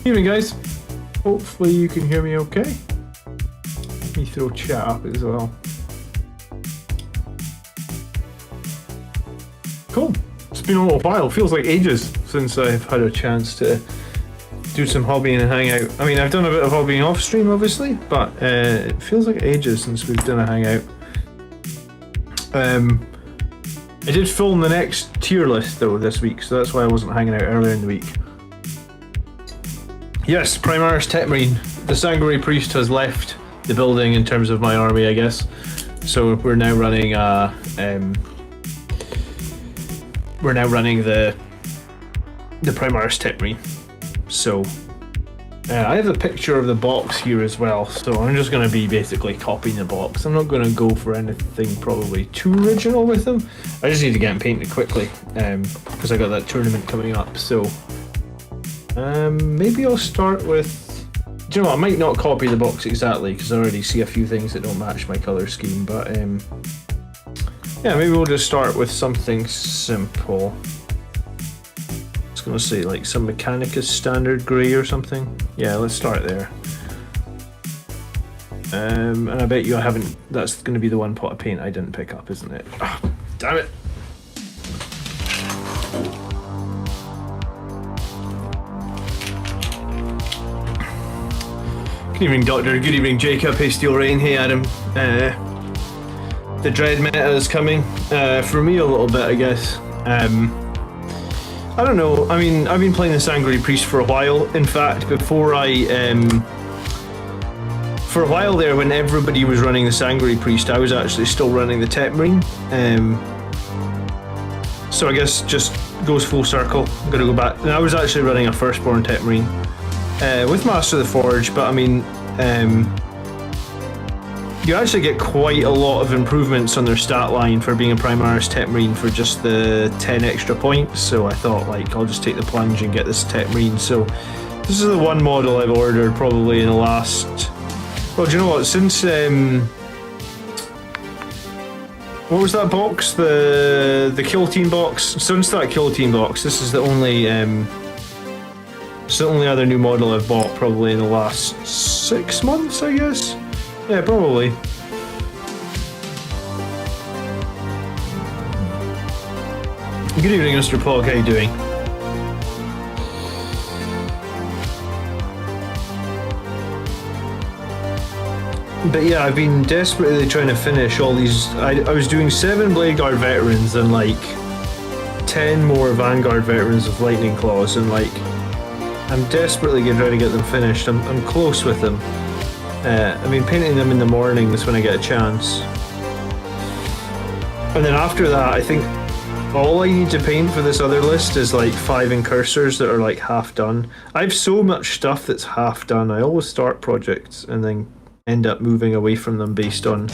Evening, guys. Hopefully you can hear me okay. Let me throw chat up as well. Cool. It's been a little while. Feels like ages since I've had a chance to do some hobbying and hangout. I mean, I've done a bit of hobbying off stream, obviously, but it feels like ages since we've done a hangout. I did film the next tier list though this week, so that's why I wasn't hanging out earlier in the week. Yes, Primaris Techmarine. The Sanguinary Priest has left the building in terms of my army, I guess. So we're now running the Primaris Techmarine. So I have a picture of the box here as well, so I'm just going to be basically copying the box. I'm not going to go for anything probably too original with them. I just need to get them painted quickly because I got that tournament coming up. So maybe I'll start with, do you know what, I might not copy the box exactly because I already see a few things that don't match my colour scheme, but yeah, maybe we'll just start with something simple. I was going to say like some Mechanicus standard grey or something. Yeah, let's start there. And I bet you I haven't, that's going to be the one pot of paint I didn't pick up, isn't it? Oh, damn it. Good evening, Doctor. Good evening, Jacob. Hey, Steel Rain. Hey, Adam. The Dread meta is coming. For me, a little bit, I guess. I don't know. I mean, I've been playing the Sanguinary Priest for a while. In fact, before I... for a while there, when everybody was running the Sanguinary Priest, I was actually still running the Techmarine. So I guess just goes full circle. I'm going to go back. And I was actually running a Firstborn Techmarine. With Master of the Forge, but I mean, you actually get quite a lot of improvements on their stat line for being a Primaris Techmarine for just the 10 extra points, so I thought, like, I'll just take the plunge and get this Techmarine. So this is the one model I've ordered probably in the last, well, do you know what, since, what was that box? The Kill Team box? Since that Kill Team box, this is the only, it's the only other new model I've bought probably in the last 6 months, I guess. Yeah, probably. Good evening, Mr. Pog. How you doing? But yeah, I've been desperately trying to finish all these. I was doing 7 Blade Guard veterans and like 10 more Vanguard veterans with Lightning Claws, and like I'm desperately trying to get them finished. I'm close with them. I've been painting them in the mornings when I get a chance. And then after that, I think all I need to paint for this other list is like 5 incursors that are like half done. I have so much stuff that's half done. I always start projects and then end up moving away from them based on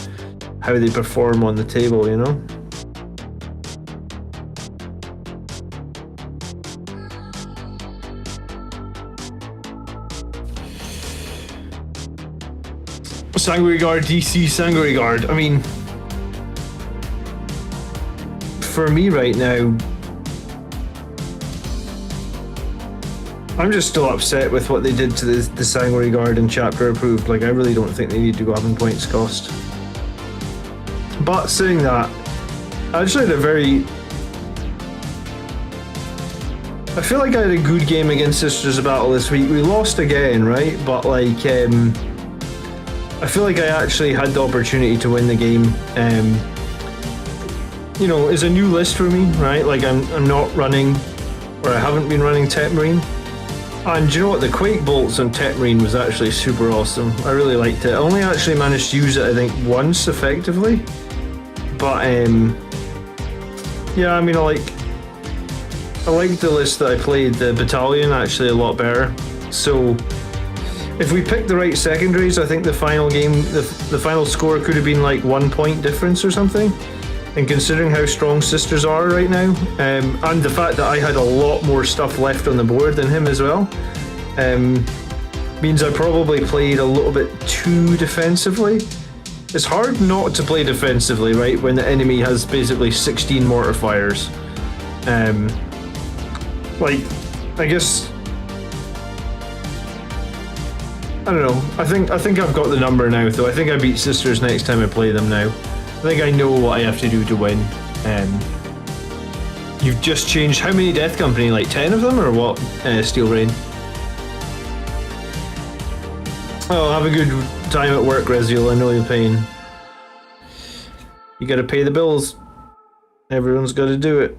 how they perform on the table, you know? Sanguinary Guard, DC Sanguinary Guard. I mean, for me right now, I'm just still upset with what they did to the Sanguinary Guard in Chapter Approved. Like, I really don't think they need to go up in points cost. But saying that, I actually had a very... I feel like I had a good game against Sisters of Battle this week. We lost again, right? But like, I feel like I actually had the opportunity to win the game. You know, it's a new list for me, right? Like I'm not running, or I haven't been running Techmarine. And do you know what? The Quake Bolts on Techmarine was actually super awesome. I really liked it. I only actually managed to use it, I think, once effectively. But yeah, I mean, I liked the list that I played, the Battalion, actually a lot better. So if we picked the right secondaries, I think the final game, the final score could have been like 1 point difference or something. And considering how strong Sisters are right now, and the fact that I had a lot more stuff left on the board than him as well, means I probably played a little bit too defensively. It's hard not to play defensively, right, when the enemy has basically 16 mortar fires. Like, I guess I don't know. I think I've got the number now, though. I think I beat Sisters next time I play them now. I think I know what I have to do to win. You've just changed how many Death Company? Like 10 of them, or what? Steel Rain. Oh, have a good time at work, Reziel. I know your pain. You gotta pay the bills. Everyone's gotta do it.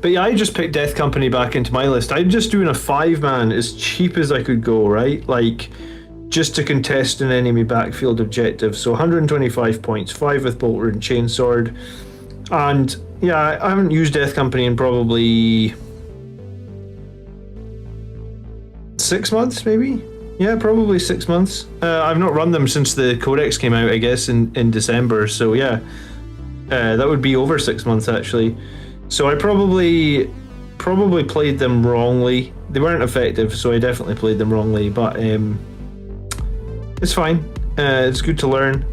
But yeah, I just picked Death Company back into my list. I'm just doing a 5-man as cheap as I could go, right? Like, just to contest an enemy backfield objective. So 125 points, 5 with Bolter and Chainsword. And yeah, I haven't used Death Company in probably 6 months, maybe? Yeah, probably 6 months. I've not run them since the Codex came out, I guess, in December. So yeah, that would be over 6 months actually. So I probably played them wrongly. They weren't effective, so I definitely played them wrongly. But it's fine. It's good to learn.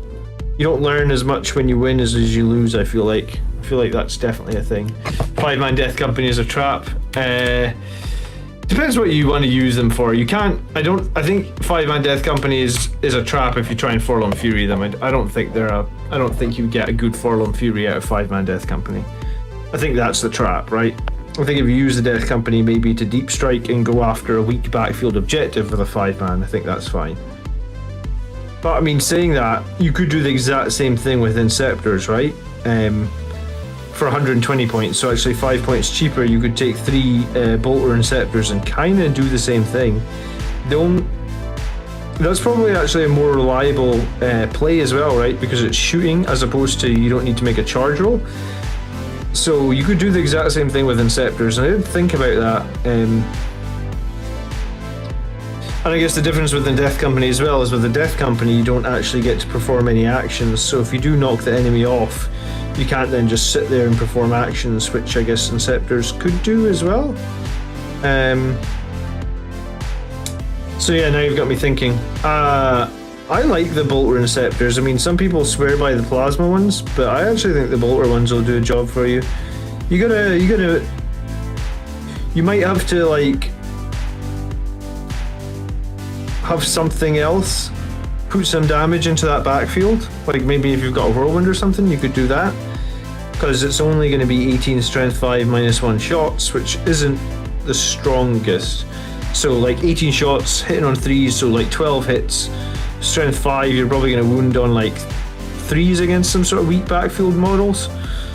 You don't learn as much when you win as you lose. I feel like that's definitely a thing. 5-man Death Company is a trap. Depends what you want to use them for. You can't. I think 5-man Death Company is a trap if you try and Forlorn Fury them. I don't think you get a good Forlorn Fury out of 5-man Death Company. I think that's the trap, right? I think if you use the Death Company maybe to deep strike and go after a weak backfield objective with a 5-man, I think that's fine. But I mean, saying that, you could do the exact same thing with Inceptors, right? For 120 points, so actually 5 points cheaper, you could take 3 Bolter Inceptors and kind of do the same thing. That's probably actually a more reliable play as well, right? Because it's shooting as opposed to you don't need to make a charge roll. So you could do the exact same thing with Inceptors, and I didn't think about that. And I guess the difference with the Death Company as well is with the Death Company you don't actually get to perform any actions, so if you do knock the enemy off, you can't then just sit there and perform actions, which I guess Inceptors could do as well. So yeah, now you've got me thinking. I like the Bolter Inceptors. I mean, some people swear by the Plasma ones, but I actually think the Bolter ones will do a job for you. You might have to like have something else put some damage into that backfield. Like maybe if you've got a Whirlwind or something, you could do that. Because it's only going to be 18 Strength 5 -1 shots, which isn't the strongest. So like 18 shots, hitting on 3s, so like 12 hits. Strength 5, you're probably going to wound on like 3s against some sort of weak backfield models.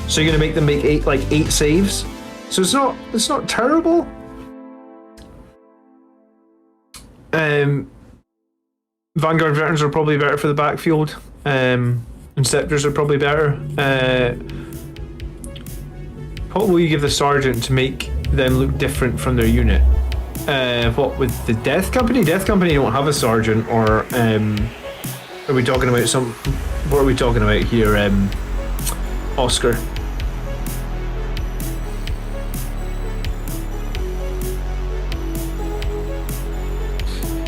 So you're going to make them make 8 saves. So it's not terrible. Vanguard Veterans are probably better for the backfield. Inceptors are probably better. What will you give the Sergeant to make them look different from their unit? What with the Death Company? Death Company don't have a Sergeant, or are we talking about some? What are we talking about here, Oscar?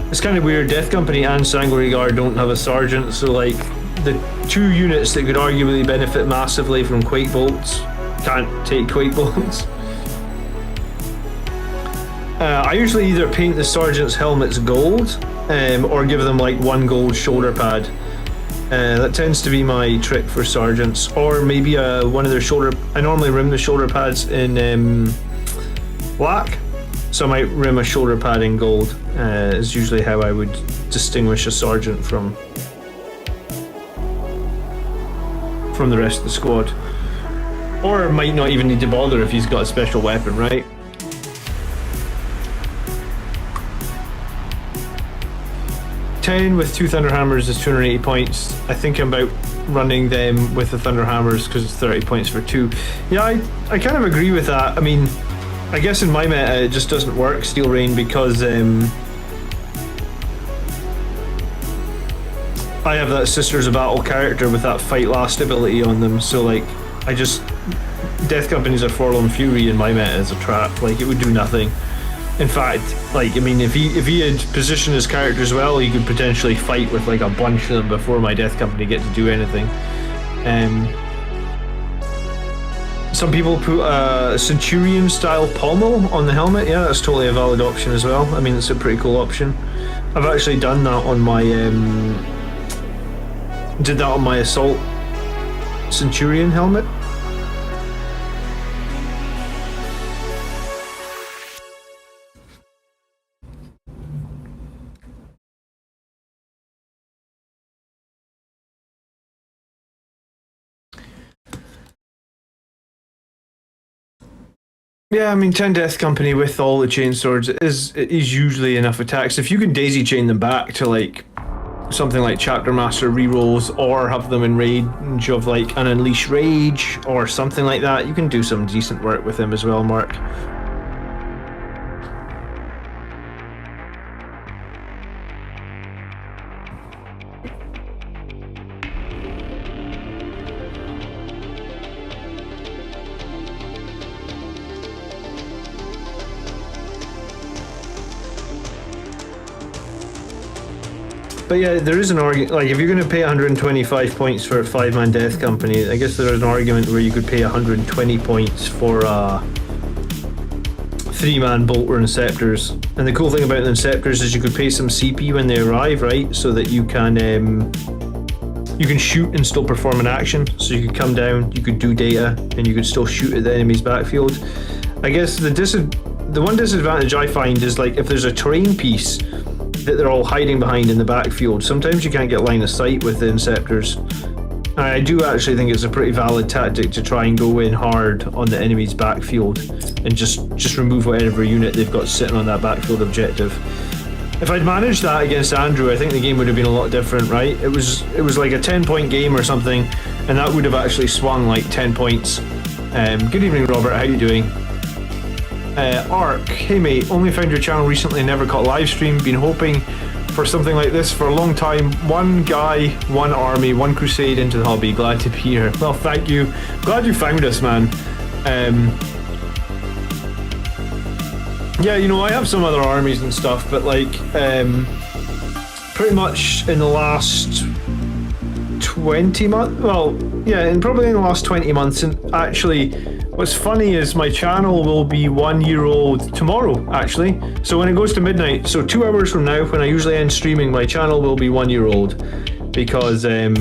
It's kind of weird. Death Company and Sanguinary Guard don't have a Sergeant, so like the 2 units that could arguably benefit massively from Quake Bolts can't take Quake Bolts. I usually either paint the Sergeant's helmets gold, or give them like 1 gold shoulder pad. That tends to be my trick for Sergeants, or maybe one of their shoulder. I normally rim the shoulder pads in black, so I might rim a shoulder pad in gold. Is usually how I would distinguish a Sergeant from the rest of the squad. Or might not even need to bother if he's got a special weapon, right? Ten with 2 Thunderhammers is 280 points. I think I'm about running them with the Thunderhammers because it's 30 points for 2. Yeah, I kind of agree with that. I mean, I guess in my meta it just doesn't work, Steel Rain, because I have that Sisters of Battle character with that Fight Last ability on them, so like Death Company's a Forlorn Fury in my meta is a trap. Like it would do nothing. In fact, like I mean, if he had positioned his characters well, he could potentially fight with like a bunch of them before my Death Company get to do anything. Some people put a Centurion style pommel on the helmet. Yeah, that's totally a valid option as well. I mean, it's a pretty cool option. I've actually done that on my did that on my assault Centurion helmet. Yeah, I mean, 10 Death Company with all the chain swords is usually enough attacks. If you can daisy chain them back to like something like Chapter Master rerolls, or have them in range of like an Unleash Rage or something like that, you can do some decent work with them as well, Mark. But yeah, there is an argument, like if you're going to pay 125 points for a 5-man Death Company, I guess there's an argument where you could pay 120 points for a 3-man Bolter Inceptors. And the cool thing about the Inceptors is you could pay some CP when they arrive, right? So that you can shoot and still perform an action. So you could come down, you could do data, and you could still shoot at the enemy's backfield. I guess the one disadvantage I find is like if there's a terrain piece that they're all hiding behind in the backfield, sometimes you can't get line of sight with the Inceptors. I do actually think it's a pretty valid tactic to try and go in hard on the enemy's backfield and just remove whatever unit they've got sitting on that backfield objective. If I'd managed that against Andrew, I think the game would have been a lot different, right? It was like a 10-point game or something, and that would have actually swung like 10 points. Good evening, Robert, how you doing? Ark, hey mate, only found your channel recently, never caught a live stream, been hoping for something like this for a long time. One guy, one army, one crusade into the hobby, glad to be here. Well, thank you, glad you found us, man. Yeah, you know, I have some other armies and stuff, but like pretty much in the last 20 months, well, yeah, and probably in the last 20 months, and actually what's funny is my channel will be 1 year old tomorrow, actually. So when it goes to midnight, so 2 hours from now, when I usually end streaming, my channel will be 1 year old. Because I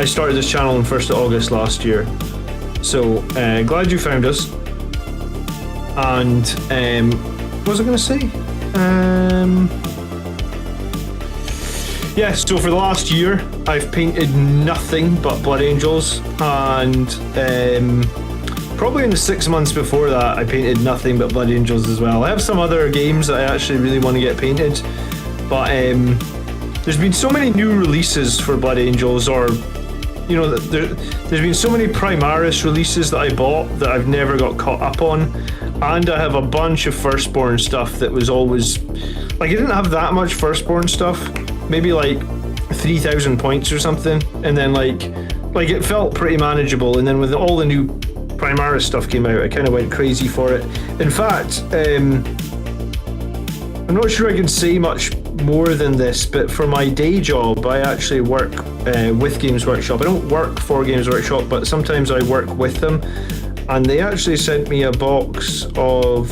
started this channel on 1st of August last year. So glad you found us. And what was I going to say? Yeah, so for the last year, I've painted nothing but Blood Angels, and probably in the 6 months before that, I painted nothing but Blood Angels as well. I have some other games that I actually really want to get painted, but there's been so many new releases for Blood Angels, or you know, there's been so many Primaris releases that I bought that I've never got caught up on, and I have a bunch of Firstborn stuff that was always, like I didn't have that much Firstborn stuff, maybe like 3,000 points or something, and then like it felt pretty manageable, and then with all the new Primaris stuff came out, I kind of went crazy for it. In fact, I'm not sure I can say much more than this, but for my day job, I actually work with Games Workshop. I don't work for Games Workshop, but sometimes I work with them, and they actually sent me a box of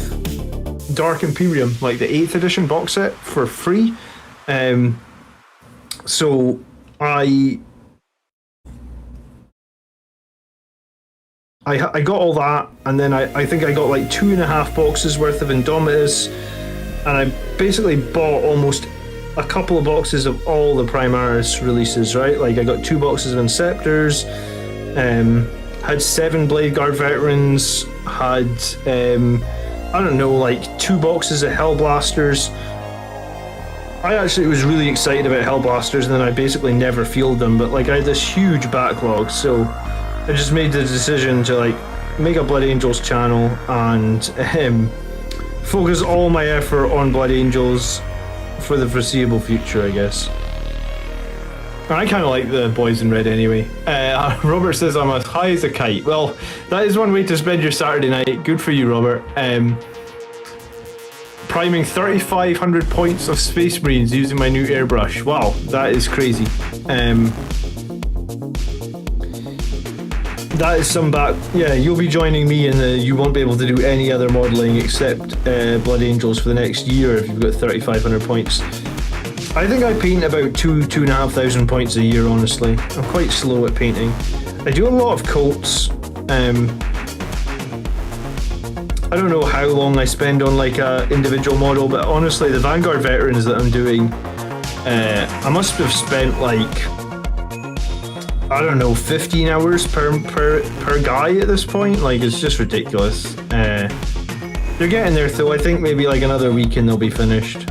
Dark Imperium, like the 8th edition box set, for free. So I got all that, and then I think I got like 2.5 boxes worth of Indomitus, and I basically bought almost a couple of boxes of all the Primaris releases, right? Like I got 2 boxes of Inceptors, had 7 Blade Guard Veterans, had I don't know, like 2 boxes of Hellblasters. I actually was really excited about Hellblasters, and then I basically never fielded them, but like I had this huge backlog, so I just made the decision to like make a Blood Angels channel and focus all my effort on Blood Angels for the foreseeable future, I guess. I kind of like the boys in red anyway. Robert says I'm as high as a kite. Well, that is one way to spend your Saturday night. Good for you, Robert. Priming 3,500 points of Space Marines using my new airbrush. Wow, that is crazy. that is some back. Yeah, you'll be joining me in the. You won't be able to do any other modelling except Blood Angels for the next year if you've got 3,500 points. I think I paint about 2,500 points a year, honestly. I'm quite slow at painting. I do a lot of coats. I don't know how long I spend on like a individual model, but honestly, the Vanguard Veterans that I'm doing, I must have spent like, I don't know, 15 hours per guy at this point. Like, it's just ridiculous. They're getting there, though. I think maybe like another week and they'll be finished.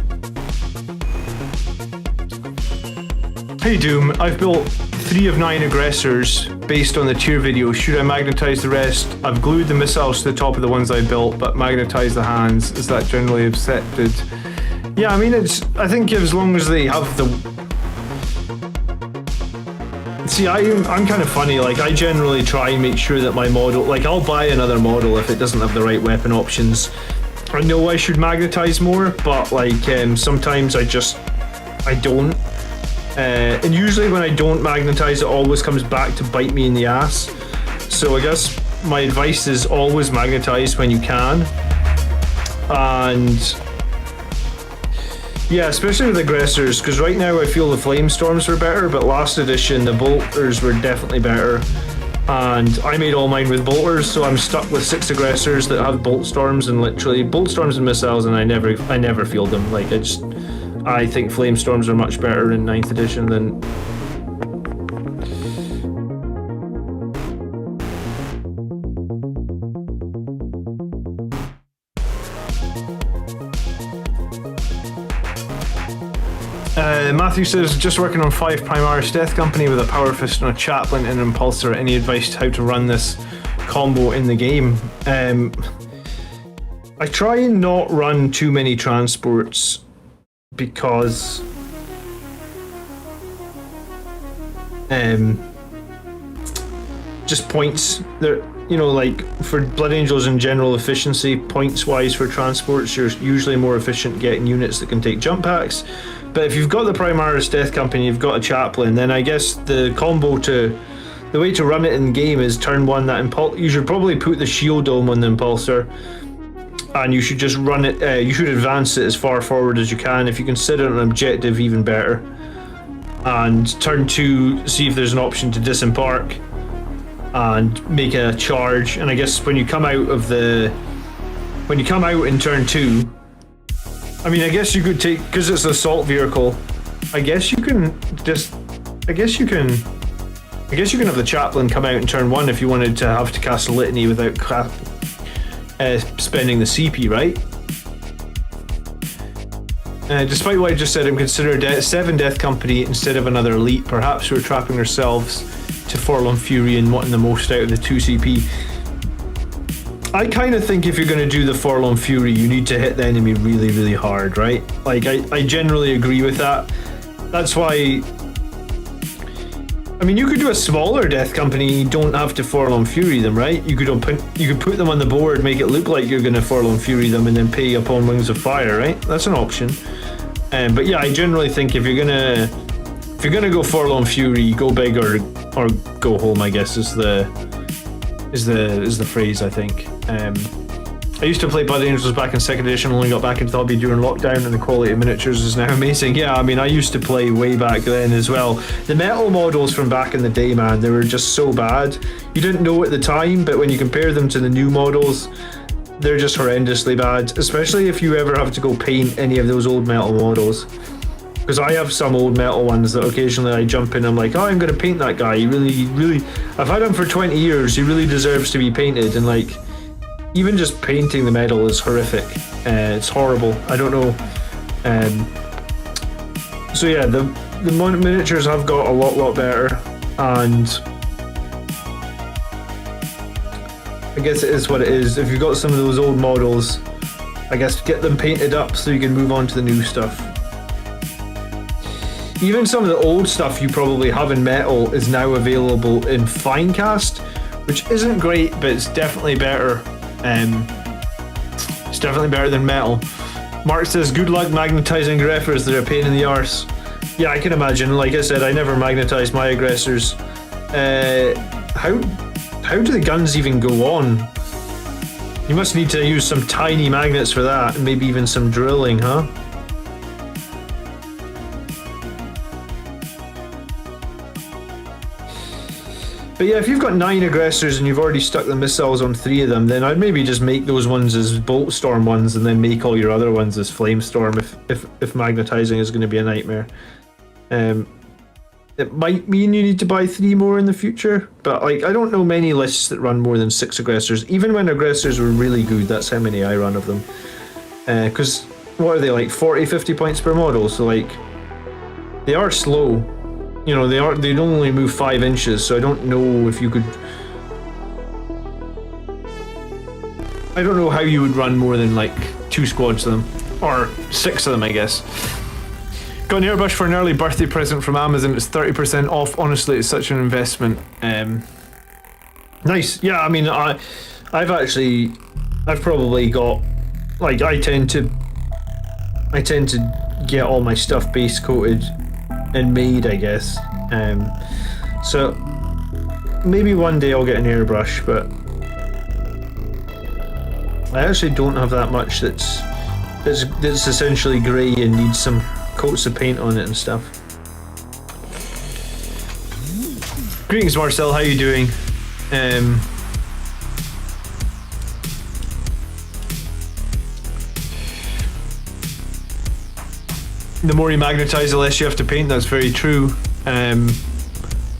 Hey Doom, I've built 3 of 9 aggressors based on the tier video. Should I magnetize the rest? I've glued the missiles to the top of the ones I built, but magnetize the hands. Is that generally accepted? Yeah, I mean, I think as long as they have the... See, I'm kind of funny. Like, I generally try and make sure that my model... Like, I'll buy another model if it doesn't have the right weapon options. I know I should magnetize more, but like, sometimes I don't. And usually when I don't magnetize, it always comes back to bite me in the ass. So I guess my advice is always magnetize when you can. And yeah, especially with aggressors, because right now I feel the flame storms were better, but last edition the bolters were definitely better. And I made all mine with bolters, so I'm stuck with 6 aggressors that have bolt storms and literally bolt storms and missiles, and I never field them. Like, I think flame storms are much better in 9th edition than... Matthew says, just working on 5 Primaris Death Company with a Power Fist and a Chaplain and an Impulsor. Any advice to how to run this combo in the game? I try and not run too many transports because just points, they're, you know, like for Blood Angels in general efficiency, points wise for transports, you're usually more efficient getting units that can take jump packs. But if you've got the Primaris Death Company, you've got a Chaplain, then I guess the way to run it in game is turn 1 that you should probably put the shield dome on the Impulsor, and you should just run it, you should advance it as far forward as you can. If you can set it on an objective, even better. And turn 2, see if there's an option to disembark and make a charge. And I guess when you come out in turn 2, I mean, I guess you could take, because it's an assault vehicle, I guess you can have the Chaplain come out in turn 1 if you wanted to have to cast a litany without spending the CP, right? Despite what I just said, I'm considered 7 Death Company instead of another elite. Perhaps we're trapping ourselves to Forlorn Fury and wanting the most out of the 2 CP. I kind of think if you're going to do the Forlorn Fury, you need to hit the enemy really, really hard, right? Like, I generally agree with that. That's why... I mean, you could do a smaller Death Company, you don't have to Forlorn Fury them, right? You could put them on the board, make it look like you're going to Forlorn Fury them, and then pay upon Wings of Fire, right? That's an option. But yeah, I generally think if you're gonna go Forlorn Fury, go big or go home, I guess is the phrase, I think. I used to play Blood Angels back in 2nd edition, only got back into the hobby during lockdown, and the quality of miniatures is now amazing. Yeah, I mean, I used to play way back then as well. The metal models from back in the day, man, they were just so bad. You didn't know at the time, but when you compare them to the new models, they're just horrendously bad, especially if you ever have to go paint any of those old metal models. Because I have some old metal ones that occasionally I jump in and I'm like, oh, I'm going to paint that guy. He really, I've had him for 20 years. He really deserves to be painted. And like, even just painting the metal is horrific. It's horrible. I don't know. So yeah, the miniatures have got a lot better, and I guess it is what it is. If you've got some of those old models, I guess get them painted up so you can move on to the new stuff. Even some of the old stuff you probably have in metal is now available in Finecast, which isn't great, but it's definitely better. It's definitely better than metal. Mark says, good luck magnetizing aggressors, they're a pain in the arse. Yeah, I can imagine. Like I said, I never magnetized my aggressors. How How do the guns even go on? You must need to use some tiny magnets for that, and maybe even some drilling, huh? But yeah, if you've got 9 aggressors and you've already stuck the missiles on 3 of them, then I'd maybe just make those ones as bolt storm ones and then make all your other ones as flame storm if magnetizing is going to be a nightmare. It might mean you need to buy 3 more in the future, but like I don't know many lists that run more than 6 aggressors. Even when aggressors were really good, that's how many I run of them. Because what are they, like 40, 50 points per model? So like they are slow. You know, they only move 5 inches, so I don't know if you could. I don't know how you would run more than like 2 squads of them, or 6 of them, I guess. Got an airbrush for an early birthday present from Amazon. It's 30% off. Honestly, it's such an investment. Nice. Yeah, I mean, I've probably got, like, I tend to get all my stuff base coated and made, I guess. So maybe one day I'll get an airbrush, but I actually don't have that much that's essentially grey and needs some coats of paint on it and stuff. Greetings, Marcel. How you doing? The more you magnetize, the less you have to paint. That's very true.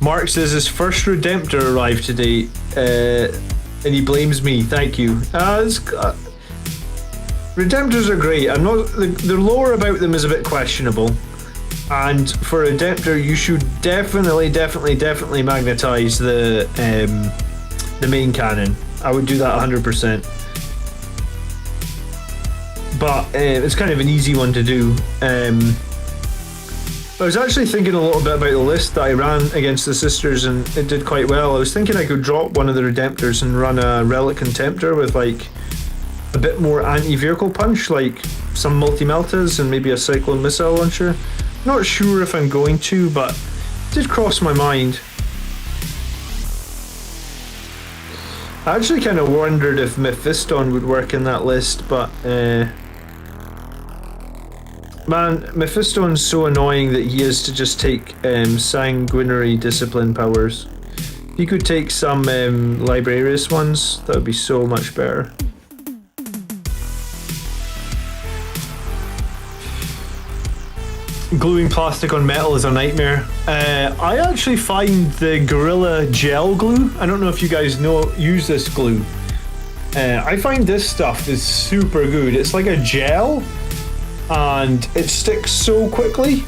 Mark says his first Redemptor arrived today, and he blames me. Thank you. Redemptors are great. I'm not. The lore about them is a bit questionable, and for a Redemptor, you should definitely magnetize the main cannon. I would do that 100%. But it's kind of an easy one to do. I was actually thinking a little bit about the list that I ran against the sisters, and it did quite well. I was thinking I could drop one of the Redemptors and run a Relic Contemptor with like a bit more anti-vehicle punch, like some multi-meltas and maybe a Cyclone missile launcher. Not sure if I'm going to, but it did cross my mind. I actually kind of wondered if Mephiston would work in that list, but man, Mephiston's so annoying that he has to just take sanguinary discipline powers. If he could take some Librarius ones, that would be so much better. Gluing plastic on metal is a nightmare. I actually find the Gorilla Gel glue, I don't know if you guys use this glue. I find this stuff is super good. It's like a gel and it sticks so quickly.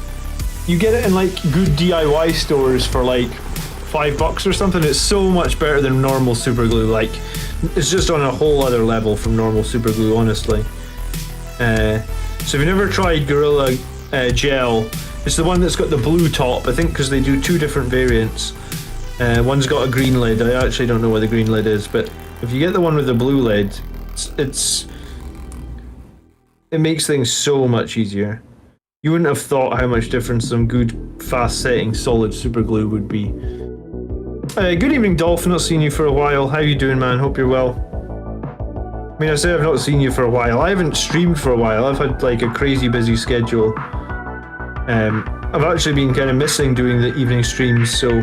You get it in like good DIY stores for like $5 or something. It's so much better than normal super glue. Like, it's just on a whole other level from normal super glue, honestly. So if you've never tried Gorilla Gel, it's the one that's got the blue top, I think, because they do 2 different variants. One's got a green lid. I actually don't know what the green lid is, but if you get the one with the blue lid, it makes things so much easier. You wouldn't have thought how much difference some good fast setting solid super glue would be. Good evening, Dolphin. Not seen you for a while. How you doing, man? Hope you're well. I mean, I say I've not seen you for a while. I haven't streamed for a while. I've had like a crazy busy schedule. I've actually been kind of missing doing the evening streams, so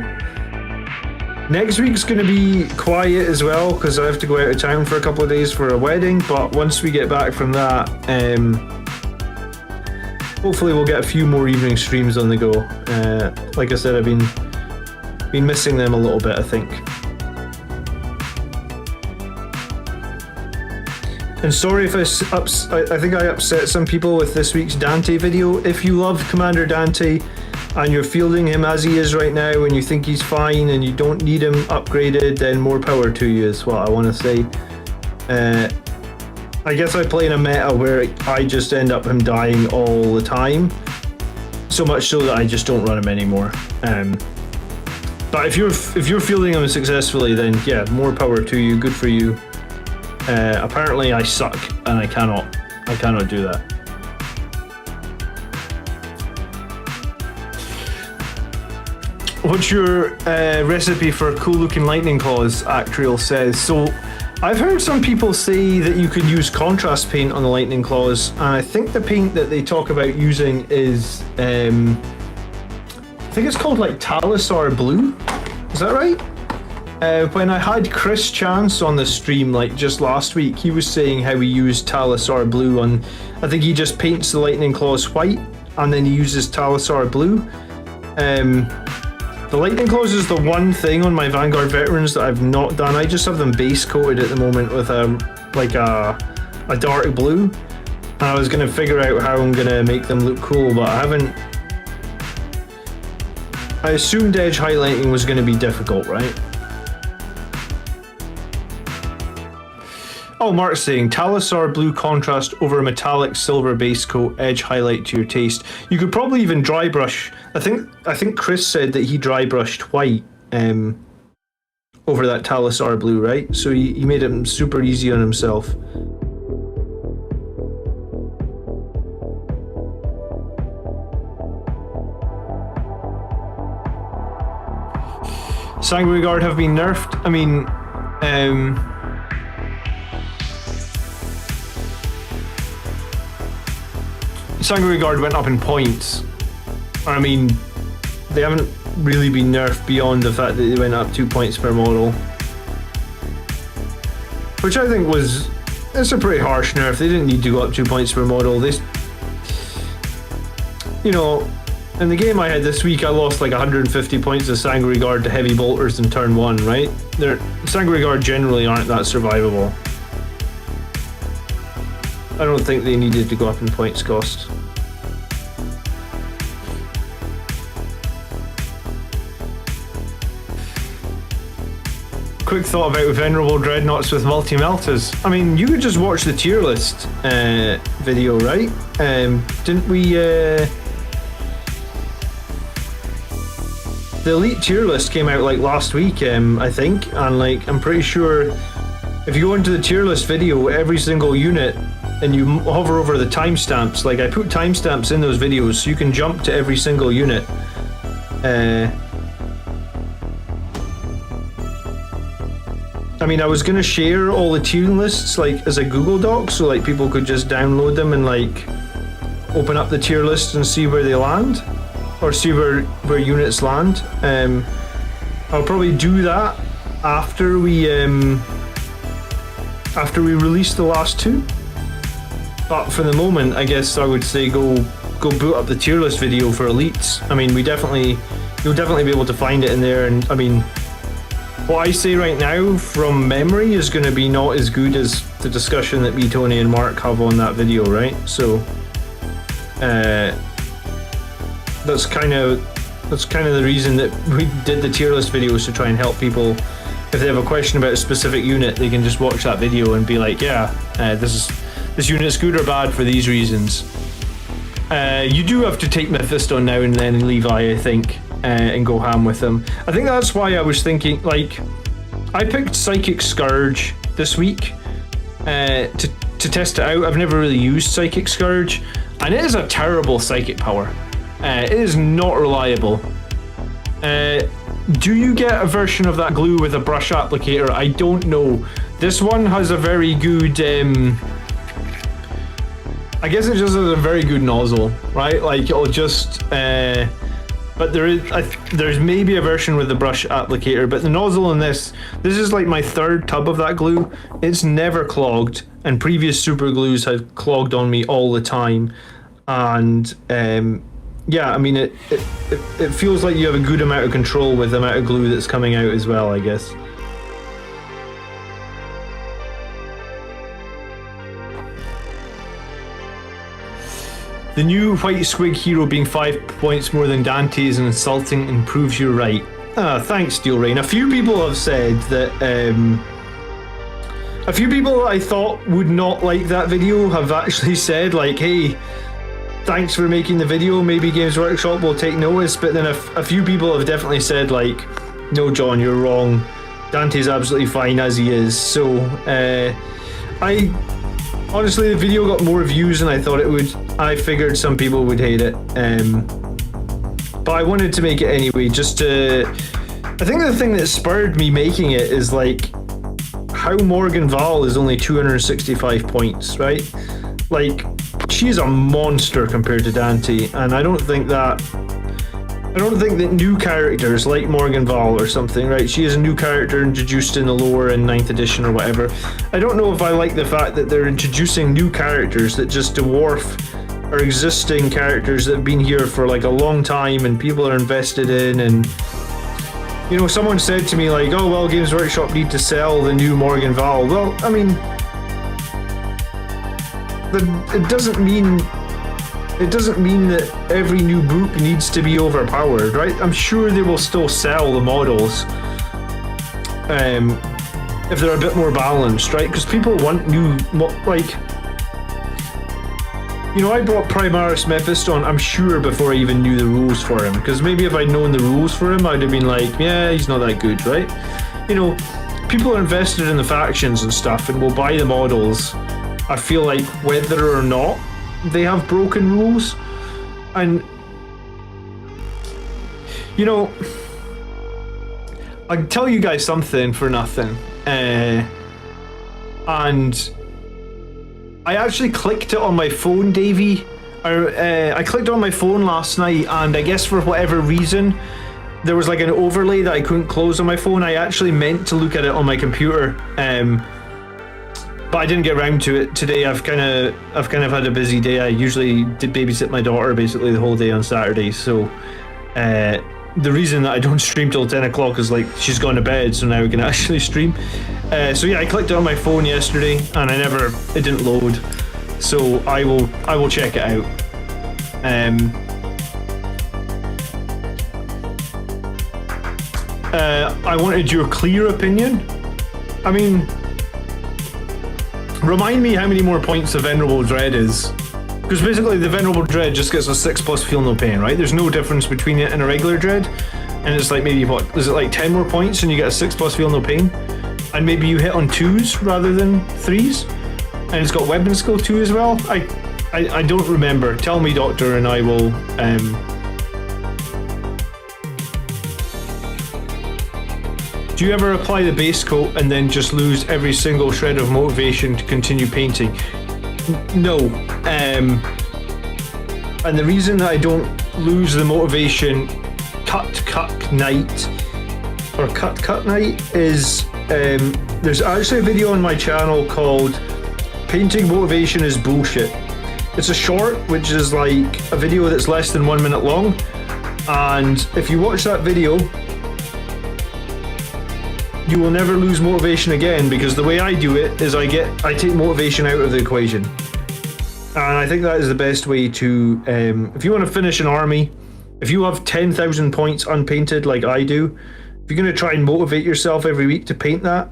next week's going to be quiet as well because I have to go out of town for a couple of days for a wedding. But once we get back from that, hopefully we'll get a few more evening streams on the go. Like I said, I've been missing them a little bit, I think. And sorry if I think I upset some people with this week's Dante video. If you love Commander Dante and you're fielding him as he is right now and you think he's fine and you don't need him upgraded, then more power to you is what I want to say. I guess I play in a meta where I just end up him dying all the time. So much so that I just don't run him anymore. But if you're fielding him successfully, then yeah, more power to you, good for you. Apparently I suck and I cannot do that. What's your recipe for cool looking lightning claws? Actriel says. So I've heard some people say that you could use contrast paint on the lightning claws, and I think the paint that they talk about using is I think it's called like Talisar Blue. Is that right? When I had Chris Chance on the stream like just last week, he was saying how he used Talisar Blue on, I think he just paints the lightning claws white and then he uses Talisar Blue. The lightning claws is the one thing on my Vanguard veterans that I've not done. I just have them base coated at the moment with a dark blue, and I was gonna figure out how I'm gonna make them look cool, but I haven't. I assumed edge highlighting was gonna be difficult, right? Oh, Mark's saying Talisar Blue contrast over a metallic silver base coat, edge highlight to your taste. You could probably even dry brush. I think Chris said that he dry brushed white over that Talisar Blue, right? So he made it super easy on himself. Sanguinary Guard have been nerfed. I mean, Sanguinary Guard went up in points. I mean, they haven't really been nerfed beyond the fact that they went up 2 points per model. Which I think it's a pretty harsh nerf. They didn't need to go up 2 points per model. You know, in the game I had this week, I lost like 150 points of Sanguinary Guard to Heavy Bolters in turn 1, right? Sanguinary Guard generally aren't that survivable. I don't think they needed to go up in points cost. Quick thought about venerable dreadnoughts with multi-meltas. I mean, you could just watch the tier list video, right? Didn't we? The elite tier list came out like last week, I think, and like I'm pretty sure if you go into the tier list video, every single unit, and you hover over the timestamps, like I put timestamps in those videos, so you can jump to every single unit. I mean, I was gonna share all the tier lists like as a Google Doc, so like people could just download them and like open up the tier list and see where they land, or see where units land. I'll probably do that after we release the last two. But for the moment, I guess I would say go boot up the tier list video for elites. I mean, you'll definitely be able to find it in there, and I mean, what I say right now from memory is going to be not as good as the discussion that me, Tony, and Mark have on that video, right? So that's kind of the reason that we did the tier list videos, to try and help people. If they have a question about a specific unit, they can just watch that video and be like, yeah, this unit's good or bad for these reasons. You do have to take Mephisto now and then and Levi, I think, and go ham with them. I think that's why I was thinking, like, I picked Psychic Scourge this week to test it out. I've never really used Psychic Scourge, and it is a terrible psychic power. It is not reliable. Do you get a version of that glue with a brush applicator? I don't know. This one has a very good I guess it just has a very good nozzle, right? Like it'll just but there's maybe a version with the brush applicator, but the nozzle in this is like my third tub of that glue. It's never clogged, and previous super glues have clogged on me all the time. And yeah, I mean, it feels like you have a good amount of control with the amount of glue that's coming out as well, I guess. The new White Squig hero being 5 points more than Dante is insulting and proves you're right. Thanks, Steel Rain. A few people have said that, a few people I thought would not like that video have actually said, like, hey, thanks for making the video, maybe Games Workshop will take notice, but then a few people have definitely said, like, no, John, you're wrong. Dante's absolutely fine as he is. So, honestly, the video got more views than I thought it would. I figured some people would hate it. but I wanted to make it anyway, just to... I think the thing that spurred me making it is like how Morgan Val is only 265 points, right? Like, she's a monster compared to Dante, and I don't think that new characters like Morgan Val or something, right? She is a new character introduced in the lore in 9th edition or whatever. I don't know if I like the fact that they're introducing new characters that just dwarf our existing characters that have been here for like a long time and people are invested in. And you know, someone said to me like, oh well, Games Workshop need to sell the new Morgan Val. Well, I mean, it doesn't mean that every new book needs to be overpowered, right? I'm sure they will still sell the models if they're a bit more balanced, right? Because people want new, like, you know, I bought Primaris Mephiston, I'm sure, before I even knew the rules for him. Because maybe if I'd known the rules for him, I'd have been like, yeah, he's not that good, right? You know, people are invested in the factions and stuff and will buy the models, I feel like, whether or not they have broken rules. And you know, I'll tell you guys something for nothing, and I actually clicked it on my phone, Davey. I clicked it on my phone last night, and I guess for whatever reason there was like an overlay that I couldn't close on my phone. I actually meant to look at it on my computer, but I didn't get around to it today. I've kind of had a busy day. I usually did babysit my daughter basically the whole day on Saturday, so the reason that I don't stream till 10 o'clock is like she's gone to bed, so now we can actually stream. So yeah, I clicked it on my phone yesterday and it didn't load, so I will check it out. I wanted your clear opinion. I mean, remind me how many more points the Venerable Dread is. Because basically the Venerable Dread just gets a 6+ Feel No Pain, right? There's no difference between it and a regular Dread. And it's like maybe, what, is it like 10 more points and you get a 6+ Feel No Pain? And maybe you hit on 2s rather than 3s? And it's got Weapon Skill 2 as well? I don't remember. Tell me, Doctor, and I will... Do you ever apply the base coat and then just lose every single shred of motivation to continue painting? No. And the reason that I don't lose the motivation cut night is there's actually a video on my channel called Painting Motivation is Bullshit. It's a short, which is like a video that's less than 1 minute long, and if you watch that video you will never lose motivation again, because the way I do it is I take motivation out of the equation. And I think that is the best way to, if you want to finish an army, if you have 10,000 points unpainted like I do, if you're going to try and motivate yourself every week to paint that,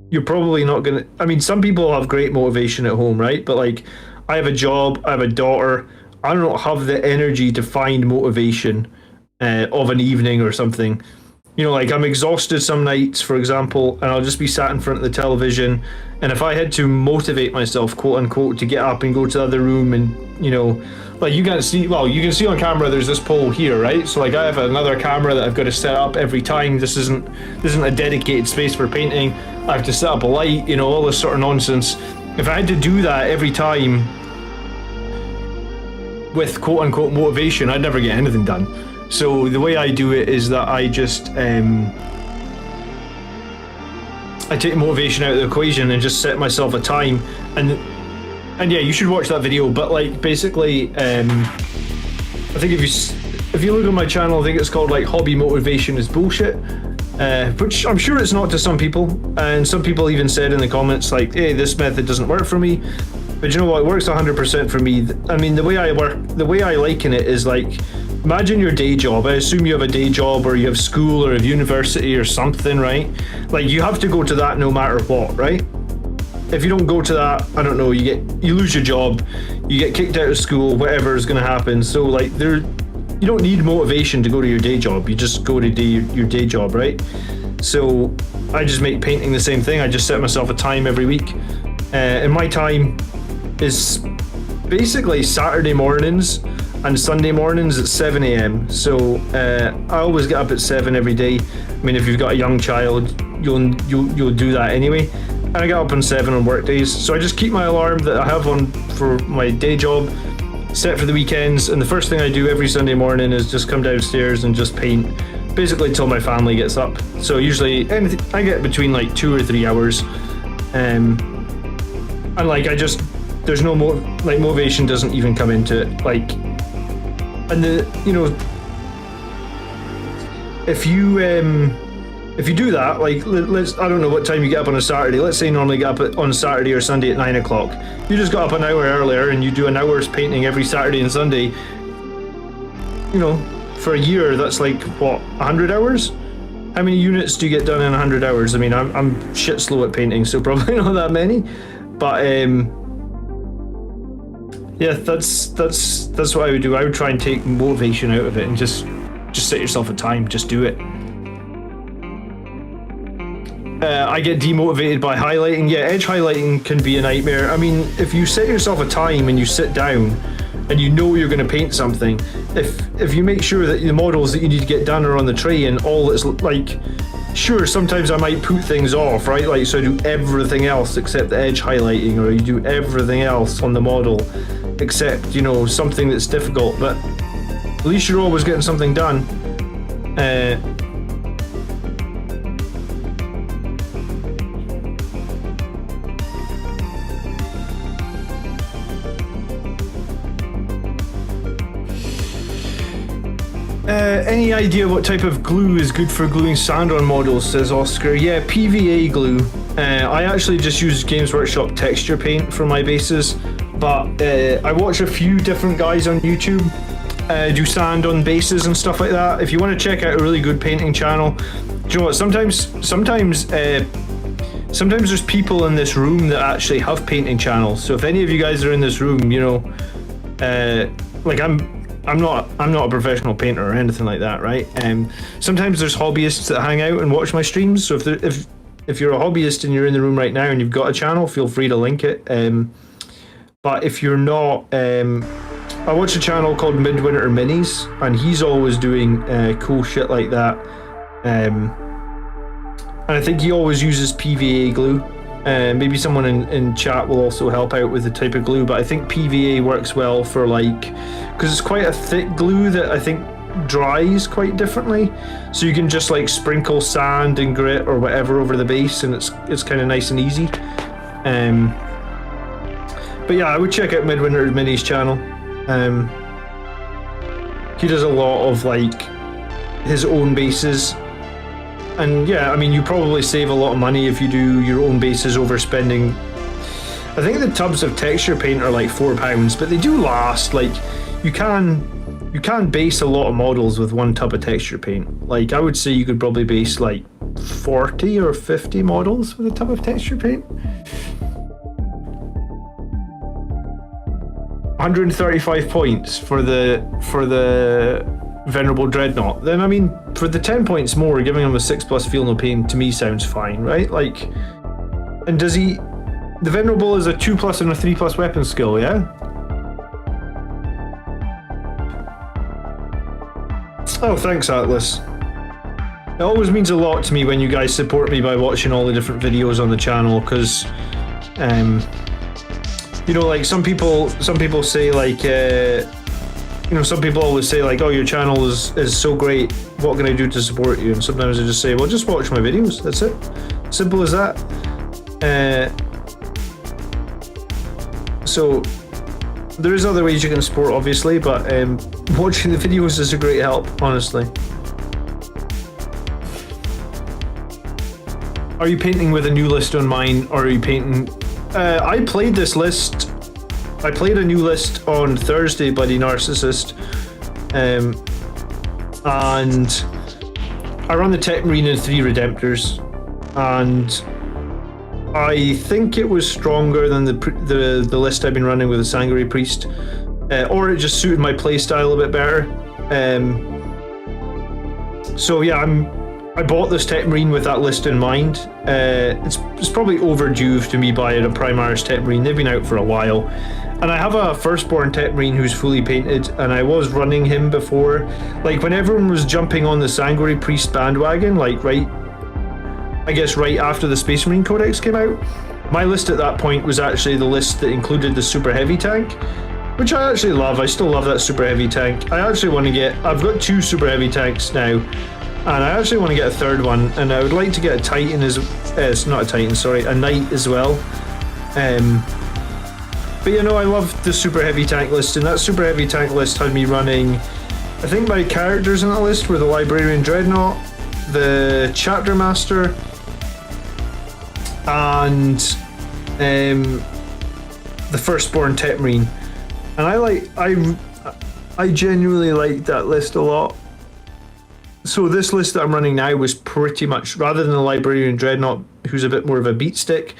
you're probably not going to, I mean, some people have great motivation at home, right? But like, I have a job, I have a daughter, I don't have the energy to find motivation of an evening or something. You know, like I'm exhausted some nights, for example, and I'll just be sat in front of the television, and if I had to motivate myself, quote unquote, to get up and go to the other room and, you know, like you can see on camera there's this pole here, right? So like I have another camera that I've got to set up every time. This isn't a dedicated space for painting. I have to set up a light, you know, all this sort of nonsense. If I had to do that every time with quote unquote motivation, I'd never get anything done. So the way I do it is that I just I take motivation out of the equation and just set myself a time, and yeah, you should watch that video. But like basically, I think if you look on my channel, I think it's called like Hobby Motivation is Bullshit, which I'm sure it's not to some people, and some people even said in the comments like, hey, this method doesn't work for me. But you know what, it works 100% for me. I mean, the way I liken it is like, imagine your day job. I assume you have a day job, or you have school, or have university or something, right? Like you have to go to that no matter what, right? If you don't go to that, I don't know, you lose your job, you get kicked out of school, whatever is going to happen. So like you don't need motivation to go to your day job. You just go to your day job, right? So I just make painting the same thing. I just set myself a time every week, and my time is basically Saturday mornings and Sunday mornings at 7 a.m. So I always get up at 7 every day. I mean, if you've got a young child, you'll do that anyway. And I get up on 7 on work days. So I just keep my alarm that I have on for my day job set for the weekends, and the first thing I do every Sunday morning is just come downstairs and just paint, basically till my family gets up. So usually I get between like 2 or 3 hours, and like there's no motivation doesn't even come into it. Like, and if you do that, like, I don't know what time you get up on a Saturday. Let's say you normally get up on Saturday or Sunday at 9 o'clock. You just got up an hour earlier and you do an hour's painting every Saturday and Sunday. For a year, that's like, what, 100 hours? How many units do you get done in 100 hours? I mean, I'm shit slow at painting, so probably not that many. But, yeah, that's what I would do. I would try and take motivation out of it and just set yourself a time. Just do it. I get demotivated by highlighting. Yeah, edge highlighting can be a nightmare. I mean, if you set yourself a time and you sit down and you know you're going to paint something, if you make sure that the models that you need to get done are on the tray and all it's like, sure, sometimes I might put things off, right? Like, so I do everything else except the edge highlighting, or you do everything else on the model except, something that's difficult, but at least you're always getting something done. Any idea what type of glue is good for gluing sand on models, says Oscar. Yeah, PVA glue. I actually just use Games Workshop texture paint for my bases, but I watch a few different guys on YouTube do sand on bases and stuff like that. If you want to check out a really good painting channel, do you know what, sometimes there's people in this room that actually have painting channels. So if any of you guys are in this room, like I'm not a professional painter or anything like that, right? Sometimes there's hobbyists that hang out and watch my streams. So if you're a hobbyist and you're in the room right now and you've got a channel, feel free to link it. But if you're not, I watch a channel called Midwinter Minis, and he's always doing cool shit like that. And I think he always uses PVA glue. Maybe someone in chat will also help out with the type of glue, but I think PVA works well for, like, because it's quite a thick glue that I think dries quite differently, so you can just like sprinkle sand and grit or whatever over the base, and it's kind of nice and easy. But yeah, I would check out Midwinter Mini's channel. He does a lot of like his own bases. And yeah, I mean, you probably save a lot of money if you do your own bases overspending. I think the tubs of texture paint are like £4, but they do last. Like, you can base a lot of models with one tub of texture paint. Like, I would say you could probably base like 40 or 50 models with a tub of texture paint. 135 points for the Venerable Dreadnought. Then, I mean, for the 10 points more, giving him a 6+ feel no pain to me sounds fine, right? Like, and does he? The Venerable is a 2+ and a 3+ weapon skill, yeah? Oh, thanks, Atlas. It always means a lot to me when you guys support me by watching all the different videos on the channel, because, like some people say like, some people always say like, oh, your channel is so great, what can I do to support you? And sometimes I just say, well, just watch my videos, that's it. Simple as that. So there is other ways you can support, obviously, but watching the videos is a great help, honestly. Are you painting with a new list on mine, or are you painting... I played this list. I played a new list on Thursday, Bloody Narcissist, and I run the Techmarine and 3 Redemptors, and I think it was stronger than the list I've been running with the Sangre Priest, or it just suited my playstyle a bit better. So yeah, I bought this Techmarine with that list in mind. It's probably overdue to me buying a Primaris Techmarine. They've been out for a while. And I have a Firstborn Techmarine who's fully painted, and I was running him before. Like, when everyone was jumping on the Sanguinary Priest bandwagon, like, right after the Space Marine Codex came out, my list at that point was actually the list that included the Super Heavy tank, which I actually love. I still love that Super Heavy tank. I actually want to get... I've got 2 Super Heavy tanks now, and I actually want to get a 3rd one, and I would like to get a Titan not a Titan, sorry, a Knight as well. But you know, I love the Super Heavy tank list, and that Super Heavy tank list had me running... I think my characters in that list were the Librarian Dreadnought, the Chapter Master, and the Firstborn Techmarine. And I genuinely like that list a lot. So this list that I'm running now was pretty much, rather than the Librarian Dreadnought, who's a bit more of a beat stick,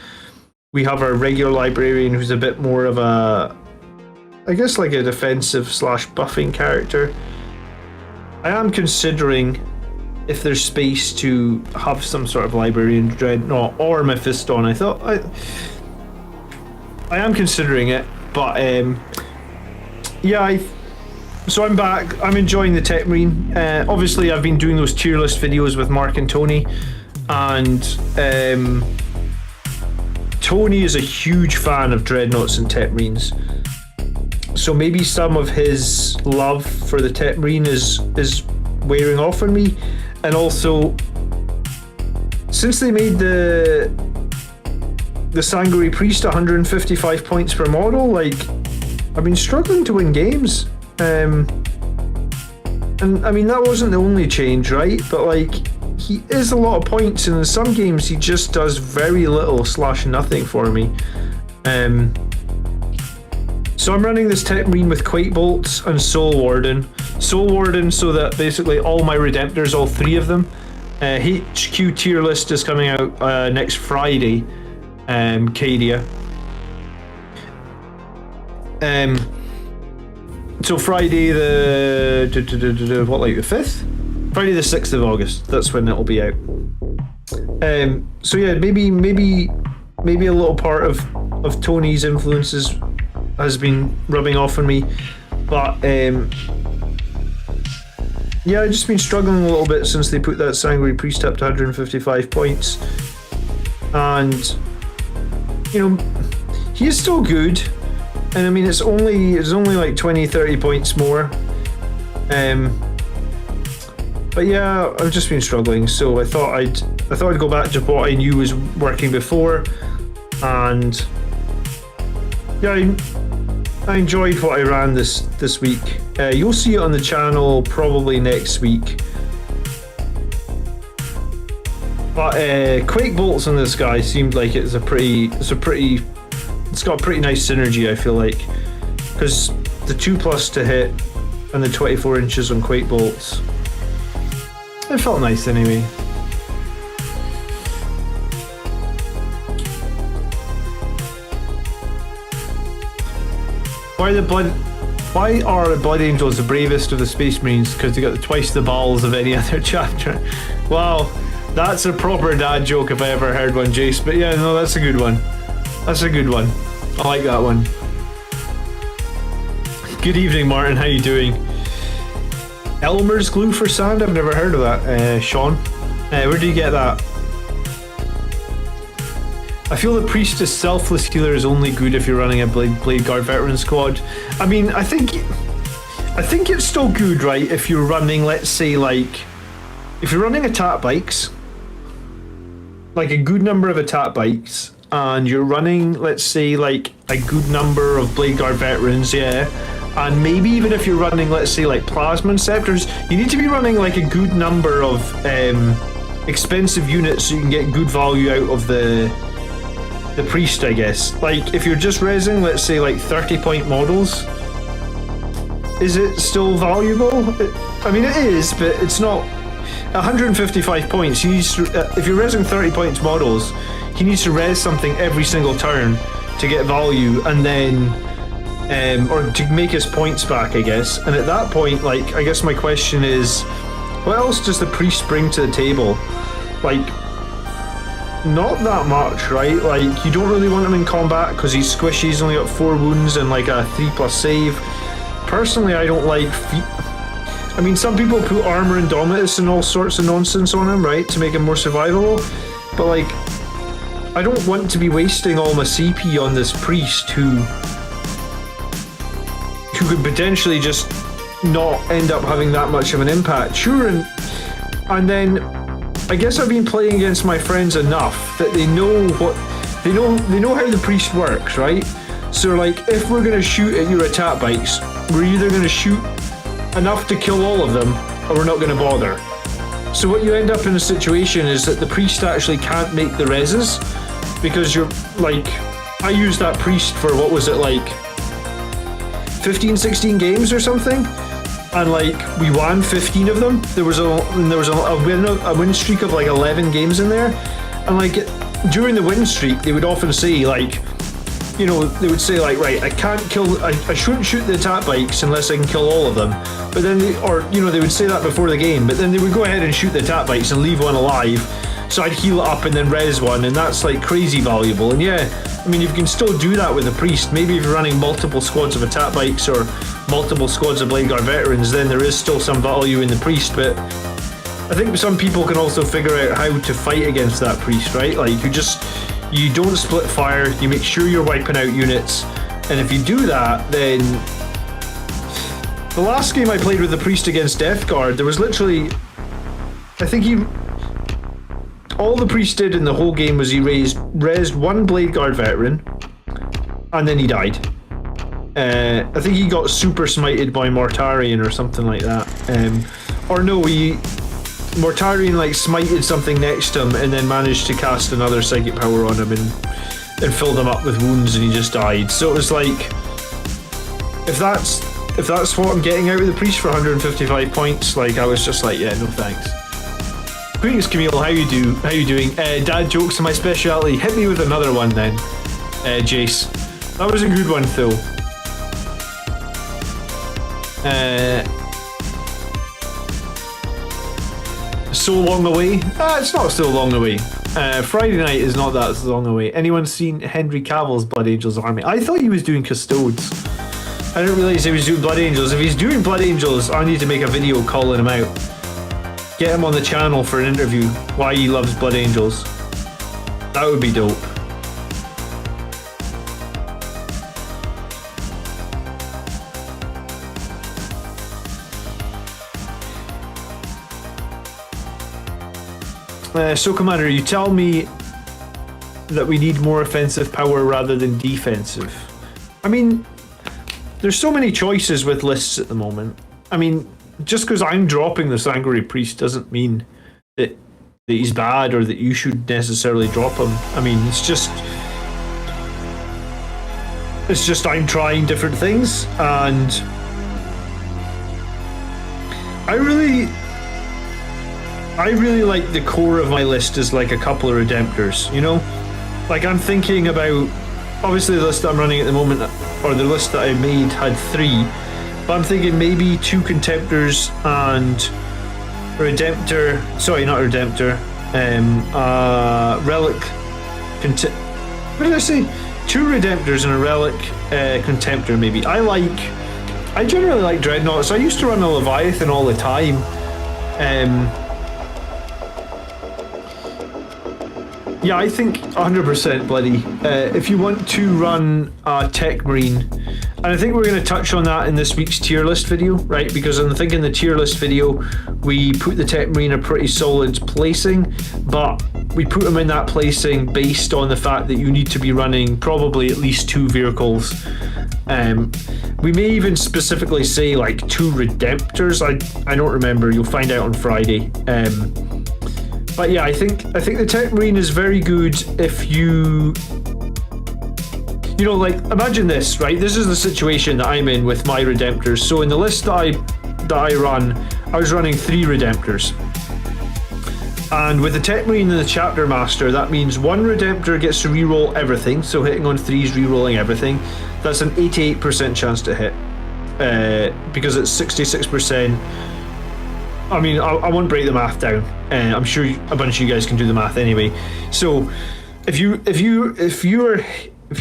we have our regular Librarian who's a bit more of a, I guess, like a defensive / buffing character. I am considering if there's space to have some sort of Librarian Dreadnought or Mephiston. I am considering it, but yeah, so I'm back. I'm enjoying the Techmarine. Obviously, I've been doing those tier list videos with Mark and Tony, and Tony is a huge fan of Dreadnoughts and Techmarines. So maybe some of his love for the Techmarine is wearing off on me. And also, since they made the Sanguinary Priest 155 points per model, like, I've been struggling to win games. And I mean, that wasn't the only change, right? But like, he is a lot of points, and in some games he just does very little / nothing for me. So I'm running this Techmarine with Quake Bolts and Soul Warden. Soul Warden so that basically all my Redemptors, all 3 of them, HQ tier list is coming out next Friday, Cadia. So Friday the 5th? Friday the 6th of August, that's when it'll be out. So yeah, maybe a little part of Tony's influences has been rubbing off on me, but yeah, I've just been struggling a little bit since they put that Sanguinary Priest up to 155 points, and you know, he is still good, and I mean it's only like 20-30 points more, but yeah, I've just been struggling, so I thought I'd go back to what I knew was working before, and yeah, I enjoyed what I ran this week. You'll see it on the channel probably next week. But Quake Bolts on this guy seemed like it's got a pretty nice synergy, I feel like, because the 2+ to hit and the 24 inches on Quake Bolts, it felt nice anyway. Why are the Blood Angels the bravest of the Space Marines? Because they got twice the balls of any other chapter. Wow, that's a proper dad joke if I ever heard one, Jace. But yeah, no, that's a good one. That's a good one. I like that one. Good evening, Martin. How you doing? Elmer's glue for sand? I've never heard of that, Sean. Where do you get that? I feel the Priestess Selfless Healer is only good if you're running a Blade Guard Veteran squad. I mean, I think it's still good, right, if you're running, let's say, like, if you're running attack bikes, like a good number of attack bikes, and you're running, let's say, like, a good number of Blade Guard Veterans, yeah, and maybe even if you're running, let's say, like, Plasma Inceptors, you need to be running, like, a good number of expensive units so you can get good value out of the Priest, I guess. Like, if you're just resing, let's say, like 30-point models, is it still valuable? I mean, it is, but it's not. 155 points, you need to, if you're resing 30 points models, he needs to res something every single turn to get value, and then or to make his points back, I guess. And at that point, like, I guess my question is, What else does the priest bring to the table? Like, not that much, right? Like, you don't really want him in combat because he's squishy, he's only got 4 wounds and like a 3+ save. Personally, I don't like I mean, some people put armor and dominus and all sorts of nonsense on him, right, to make him more survivable. But like, I don't want to be wasting all my CP on this priest who could potentially just not end up having that much of an impact. Sure, and then I guess I've been playing against my friends enough that they know how the priest works, right? So like, if we're gonna shoot at your attack bikes, we're either gonna shoot enough to kill all of them, or we're not gonna bother. So what you end up in a situation is that the priest actually can't make the reses, because you're like, I used that priest for, what was it, like 15-16 games or something, and like we won 15 of them. There was a win streak of like 11 games in there, and like during the win streak they would often say like, you know, they would say like, right, I shouldn't shoot the attack bikes unless I can kill all of them. But then they would say that before the game, but then they would go ahead and shoot the attack bikes and leave one alive. So I'd heal it up and then res one, and that's like crazy valuable. And yeah, I mean, you can still do that with a priest. Maybe if you're running multiple squads of attack bikes or multiple squads of Blade Guard veterans, then there is still some value in the priest. But I think some people can also figure out how to fight against that priest, right? Like, you don't split fire, you make sure you're wiping out units, and if you do that, then the last game I played with the priest against Death Guard, there was literally, I think all the priest did in the whole game was he resed one Blade Guard veteran, and then he died. I think he got super smited by Mortarion or something like that. Or no, Mortarion like smited something next to him and then managed to cast another psychic power on him and filled him up with wounds, and he just died. So it was like, if that's what I'm getting out of the priest for 155 points, like, I was just like, yeah, no thanks. Greetings, Camille. How you doing? Dad jokes are my speciality. Hit me with another one then, Jace. That was a good one, though. So long away? It's not so long away. Friday night is not that long away. Anyone seen Henry Cavill's Blood Angels army? I thought he was doing Custodes. I didn't realise he was doing Blood Angels. If he's doing Blood Angels, I need to make a video calling him out. Get him on the channel for an interview. Why he loves Blood Angels. That would be dope. So Commander, you tell me that we need more offensive power rather than defensive. I mean, there's so many choices with lists at the moment. I mean, just because I'm dropping the Sanguinary Priest doesn't mean that he's bad or that you should necessarily drop him. I mean, it's just I'm trying different things, and I really like the core of my list is like a couple of Redemptors, you know? Like, I'm thinking about, obviously the list that I'm running at the moment, or the list that I made had 3, but I'm thinking maybe 2 Contemptors and Redemptor, sorry, not Redemptor, Relic, what did I say? 2 Redemptors and a Relic Contemptor maybe. I generally like Dreadnoughts. I used to run a Leviathan all the time. Yeah, I think 100% bloody. If you want to run Techmarine, and I think we're going to touch on that in this week's tier list video, right? Because I think in the tier list video, we put the Techmarine a pretty solid placing, but we put them in that placing based on the fact that you need to be running probably at least 2 vehicles. We may even specifically say like 2 Redemptors. I don't remember. You'll find out on Friday. But yeah, I think the Techmarine is very good if you know, like, imagine this, right? This is the situation that I'm in with my Redemptors. So in the list that I run, I was running 3 Redemptors. And with the Techmarine and the Chapter Master, that means 1 Redemptor gets to reroll everything. So hitting on 3s, rerolling everything. That's an 88% chance to hit. Because it's 66% I mean, I won't break the math down. I'm sure a bunch of you guys can do the math anyway. So, if you're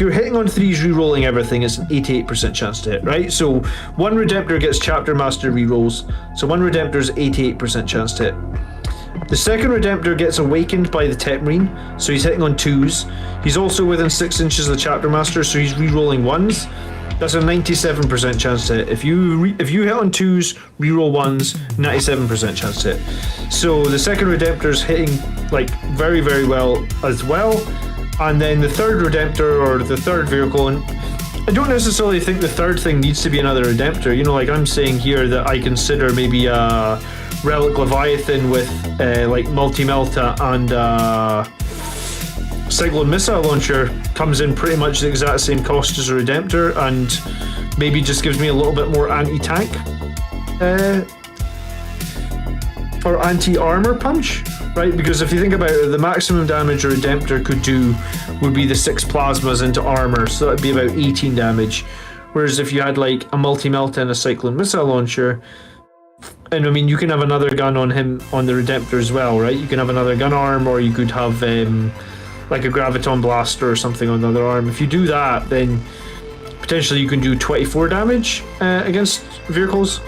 hitting on 3s, re-rolling everything, it's an 88% chance to hit, right? So one Redemptor gets Chapter Master re-rolls. So one Redemptor's 88% chance to hit. The second Redemptor gets awakened by the Techmarine, so he's hitting on 2s. He's also within 6 inches of the Chapter Master, so he's re-rolling 1s. That's a 97% chance to hit. If you hit on 2s, re-roll 1s, 97% chance to hit. So the second Redemptor's hitting like very, very well as well. And then the third Redemptor, or the third vehicle, and I don't necessarily think the third thing needs to be another Redemptor. You know, like I'm saying here that I consider maybe a Relic Leviathan with like Multi-Melta and Cyclone Missile Launcher comes in pretty much the exact same cost as a Redemptor, and maybe just gives me a little bit more anti-tank or anti-armor punch. Right, because if you think about it, the maximum damage a Redemptor could do would be the 6 plasmas into armor, so that'd be about 18 damage. Whereas if you had like a Multi-Melta and a Cyclone Missile Launcher, and I mean, you can have another gun on him on the Redemptor as well, right? You can have another gun arm, or you could have like a Graviton Blaster or something on the other arm. If you do that, then potentially you can do 24 damage against vehicles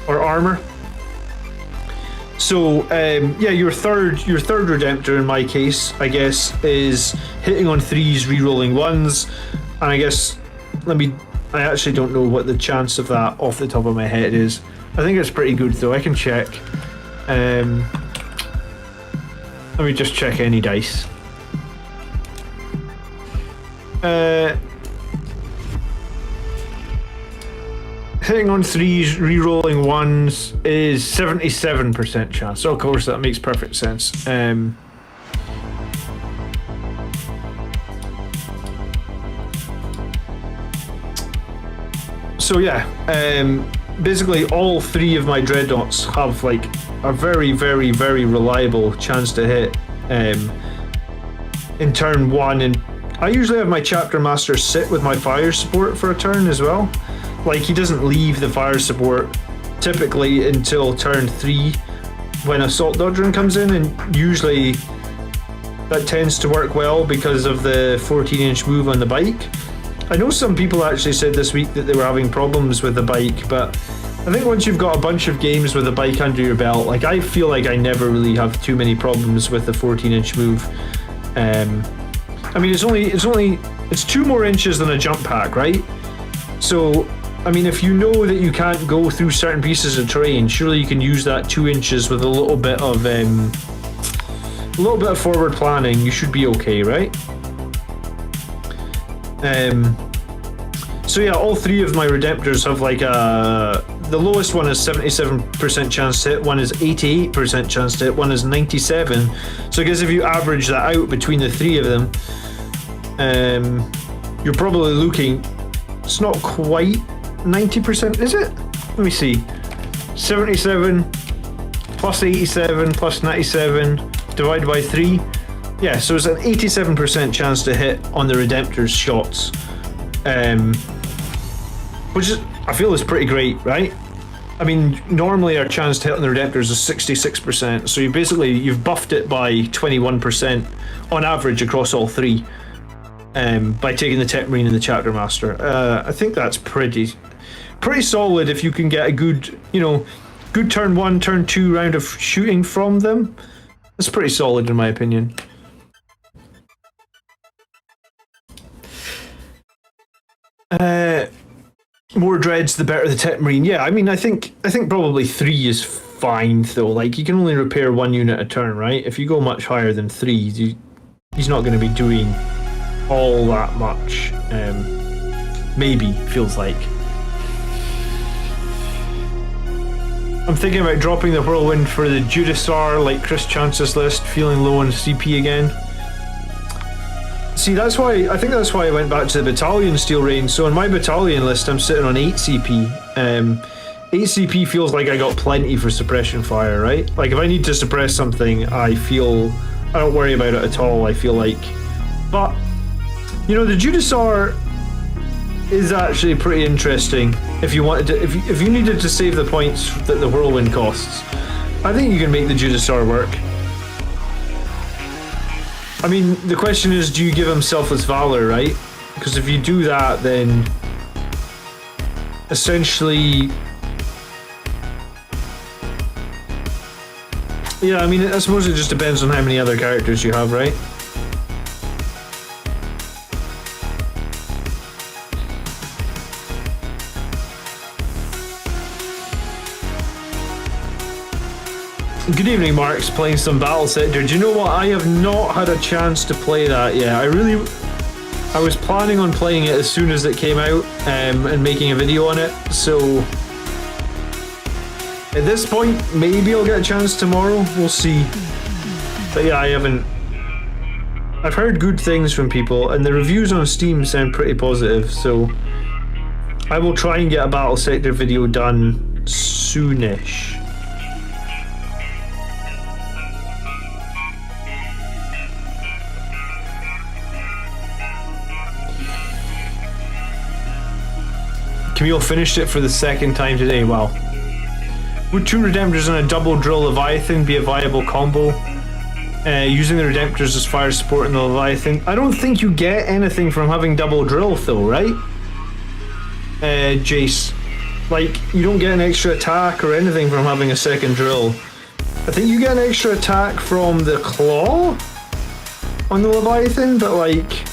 or armor. So yeah, your third Redemptor in my case, I guess, is hitting on 3s, re-rolling 1s, and I guess I actually don't know what the chance of that off the top of my head is. I think it's pretty good though. I can check. Let me just check any dice. Hitting on 3s, re-rolling 1s is 77% chance. So of course that makes perfect sense. So yeah, basically all 3 of my Dreadnoughts have like a very, very, very reliable chance to hit in turn 1, and I usually have my Chapter Master sit with my fire support for a turn as well. Like, he doesn't leave the fire support typically until turn 3 when Assault Doctrine comes in, and usually that tends to work well because of the 14-inch move on the bike. I know some people actually said this week that they were having problems with the bike, but I think once you've got a bunch of games with a bike under your belt, like, I feel like I never really have too many problems with the 14-inch move. I mean, it's 2 more inches than a jump pack, right? So, I mean, if you know that you can't go through certain pieces of terrain, surely you can use that 2 inches with a little bit of forward planning. You should be okay, right? So yeah, all 3 of my Redemptors have like the lowest one is 77% chance to hit, one is 88% chance to hit, one is 97. So I guess if you average that out between the 3 of them, you're probably looking, it's not quite 90%, is it? Let me see. 77 plus 87 plus 97 divided by 3. Yeah, so it's an 87% chance to hit on the Redemptor's shots. Which is, I feel, is pretty great, right? I mean, normally our chance to hit on the Redemptors is 66%, so you've buffed it by 21% on average across all 3 by taking the Techmarine and the Chapter Master. I think that's pretty solid if you can get a good turn 1, turn 2 round of shooting from them. That's pretty solid in my opinion. More dreads, the better the Techmarine. Yeah, I mean, I think probably 3 is fine though. Like, you can only repair 1 unit a turn, right? If you go much higher than 3, he's not going to be doing all that much. Maybe, feels like. I'm thinking about dropping the Whirlwind for the Judasar, like Chris Chance's list, feeling low on CP again. See, I think that's why I went back to the battalion Steel Rain. So on my battalion list, I'm sitting on 8 CP. 8 CP feels like I got plenty for suppression fire, right? Like, if I need to suppress something, I don't worry about it at all, I feel like. But, the Judasar is actually pretty interesting if you wanted to, if you needed to save the points that the Whirlwind costs. I think you can make the Judasaur work. I mean, the question is, do you give him selfless valor, right? Because if you do that, then essentially, yeah, I mean, I suppose it just depends on how many other characters you have, right? Good evening, Mark's playing some Battle Sector. Do you know what? I have not had a chance to play that yet. I was planning on playing it as soon as it came out and making a video on it. So at this point, maybe I'll get a chance tomorrow. We'll see. But yeah, I haven't. I've heard good things from people, and the reviews on Steam sound pretty positive. So I will try and get a Battle Sector video done soonish. Camille finished it for the second time today. Wow. Would 2 Redemptors and a double drill Leviathan be a viable combo? Using the Redemptors as fire support in the Leviathan. I don't think you get anything from having double drill though, right? Jace. Like, you don't get an extra attack or anything from having a second drill. I think you get an extra attack from the claw on the Leviathan, but like,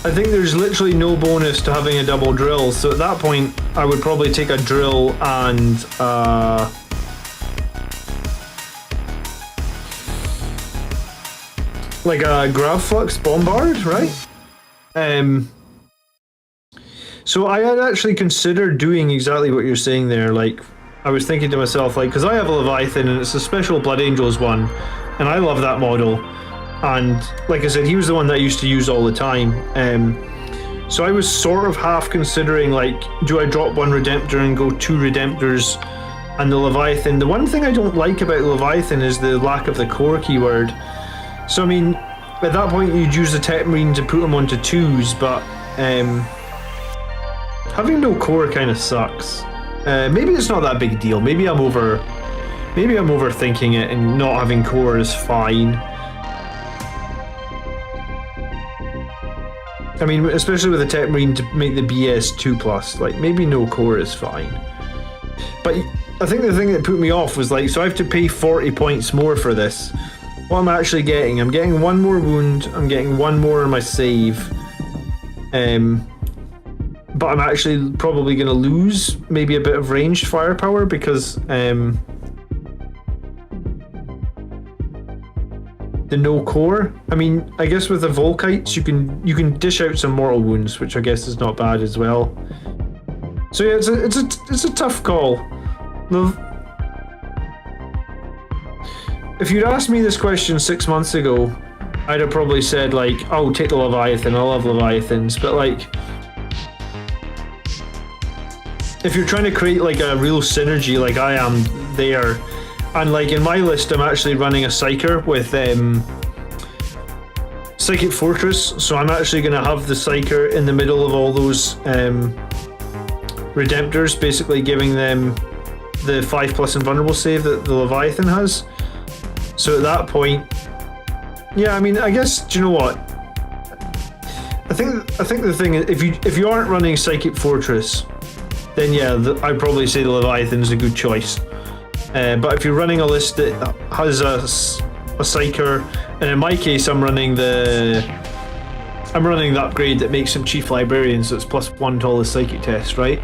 I think there's literally no bonus to having a double drill, so at that point I would probably take a drill and like a Gravflux Bombard, right? So I had actually considered doing exactly what you're saying there. Like, I was thinking to myself, like, because I have a Leviathan and it's a special Blood Angels one, and I love that model. And like I said, he was the one that I used to use all the time. So I was sort of half considering, like, do I drop 1 Redemptor and go 2 Redemptors and the Leviathan? The one thing I don't like about Leviathan is the lack of the core keyword. So I mean, at that point you'd use the Techmarine to put them onto 2s, but having no core kind of sucks. Maybe it's not that big a deal. Maybe I'm overthinking it, and not having core is fine. I mean, especially with the Techmarine to make the BS 2+, like, maybe no core is fine. But I think the thing that put me off was, like, so I have to pay 40 points more for this. What I'm actually getting, I'm getting 1 more wound, I'm getting 1 more on my save. But I'm actually probably going to lose maybe a bit of ranged firepower because the no core. I mean, I guess with the Volkites you can dish out some mortal wounds, which I guess is not bad as well. So yeah, it's a tough call. If you'd asked me this question 6 months ago, I'd have probably said, like, oh, take the Leviathan, I love Leviathans. But like, if you're trying to create like a real synergy like I am there, and like in my list I'm actually running a Psyker with Psychic Fortress, so I'm actually going to have the Psyker in the middle of all those Redemptors, basically giving them the 5+ invulnerable save that the Leviathan has. So at that point, yeah, I mean, I guess, do you know what? I think the thing is, if you aren't running Psychic Fortress, then yeah, I'd probably say the Leviathan's a good choice. But if you're running a list that has a Psyker, and in my case I'm running the upgrade that makes him Chief Librarian, so it's +1 to all the Psychic tests, right?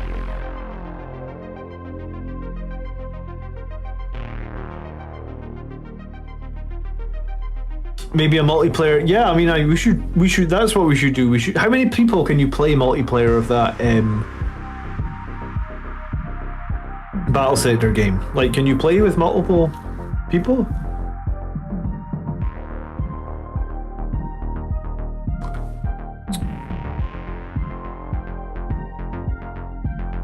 Maybe a multiplayer. Yeah, I mean, we should. That's what we should do. We should. How many people can you play multiplayer of that Battle Sector game? Like, can you play with multiple people?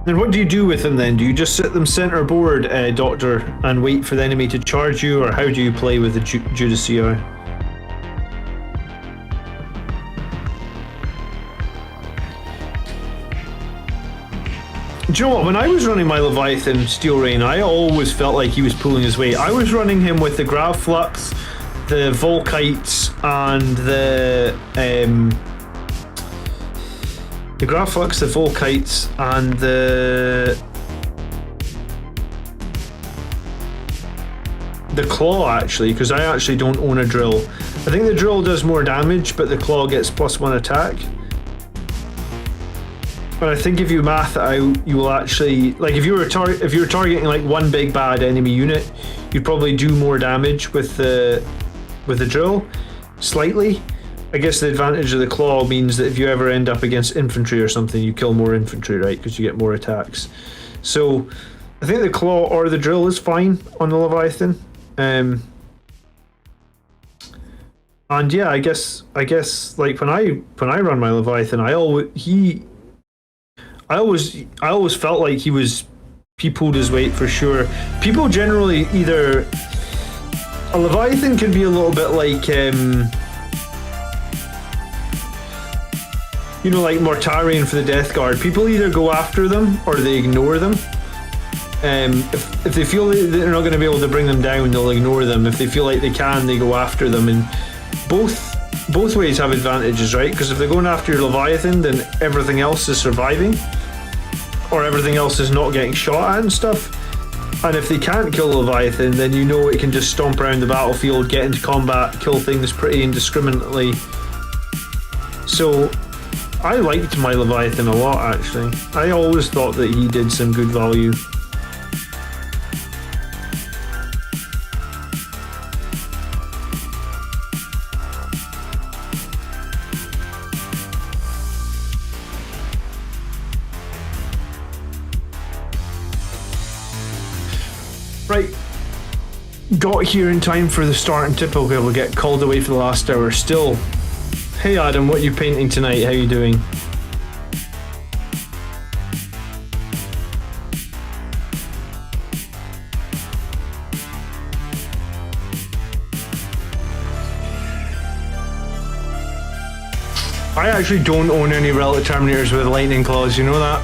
Then what do you do with them then? Do you just sit them center board, Doctor, and wait for the enemy to charge you, or how do you play with the Judasaur? Do you know what? When I was running my Leviathan Steel Rain, I always felt like he was pulling his weight. I was running him with the Grav Flux, the Volkites, and the Grav Flux, the Volkites, and the Claw, actually, because I actually don't own a drill. I think the drill does more damage, but the Claw gets +1 attack. But I think if you math it out, you will actually, like, if you were targeting like one big bad enemy unit, you'd probably do more damage with the drill, slightly. I guess the advantage of the Claw means that if you ever end up against infantry or something, you kill more infantry, right? Because you get more attacks. So I think the Claw or the drill is fine on the Leviathan. And yeah, I guess like when I run my Leviathan, I always felt like he pulled his weight for sure. People generally either, a Leviathan can be a little bit like you know, like Mortarion for the Death Guard. People either go after them or they ignore them. If they feel they're not going to be able to bring them down, they'll ignore them. If they feel like they can, they go after them. And both ways have advantages, right? Because if they're going after your Leviathan, then everything else is surviving, or everything else is not getting shot at and stuff. And if they can't kill Leviathan, then you know it can just stomp around the battlefield, get into combat, kill things pretty indiscriminately. So I liked my Leviathan a lot, actually. I always thought that he did some good value. Right, got here in time for the start and typical will get called away for the last hour still. Hey Adam, what are you painting tonight? How you doing? I actually don't own any Relic Terminators with lightning claws, you know that?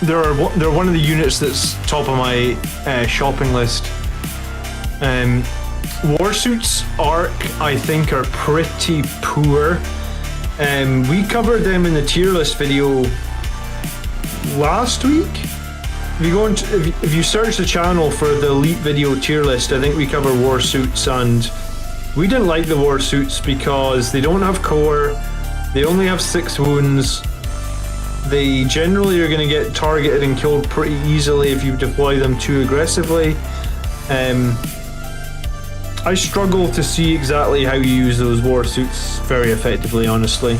They're one of the units that's top of my shopping list. Warsuits Arc, I think, are pretty poor. We covered them in the tier list video last week. If you search the channel for the Elite video tier list, I think we cover Warsuits, and we didn't like the Warsuits because they don't have core, they only have 6 wounds. They generally are going to get targeted and killed pretty easily if you deploy them too aggressively. I struggle to see exactly how you use those Warsuits very effectively, honestly.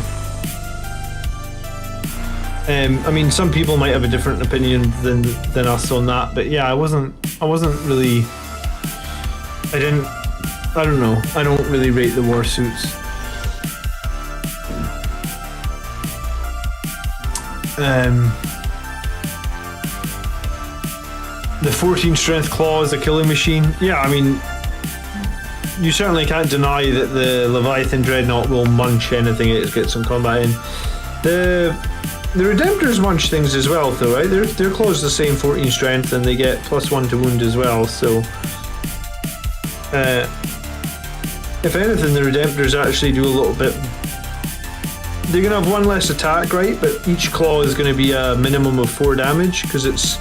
I mean, some people might have a different opinion than us on that, but yeah, I wasn't really. I don't know. I don't really rate the Warsuits. The 14 strength claw is a killing machine. Yeah, I mean, you certainly can't deny that the Leviathan Dreadnought will munch anything it gets in combat in. The Redemptors munch things as well, though, right? Their claws the same 14 strength, and they get +1 to wound as well. So, if anything, the Redemptors actually do a little bit. They're going to have 1 less attack, right? But each claw is going to be a minimum of 4 damage because it's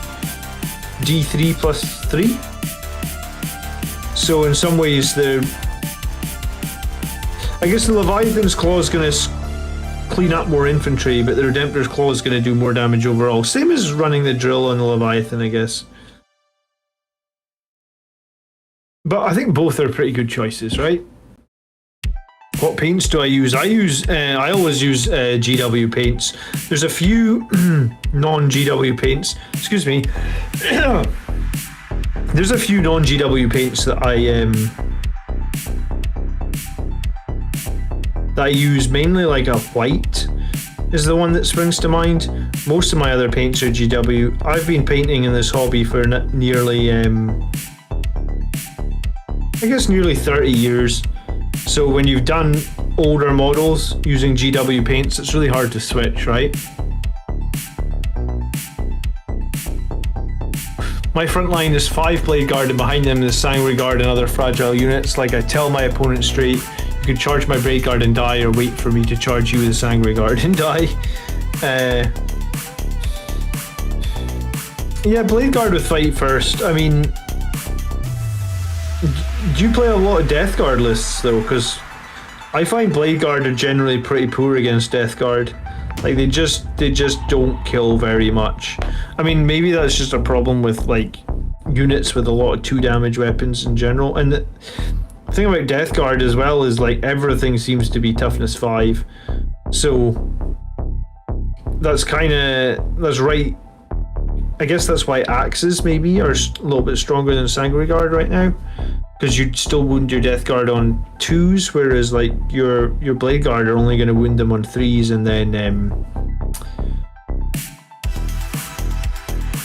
D3 + 3. So in some ways, I guess the Leviathan's claw is going to clean up more infantry, but the Redemptor's claw is going to do more damage overall. Same as running the drill on the Leviathan, I guess. But I think both are pretty good choices, right? What paints do I use? I always use GW paints. There's a few non-GW paints. Excuse me. There's a few non-GW paints that I use, mainly like a white is the one that springs to mind. Most of my other paints are GW. I've been painting in this hobby for nearly, I guess nearly 30 years. So when you've done older models using GW paints, it's really hard to switch, right? My front line is 5 Blade Guard, and behind them is Sanguinary Guard and other fragile units. Like, I tell my opponent straight, you can charge my Blade Guard and die, or wait for me to charge you with a Sanguinary Guard and die. Yeah, Blade Guard with fight first. I mean, do you play a lot of Death Guard lists though? Because I find Blade Guard are generally pretty poor against Death Guard. Like, they just don't kill very much. I mean, maybe that's just a problem with like units with a lot of 2 damage weapons in general. And the thing about Death Guard as well is like everything seems to be toughness 5. So that's right. I guess that's why axes maybe are a little bit stronger than Sanguinary Guard right now, because you'd still wound your Death Guard on 2s, whereas like your Blade Guard are only going to wound them on 3s, and then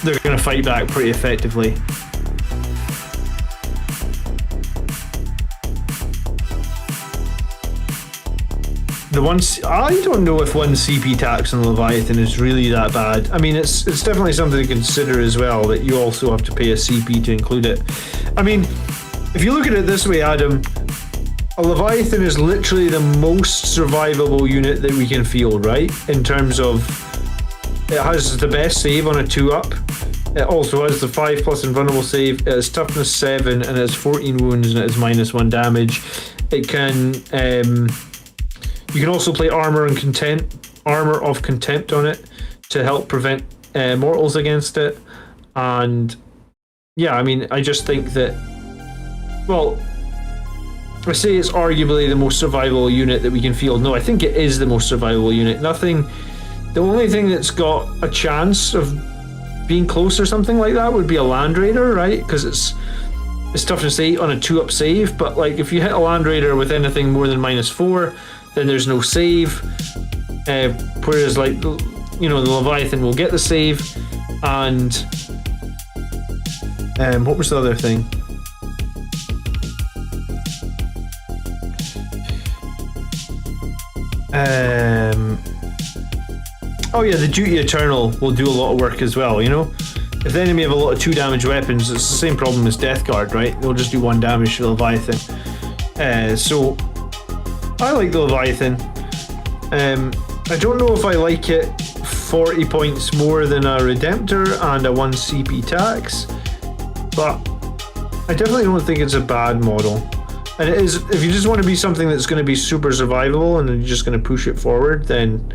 they're going to fight back pretty effectively. I don't know if 1 CP tax on Leviathan is really that bad. I mean, it's definitely something to consider as well, that you also have to pay a CP to include it. I mean, if you look at it this way, Adam, a Leviathan is literally the most survivable unit that we can field, right? In terms of, it has the best save on a 2-up. It also has the 5+ invulnerable save. It has toughness 7, and it has 14 wounds, and it has -1 damage. It can, you can also play Armor of Contempt on it to help prevent mortals against it. And yeah, I mean, I just think that, well, I say it's arguably the most survivable unit that we can field. No, I think it is the most survivable unit. The only thing that's got a chance of being close or something like that would be a Land Raider, right? Because it's toughness 8 on a 2-up save, but like if you hit a Land Raider with anything more than -4, then there's no save. Whereas like, you know, the Leviathan will get the save. And what was the other thing? Oh yeah, the Duty Eternal will do a lot of work as well, you know? If the enemy have a lot of 2 damage weapons, it's the same problem as Death Guard, right? They'll just do 1 damage to the Leviathan. So I like the Leviathan. I don't know if I like it 40 points more than a Redemptor and a 1 CP tax, but I definitely don't think it's a bad model. And it is, if you just want to be something that's going to be super survivable and you're just going to push it forward, then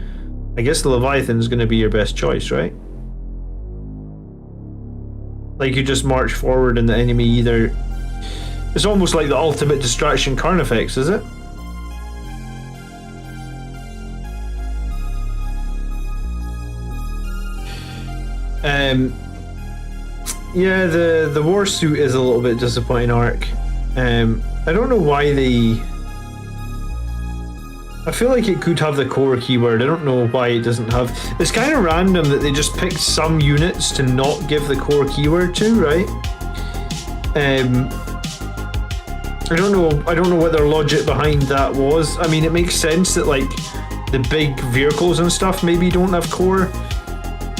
I guess the Leviathan is going to be your best choice, right? Like, you just march forward and the enemy either... It's almost like the ultimate distraction Carnifex, is it? Yeah, the war suit is a little bit disappointing arc. I don't know why they... I feel like it could have the core keyword. I don't know why it doesn't have... It's kind of random that they just picked some units to not give the core keyword to, right? I don't know what their logic behind that was. I mean, it makes sense that like the big vehicles and stuff maybe don't have core,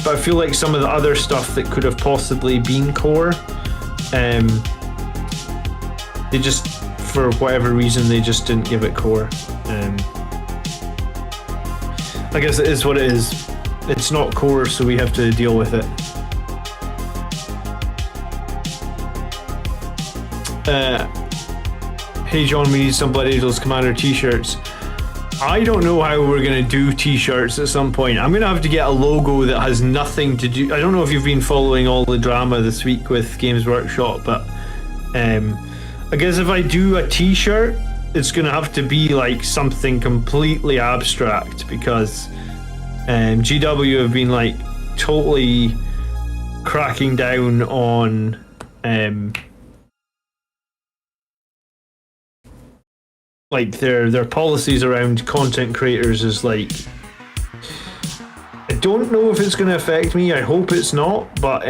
but I feel like some of the other stuff that could have possibly been core, they just, for whatever reason, they just didn't give it core. I guess it is what it is. It's not core, so we have to deal with it. Hey John, we need some Blood Angels Commander t-shirts. I don't know how we're going to do t-shirts at some point. I'm going to have to get a logo that has nothing to do... I don't know if you've been following all the drama this week with Games Workshop, but I guess if I do a t-shirt, it's going to have to be like something completely abstract, because GW have been like totally cracking down on like their policies around content creators. Is like, I don't know if it's going to affect me. I hope it's not, but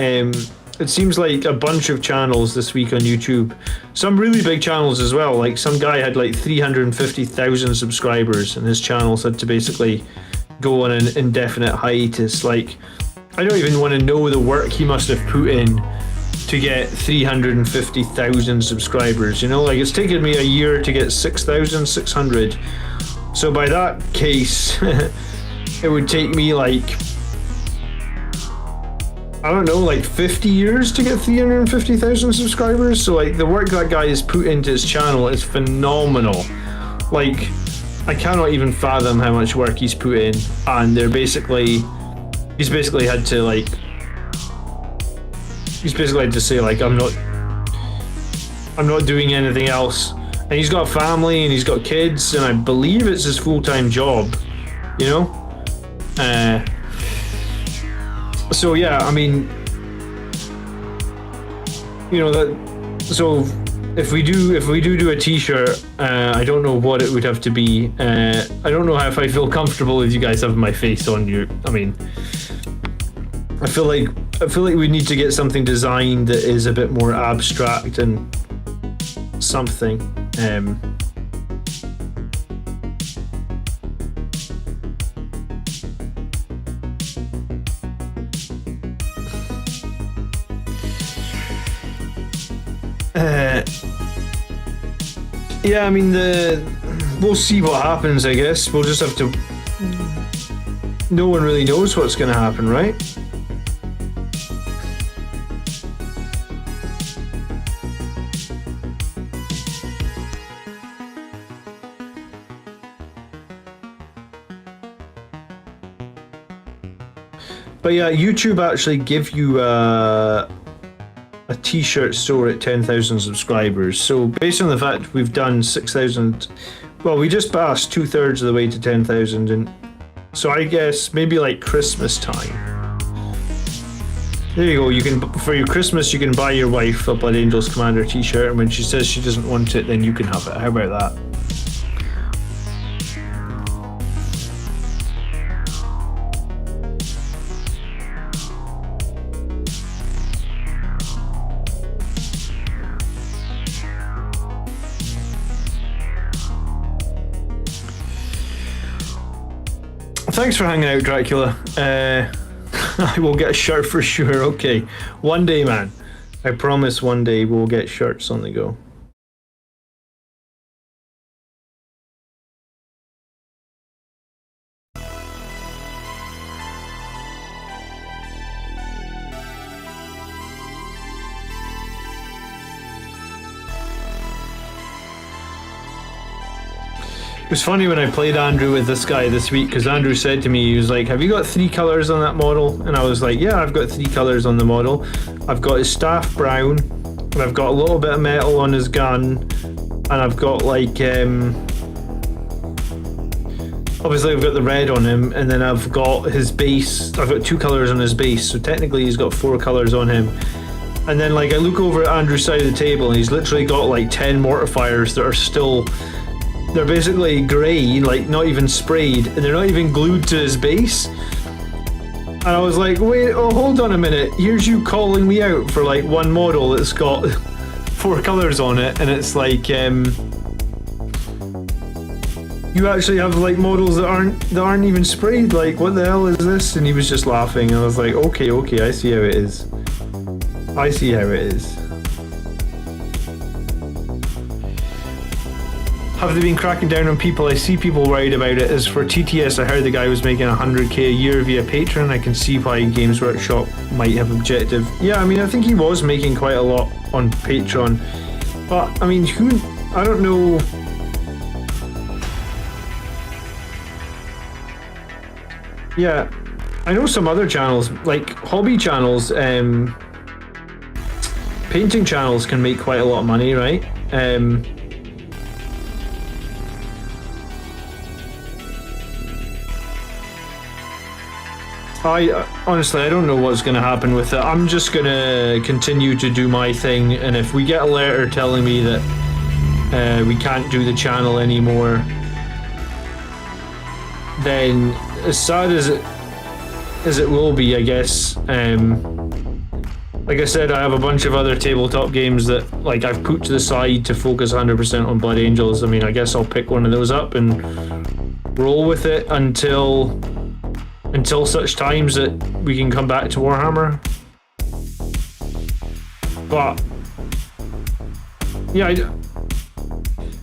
it seems like a bunch of channels this week on YouTube, some really big channels as well, like some guy had like 350,000 subscribers and his channels had to basically go on an indefinite hiatus. Like, I don't even want to know the work he must have put in to get 350,000 subscribers. You know, like it's taken me a year to get 6,600. So by that case, it would take me like, I don't know, like 50 years to get 350,000 subscribers. So like the work that guy has put into his channel is phenomenal. Like I cannot even fathom how much work he's put in, and he's basically had to like, say like, I'm not doing anything else. And he's got a family and he's got kids, and I believe it's his full-time job, you know? So yeah, I mean, you know, that, so if we do a t-shirt, I don't know what it would have to be. I don't know if I feel comfortable with you guys having my face on you. I mean, I feel like we need to get something designed that is a bit more abstract and something. Yeah, I mean, we'll see what happens, I guess. We'll just have to... No one really knows what's going to happen, right? But yeah, YouTube actually give you a t-shirt store at 10,000 subscribers. So based on the fact we've done 6,000, well, we just passed 2/3 of the way to 10,000, and so I guess maybe like Christmas time. There you go. You can, for your Christmas, you can buy your wife a Blood Angels Commander t-shirt, and when she says she doesn't want it, then you can have it. How about that? Thanks for hanging out, Dracula. I will get a shirt for sure. Okay, one day, man. I promise one day we'll get shirts on the go. It was funny when I played Andrew with this guy this week, because Andrew said to me, he was like, have you got 3 colours on that model? And I was like, yeah, I've got 3 colours on the model. I've got his staff brown, and I've got a little bit of metal on his gun, and I've got like, obviously I've got the red on him, and then I've got his base. I've got 2 colours on his base, so technically he's got 4 colours on him. And then like I look over at Andrew's side of the table, and he's literally got like 10 mortifiers that are still... They're basically grey, like not even sprayed, and they're not even glued to his base. And I was like, wait, oh, hold on a minute. Here's you calling me out for like one model that's got 4 colours on it, and it's like, you actually have like models that aren't even sprayed. Like, what the hell is this? And he was just laughing, and I was like, okay, I see how it is. I see how it is. Have they been cracking down on people? I see people worried about it. As for TTS, I heard the guy was making 100k a year via Patreon. I can see why Games Workshop might have objective. Yeah, I mean, I think he was making quite a lot on Patreon. But, I mean, I don't know. Yeah, I know some other channels, like hobby channels, painting channels can make quite a lot of money, right? Honestly, I don't know what's going to happen with it. I'm just going to continue to do my thing, and if we get a letter telling me that we can't do the channel anymore, then as sad as it will be, I guess, like I said, I have a bunch of other tabletop games that like I've put to the side to focus 100% on Blood Angels. I mean, I guess I'll pick one of those up and roll with it until such times that we can come back to Warhammer. But yeah,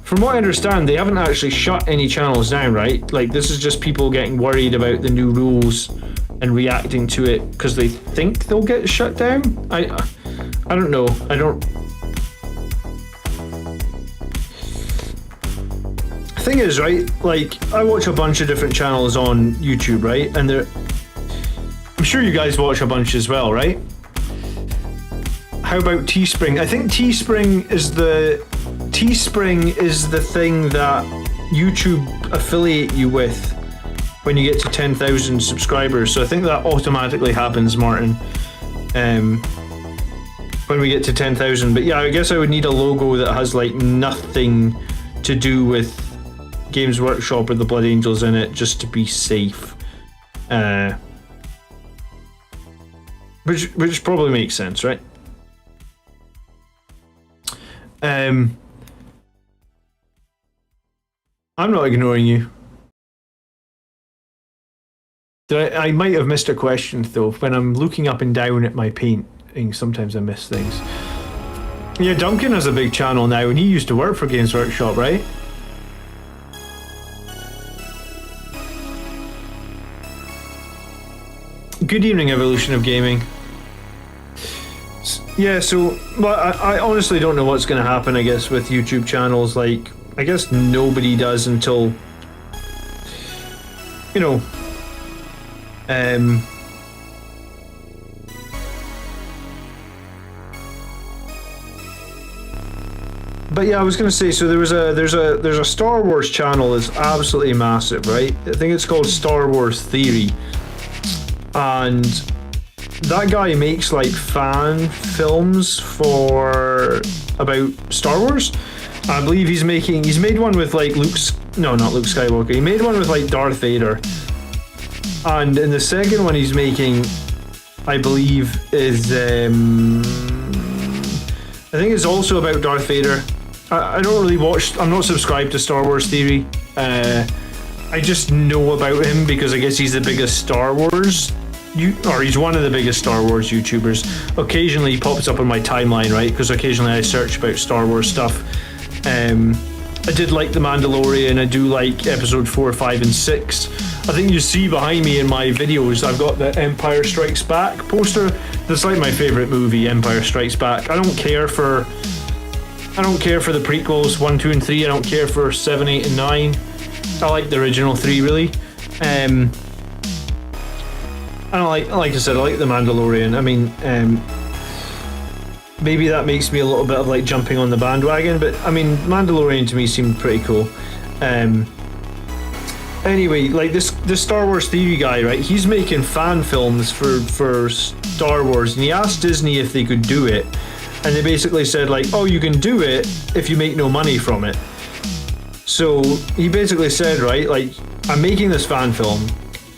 from what I understand, they haven't actually shut any channels down, right? Like, this is just people getting worried about the new rules and reacting to it because they think they'll get shut down. I don't know. Thing is, right, like, I watch a bunch of different channels on YouTube, right? And I'm sure you guys watch a bunch as well, right? How about Teespring? I think Teespring is the thing that YouTube affiliate you with when you get to 10,000 subscribers. So I think that automatically happens, Martin, when we get to 10,000. But yeah, I guess I would need a logo that has like nothing to do with Games Workshop or the Blood Angels in it, just to be safe. Which probably makes sense, right? I'm not ignoring you. I might have missed a question though. When I'm looking up and down at my painting, sometimes I miss things. Yeah, Duncan has a big channel now, and he used to work for Games Workshop, right? Good evening, Evolution of Gaming. Yeah, so, well, I honestly don't know what's going to happen, I guess, with YouTube channels. Like, I guess nobody does until, you know, but yeah, I was going to say, so there's a Star Wars channel that's absolutely massive, right? I think it's called Star Wars Theory. And that guy makes like fan films about Star Wars. I believe he's made one with like not Luke Skywalker. He made one with like Darth Vader. And in the second one he's making, I believe, is I think it's also about Darth Vader. I don't really watch. I'm not subscribed to Star Wars Theory. I just know about him because I guess he's the biggest Star Wars, or he's one of the biggest Star Wars YouTubers. Occasionally he pops up on my timeline, right? Because occasionally I search about Star Wars stuff. I did like The Mandalorian. I do like episode 4, 5, and 6. I think you see behind me in my videos, I've got the Empire Strikes Back poster. That's like my favorite movie, Empire Strikes Back. I don't care for the prequels 1, 2, and 3. I don't care for 7, 8, and 9. I like the original 3 really. And like I said, I like The Mandalorian. I mean, maybe that makes me a little bit of like jumping on the bandwagon, but I mean, Mandalorian to me seemed pretty cool. Anyway, like this Star Wars Theory guy, right? He's making fan films for Star Wars, and he asked Disney if they could do it, and they basically said like, oh, you can do it if you make no money from it. So he basically said, right, like, I'm making this fan film.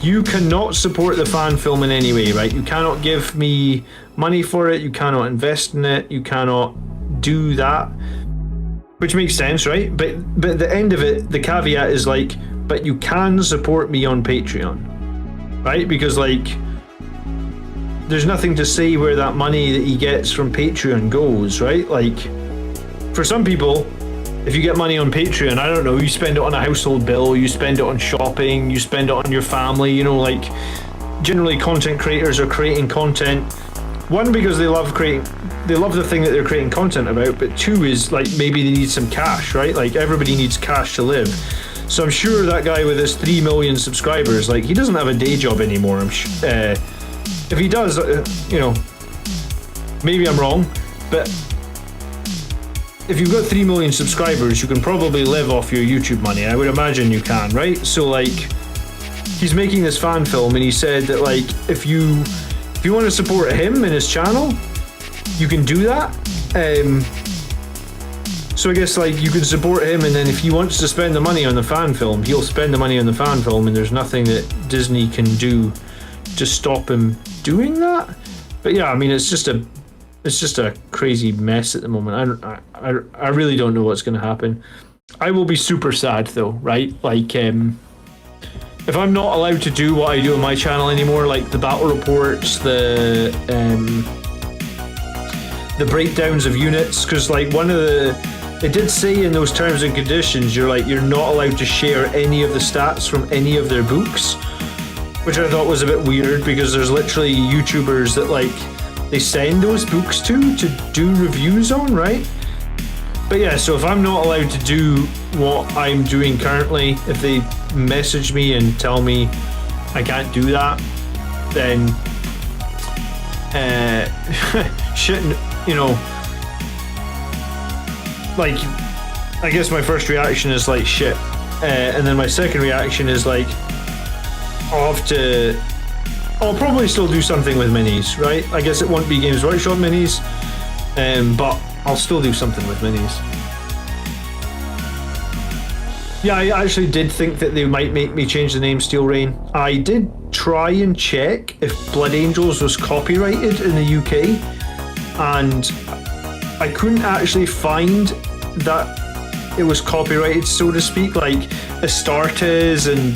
You cannot support the fan film in any way, right? You cannot give me money for it. You cannot invest in it. You cannot do that. Which makes sense, right? But at the end of it, the caveat is like, but you can support me on Patreon, right? Because like, there's nothing to say where that money that he gets from Patreon goes, right? Like, for some people, if you get money on Patreon, I don't know, you spend it on a household bill, you spend it on shopping, you spend it on your family, you know, like, generally content creators are creating content, one, because they love the thing that they're creating content about, but two is, like, maybe they need some cash, right? Like, everybody needs cash to live. So I'm sure that guy with his 3 million subscribers, like, he doesn't have a day job anymore. If he does, you know, maybe I'm wrong, but if you've got 3 million subscribers, you can probably live off your YouTube money. I would imagine you can, right? So like, he's making this fan film, and he said that like, if you want to support him and his channel, you can do that. So I guess like, you can support him, and then if he wants to spend the money on the fan film, he'll spend the money on the fan film, and there's nothing that Disney can do to stop him doing that. But yeah, I mean, it's just a crazy mess at the moment. I really don't know what's going to happen. I will be super sad though, right? Like, if I'm not allowed to do what I do on my channel anymore, like the battle reports, the the breakdowns of units, because like it did say in those terms and conditions you're not allowed to share any of the stats from any of their books, which I thought was a bit weird, because there's literally YouTubers that like they send those books to do reviews on, right? But yeah, so if I'm not allowed to do what I'm doing currently, if they message me and tell me I can't do that, then shouldn't, you know, like, I guess my first reaction is like shit, and then my second reaction is like I'll probably still do something with minis, right? I guess it won't be Games Workshop minis, but I'll still do something with minis. Yeah, I actually did think that they might make me change the name Steel Rain. I did try and check if Blood Angels was copyrighted in the UK, and I couldn't actually find that it was copyrighted, so to speak. Like Astartes and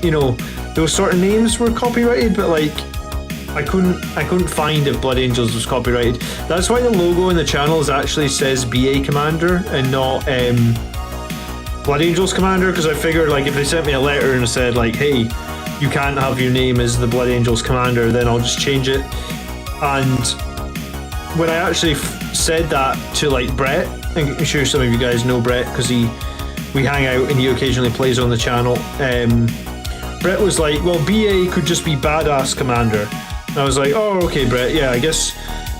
you know, those sort of names were copyrighted, but like I couldn't find if Blood Angels was copyrighted. That's why the logo in the channels actually says BA Commander and not Blood Angels Commander, because I figured like if they sent me a letter and said like, hey, you can't have your name as the Blood Angels Commander, then I'll just change it. And when I actually said that to like Brett, I'm sure some of you guys know Brett because we hang out and he occasionally plays on the channel. Brett was like, well, BA could just be Badass Commander. And I was like, oh, okay, Brett, yeah, I guess.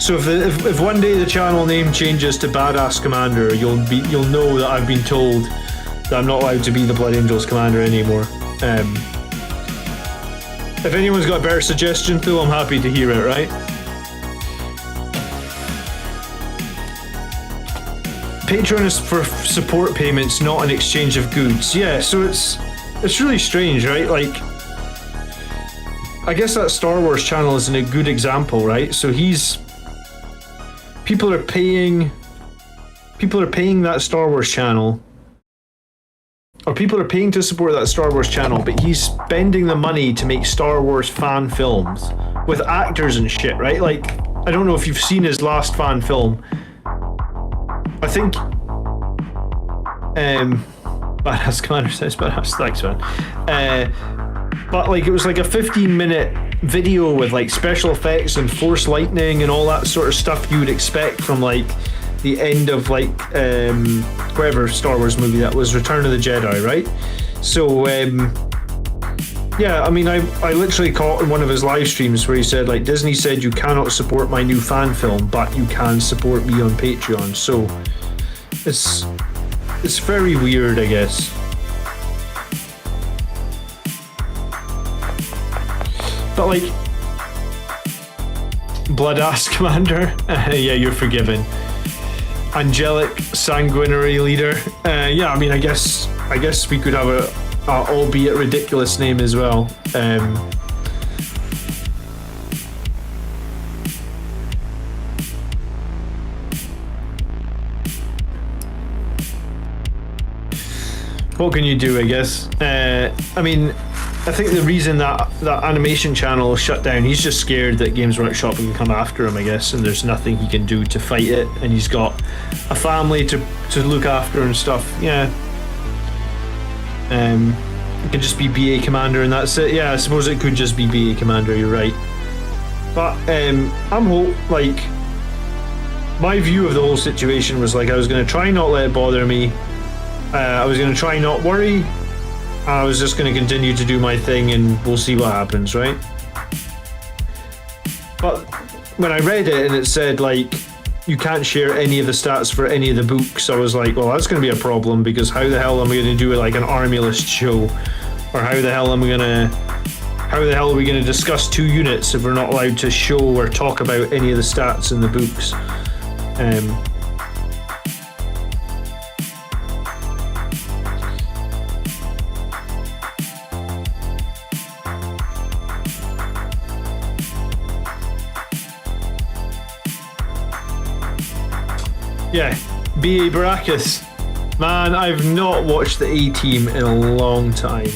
So if one day the channel name changes to Badass Commander, you'll know that I've been told that I'm not allowed to be the Blood Angels Commander anymore. If anyone's got a better suggestion though, I'm happy to hear it, right? Patreon is for support payments, not an exchange of goods. Yeah, so it's really strange, right? Like, I guess that Star Wars channel is a good example, right? So people are paying that Star Wars channel, or people are paying to support that Star Wars channel, but he's spending the money to make Star Wars fan films with actors and shit, right? Like, I don't know if you've seen his last fan film. I think Badass Commander says Badass, thanks man. But like it was like a 15-minute video with like special effects and force lightning and all that sort of stuff you would expect from like the end of like whatever Star Wars movie that was, Return of the Jedi, right? So yeah, I mean I literally caught in one of his live streams where he said like, Disney said you cannot support my new fan film, but you can support me on Patreon. So it's very weird, I guess. But like, Bloodass Commander, yeah, you're forgiven. Angelic Sanguinary Leader, yeah, I mean, I guess we could have a albeit ridiculous name as well. What can you do, I guess? I mean, I think the reason that animation channel shut down, he's just scared that Games Workshop can come after him, I guess, and there's nothing he can do to fight it, and he's got a family to look after and stuff. Yeah. It could just be BA Commander and that's it. Yeah, I suppose it could just be BA Commander, you're right. But like, my view of the whole situation was like, I was going to try not let it bother me. I was going to try not worry. I was just going to continue to do my thing and we'll see what happens, right? But when I read it and it said like, you can't share any of the stats for any of the books, I was like, well, that's going to be a problem, because how the hell am I going to do like an army list show? Or how the hell are we going to discuss 2 units if we're not allowed to show or talk about any of the stats in the books? Yeah, B.A. Baracus. Man, I've not watched the A-Team in a long time.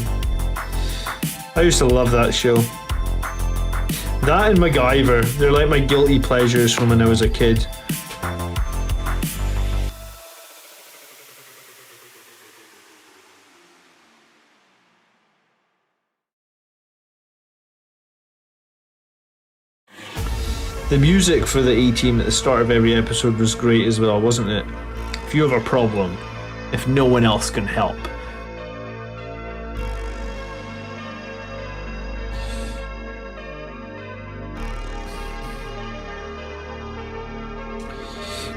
I used to love that show. That and MacGyver, they're like my guilty pleasures from when I was a kid. The music for the A-Team at the start of every episode was great as well, wasn't it? If you have a problem, if no one else can help.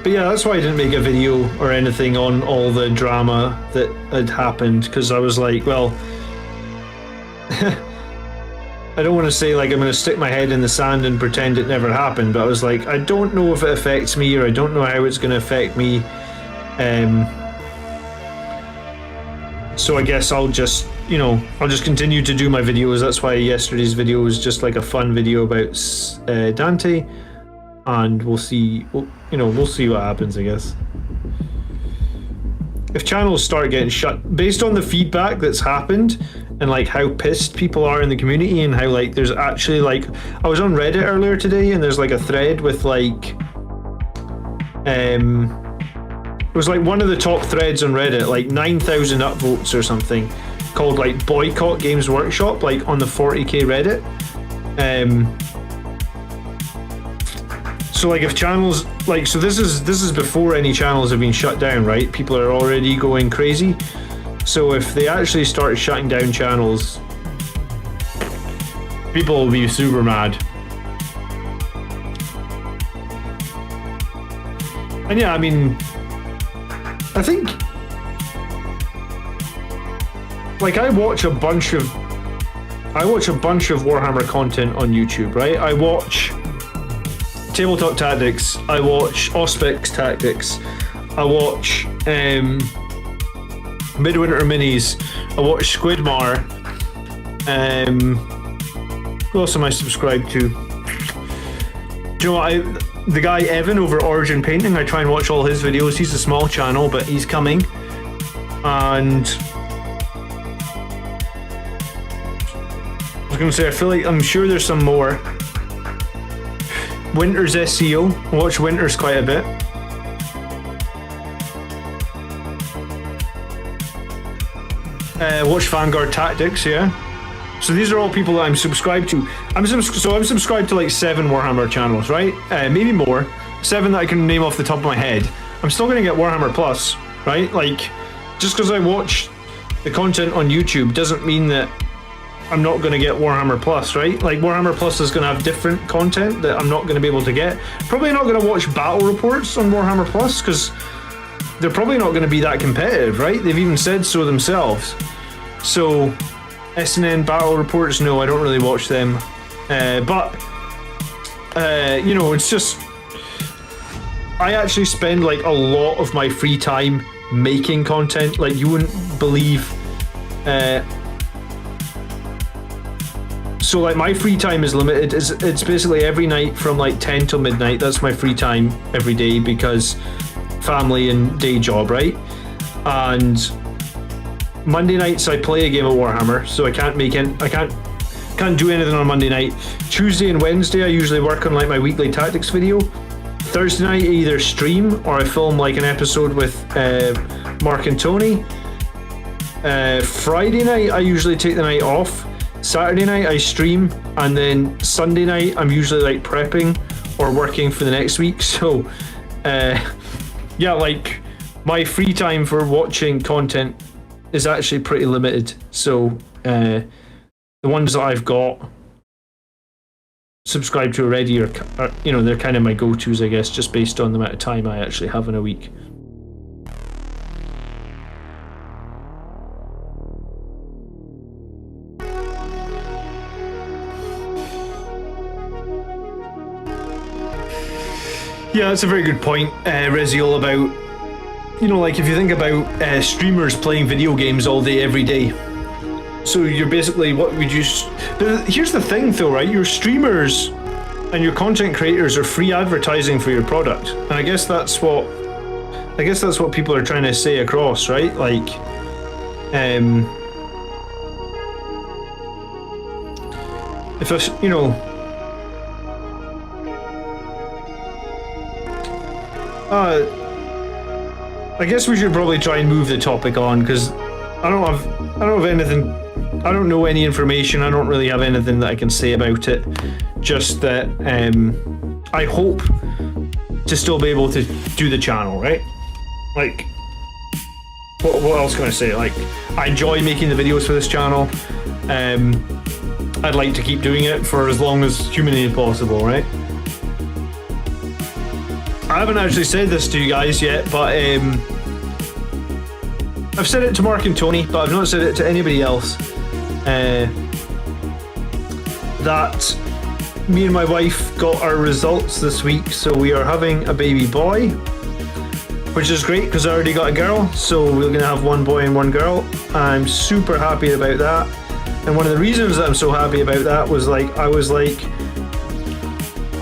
But yeah, that's why I didn't make a video or anything on all the drama that had happened, because I was like, well, I don't want to say like I'm going to stick my head in the sand and pretend it never happened, but I was like, I don't know if it affects me, or I don't know how it's going to affect me. So I guess I'll just, you know, I'll just continue to do my videos. That's why yesterday's video was just like a fun video about Dante, and we'll see, we'll see what happens, I guess. If channels start getting shut, based on the feedback that's happened, and like how pissed people are in the community, and how like there's actually like, I was on Reddit earlier today, and there's like a thread with like, it was like one of the top threads on Reddit, like 9,000 upvotes or something, called like Boycott Games Workshop, like on the 40k Reddit. So like if channels, like, so this is before any channels have been shut down, right? People are already going crazy. So if they actually start shutting down channels, people will be super mad. And yeah, I mean, I think, like, I watch a bunch of Warhammer content on YouTube, right? I watch Tabletop Tactics, I watch Auspex Tactics, I watch Midwinter Minis, I watch Squidmar, who else am I subscribed to? Do you know what, the guy Evan over Origin Painting, I try and watch all his videos. He's a small channel, but he's coming. And I was going to say, I feel like, I'm sure there's some more. Winter's SEO, I watch Winter's quite a bit. Watch Vanguard Tactics, yeah. So these are all people that I'm subscribed to. I'm subscribed to like 7 Warhammer channels, right? Maybe more. 7 that I can name off the top of my head. I'm still going to get Warhammer Plus, right? Like, just because I watch the content on YouTube doesn't mean that I'm not going to get Warhammer Plus, right? Like, Warhammer Plus is going to have different content that I'm not going to be able to get. Probably not going to watch battle reports on Warhammer Plus, because they're probably not going to be that competitive, right? They've even said so themselves. So SNN battle reports, no, I don't really watch them. But you know, it's just, I actually spend like a lot of my free time making content. Like, you wouldn't believe. So like, my free time is limited. It's basically every night from like 10 till midnight. That's my free time every day, because family and day job, right? And Monday nights I play a game of Warhammer, so I can't do anything on Monday night. Tuesday and Wednesday I usually work on like my weekly tactics video. Thursday night I either stream or I film like an episode with Mark and Tony. Friday night I usually take the night off. Saturday night I stream, and then Sunday night I'm usually like prepping or working for the next week. So yeah, like, my free time for watching content is actually pretty limited. So the ones that I've got subscribed to already are, you know, they're kind of my go-tos, I guess, just based on the amount of time I actually have in a week. Yeah, that's a very good point, Reziel, about, you know, like, if you think about streamers playing video games all day, every day. So you're basically, what would you... Here's the thing though, right? Your streamers and your content creators are free advertising for your product. And I guess that's what people are trying to say across, right? Like, if a, you know... I guess we should probably try and move the topic on, because I don't know any information. I don't really have anything that I can say about it. Just that I hope to still be able to do the channel, right? Like, what else can I say? Like, I enjoy making the videos for this channel. I'd like to keep doing it for as long as humanly possible, right? I haven't actually said this to you guys yet, but I've said it to Mark and Tony, but I've not said it to anybody else. That me and my wife got our results this week, so we are having a baby boy, which is great because I already got a girl, so we're gonna have one boy and one girl. I'm super happy about that, and one of the reasons that I'm so happy about that was like I was like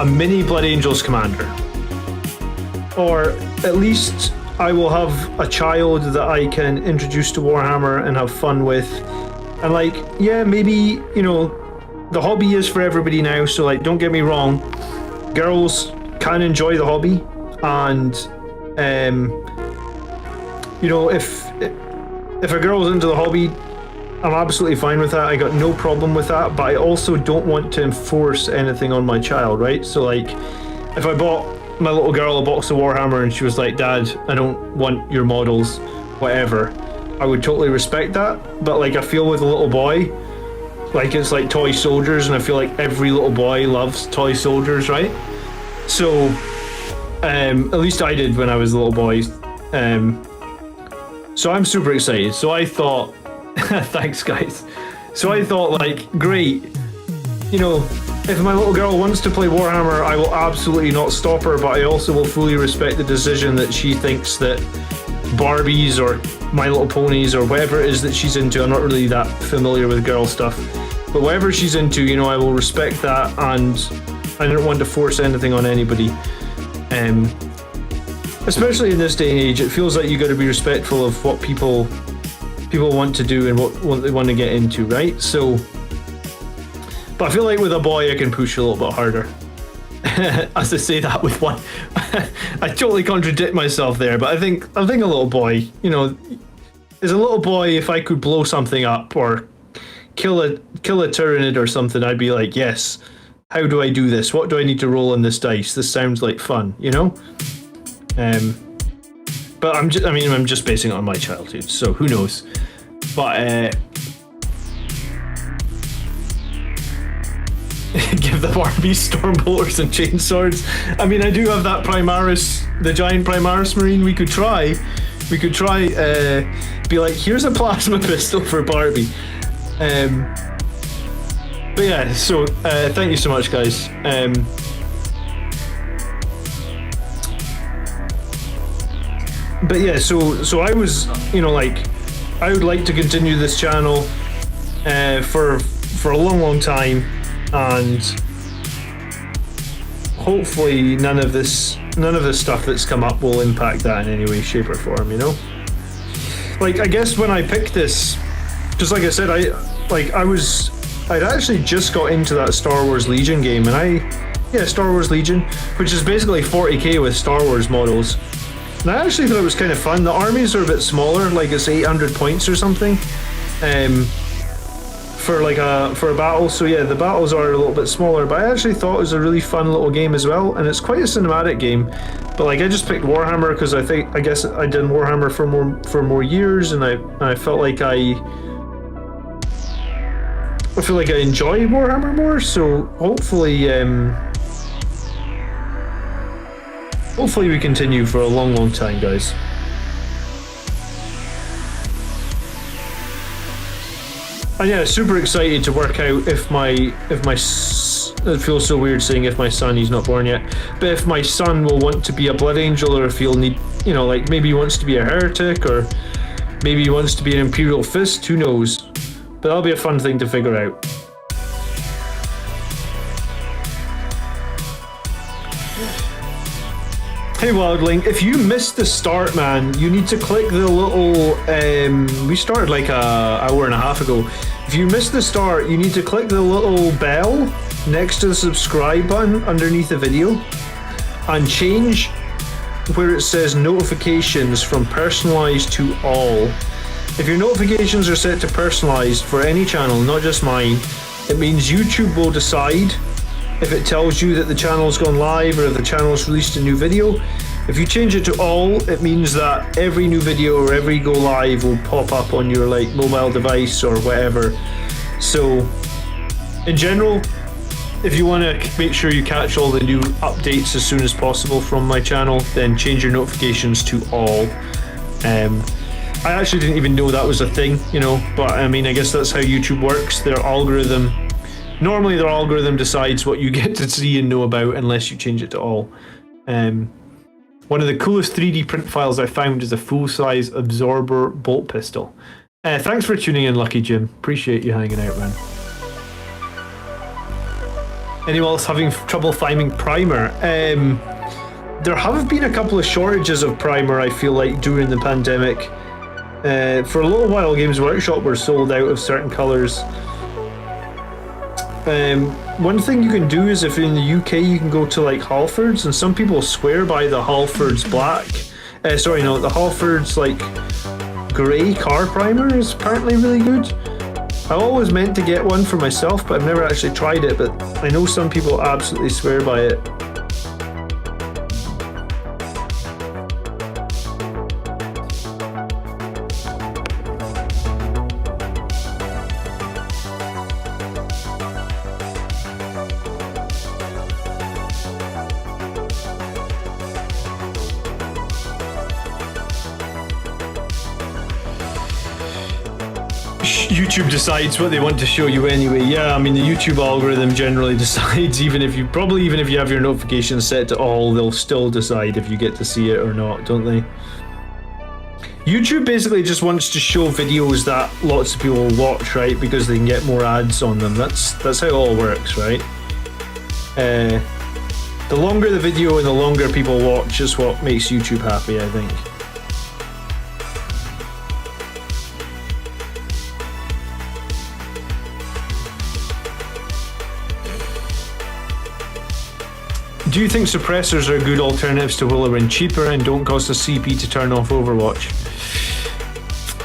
a mini Blood Angels commander, or at least I will have a child that I can introduce to Warhammer and have fun with. And like, yeah, maybe, you know, the hobby is for everybody now, so like, don't get me wrong, girls can enjoy the hobby, and you know, if a girl's into the hobby, I'm absolutely fine with that. I got no problem with that, but I also don't want to enforce anything on my child, right? So like, if I bought my little girl a box of Warhammer and she was like, Dad, I don't want your models, whatever, I would totally respect that. But like, I feel with a little boy, like it's like toy soldiers, and I feel like every little boy loves toy soldiers, right? So at least I did when I was a little boy. So I'm super excited. So I thought thanks guys. So I thought, like, great, you know, if my little girl wants to play Warhammer, I will absolutely not stop her, but I also will fully respect the decision that she thinks that Barbies or My Little Ponies or whatever it is that she's into. I'm not really that familiar with girl stuff, but whatever she's into, you know, I will respect that, and I don't want to force anything on anybody. Especially in this day and age, it feels like you got to be respectful of what people want to do and what they want to get into, right? So, but I feel like with a boy, I can push a little bit harder. As I say that with one, I totally contradict myself there. But I think a little boy, you know, as a little boy, if I could blow something up or kill a Tyranid or something, I'd be like, yes. How do I do this? What do I need to roll on this dice? This sounds like fun, you know. But I'm just basing it on my childhood, so who knows? But give the Barbies Stormbolters and chainswords. I mean, I do have that Primaris, the giant Primaris Marine. We could try, be like, here's a plasma pistol for Barbie. But yeah, so thank you so much, guys. But yeah, so I was, you know, like, I would like to continue this channel for a long time, and hopefully none of this stuff that's come up will impact that in any way, shape, or form, you know. Like, I guess when I picked this, just like I said, I'd actually just got into that Star Wars Legion game, and Star Wars Legion, which is basically 40k with Star Wars models. And I actually thought it was kind of fun. The armies are a bit smaller, like it's 800 points or something, for a battle. So yeah, the battles are a little bit smaller, but I actually thought it was a really fun little game as well, and it's quite a cinematic game. But like, I just picked Warhammer because I guess I'd done Warhammer for more years, and I felt like I feel like I enjoy Warhammer more. So hopefully we continue for a long time, guys. And yeah, super excited to work out if my it feels so weird saying if my son, he's not born yet, but if my son will want to be a Blood Angel, or if he'll need, you know, like maybe he wants to be a heretic, or maybe he wants to be an Imperial Fist, who knows. But that'll be a fun thing to figure out. Hey Wildling, if you missed the start, man, you need to click the little, we started like an hour and a half ago. If you missed the start, you need to click the little bell next to the subscribe button underneath the video, and change where it says notifications from personalized to all. If your notifications are set to personalized for any channel, not just mine, it means YouTube will decide if it tells you that the channel's gone live or if the channel's released a new video. If you change it to all, it means that every new video or every go live will pop up on your like mobile device or whatever. So in general, if you want to make sure you catch all the new updates as soon as possible from my channel, then change your notifications to all. I actually didn't even know that was a thing, you know, but I mean, I guess that's how YouTube works. Normally their algorithm decides what you get to see and know about unless you change it to all. One of the coolest 3D print files I found is a full-size absorber bolt pistol. Thanks for tuning in, Lucky Jim. Appreciate you hanging out, man. Anyone else having trouble finding primer? There have been a couple of shortages of primer, I feel like, during the pandemic. For a little while, Games Workshop were sold out of certain colours. One thing you can do is if you're in the UK, you can go to like Halfords, and some people swear by the Halfords black. The Halfords like grey car primer is apparently really good. I always meant to get one for myself, but I've never actually tried it, but I know some people absolutely swear by it. YouTube decides what they want to show you anyway. Yeah, I mean the YouTube algorithm generally decides, even if you have your notifications set to all, they'll still decide if you get to see it or not, don't they? YouTube basically just wants to show videos that lots of people will watch, right? Because they can get more ads on them. That's how it all works, right? The longer the video and the longer people watch is what makes YouTube happy, I think. Do you think suppressors are good alternatives to Whirlwind, cheaper and don't cost a CP to turn off Overwatch?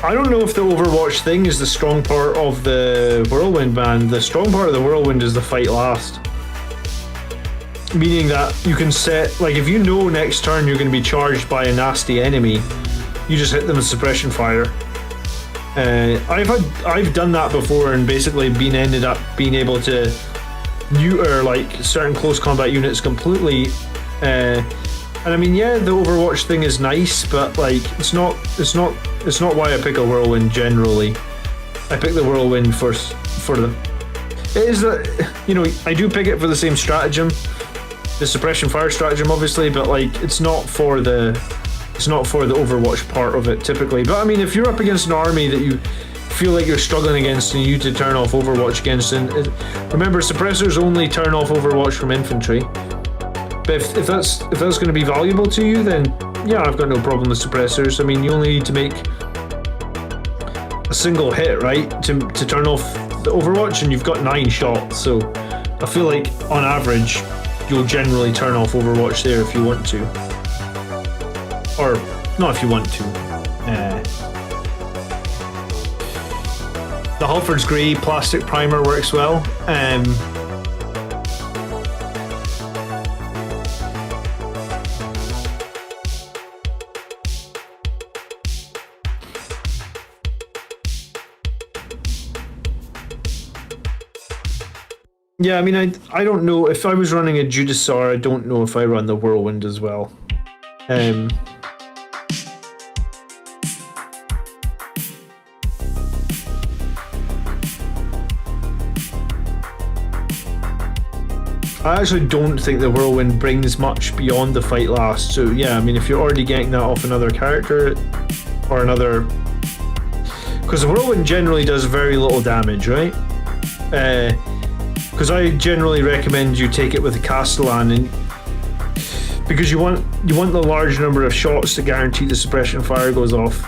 I don't know if the Overwatch thing is the strong part of the Whirlwind ban. The strong part of the Whirlwind is the fight last. Meaning that you can set, like if you know next turn you're going to be charged by a nasty enemy, you just hit them with suppression fire. I've done that before and basically ended up being able to neuter like certain close combat units completely, and I mean, yeah, the Overwatch thing is nice, but like it's not why I pick a Whirlwind generally. I pick the Whirlwind for the it is that, you know, I do pick it for the same stratagem, the suppression fire stratagem obviously, but like it's not for the Overwatch part of it typically. But I mean, if you're up against an army that you feel like you're struggling against and you need to turn off Overwatch against, and remember, suppressors only turn off Overwatch from infantry. But if that's going to be valuable to you, then yeah, I've got no problem with suppressors. I mean, you only need to make a single hit, right, to turn off the Overwatch, and you've got 9 shots. So I feel like on average you'll generally turn off Overwatch there if you want to, or not if you want to. The Halford's grey plastic primer works well. Yeah, I mean, I don't know if I was running a Judasar. I don't know if I run the Whirlwind as well. I actually don't think the Whirlwind brings much beyond the fight last. So yeah, I mean, if you're already getting that off another character or another, because the Whirlwind generally does very little damage, right? Because I generally recommend you take it with a Castellan, and because you want the large number of shots to guarantee the suppression fire goes off.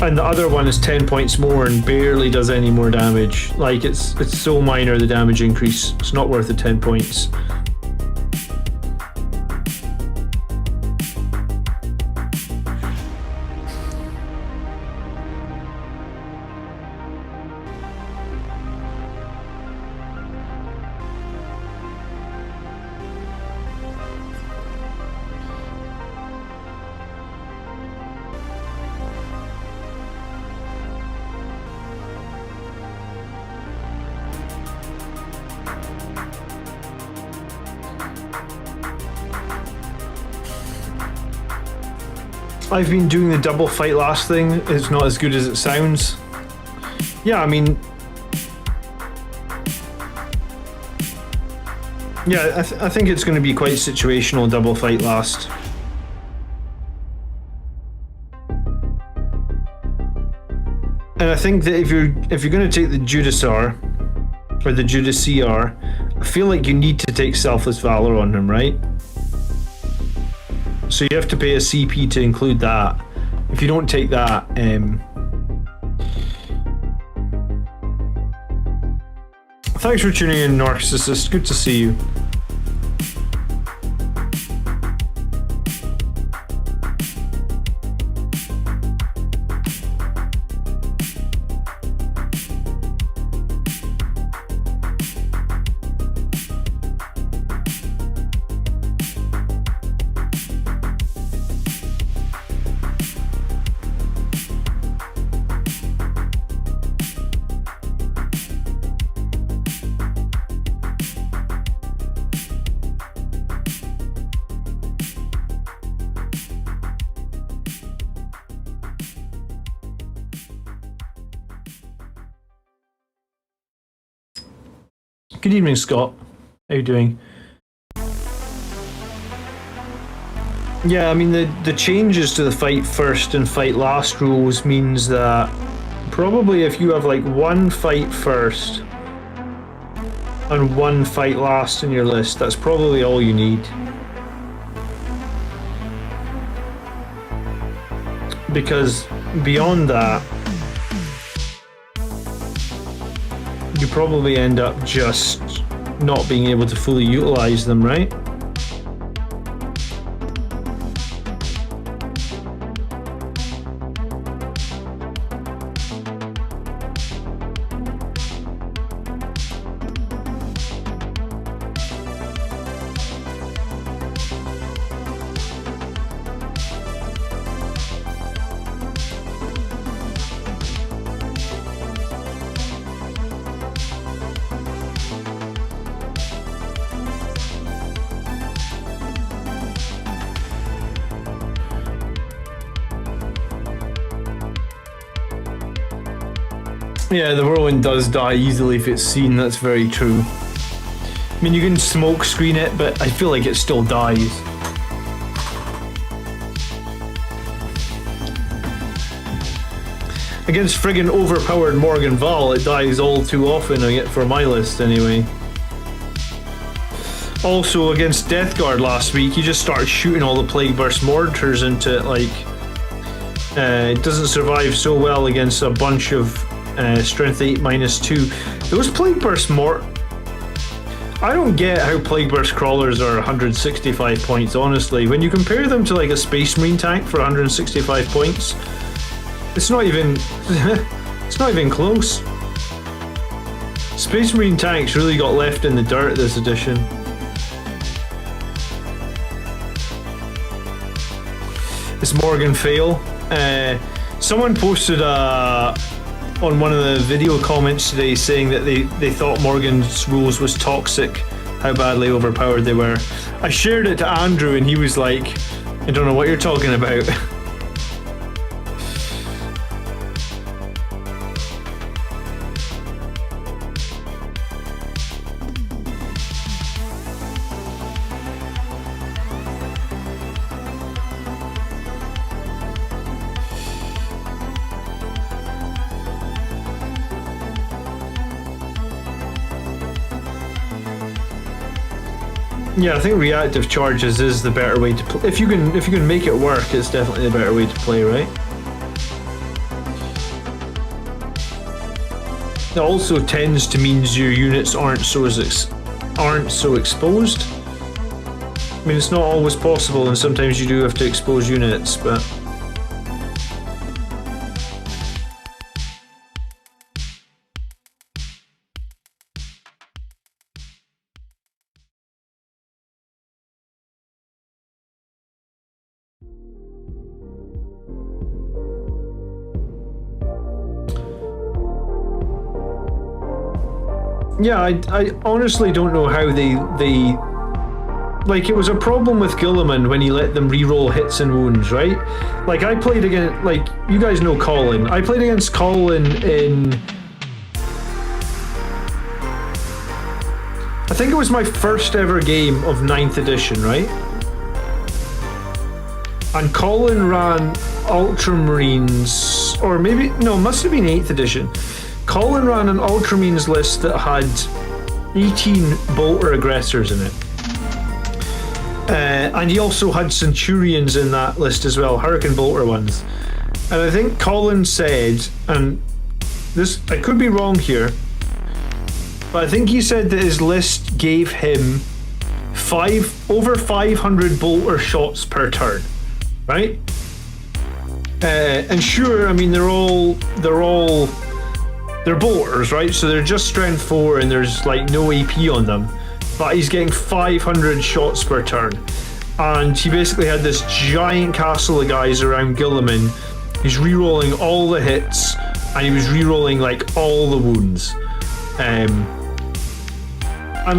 And the other one is 10 points more and barely does any more damage. Like it's so minor, the damage increase. It's not worth the 10 points. I've been doing the double fight last thing. It's not as good as it sounds. Yeah, I mean... Yeah, I think it's going to be quite situational, double fight last. And I think that if you're going to take the Judiciar, or the Judiciar, I feel like you need to take Selfless Valor on him, right? So you have to pay a CP to include that. If you don't take that, thanks for tuning in, Narcissist. Good to see you. Good evening, Scott. How you doing? Yeah, I mean, the changes to the fight first and fight last rules means that probably if you have like one fight first and one fight last in your list, that's probably all you need. Because beyond that, you probably end up just not being able to fully utilize them, right? Yeah, the whirlwind does die easily if it's seen, that's very true. I mean, you can smoke screen it, but I feel like it still dies. Against friggin' overpowered Morgan Val, it dies all too often, I get for my list anyway. Also, against Death Guard last week, you just started shooting all the Plague Burst Mortars into it, like... it doesn't survive so well against a bunch of Strength 8 -2. Those Plague Burst I don't get how Plague Burst Crawlers are 165 points, honestly. When you compare them to like a Space Marine tank for 165 points, it's not even... it's not even close. Space Marine tanks really got left in the dirt this edition. It's Morgan fail. Someone posted on one of the video comments today saying that they thought Morgan's rules was toxic, how badly overpowered they were. I shared it to Andrew and he was like, I don't know what you're talking about. Yeah, I think reactive charges is the better way to play. If you can make it work, it's definitely the better way to play, right? It also tends to mean your units aren't so exposed. I mean, it's not always possible, and sometimes you do have to expose units, but. Yeah, I honestly don't know how they like, it was a problem with Gilliman when he let them reroll hits and wounds, right? Like, I played against, like, you guys know Colin. I played against Colin in... I think it was my first ever game of 9th edition, right? And Colin ran Ultramarines, or maybe, no, it must have been 8th edition. Colin ran an Ultramarines list that had 18 bolter aggressors in it. And he also had Centurions in that list as well, Hurricane bolter ones. And I think Colin said, and this, I could be wrong here, but I think he said that his list gave him over 500 bolter shots per turn, right? And sure, I mean, they're bolters, right? So they're just strength 4 and there's like no AP on them. But he's getting 500 shots per turn. And he basically had this giant castle of guys around Gilliman. He's rerolling all the hits and he was rerolling like all the wounds. And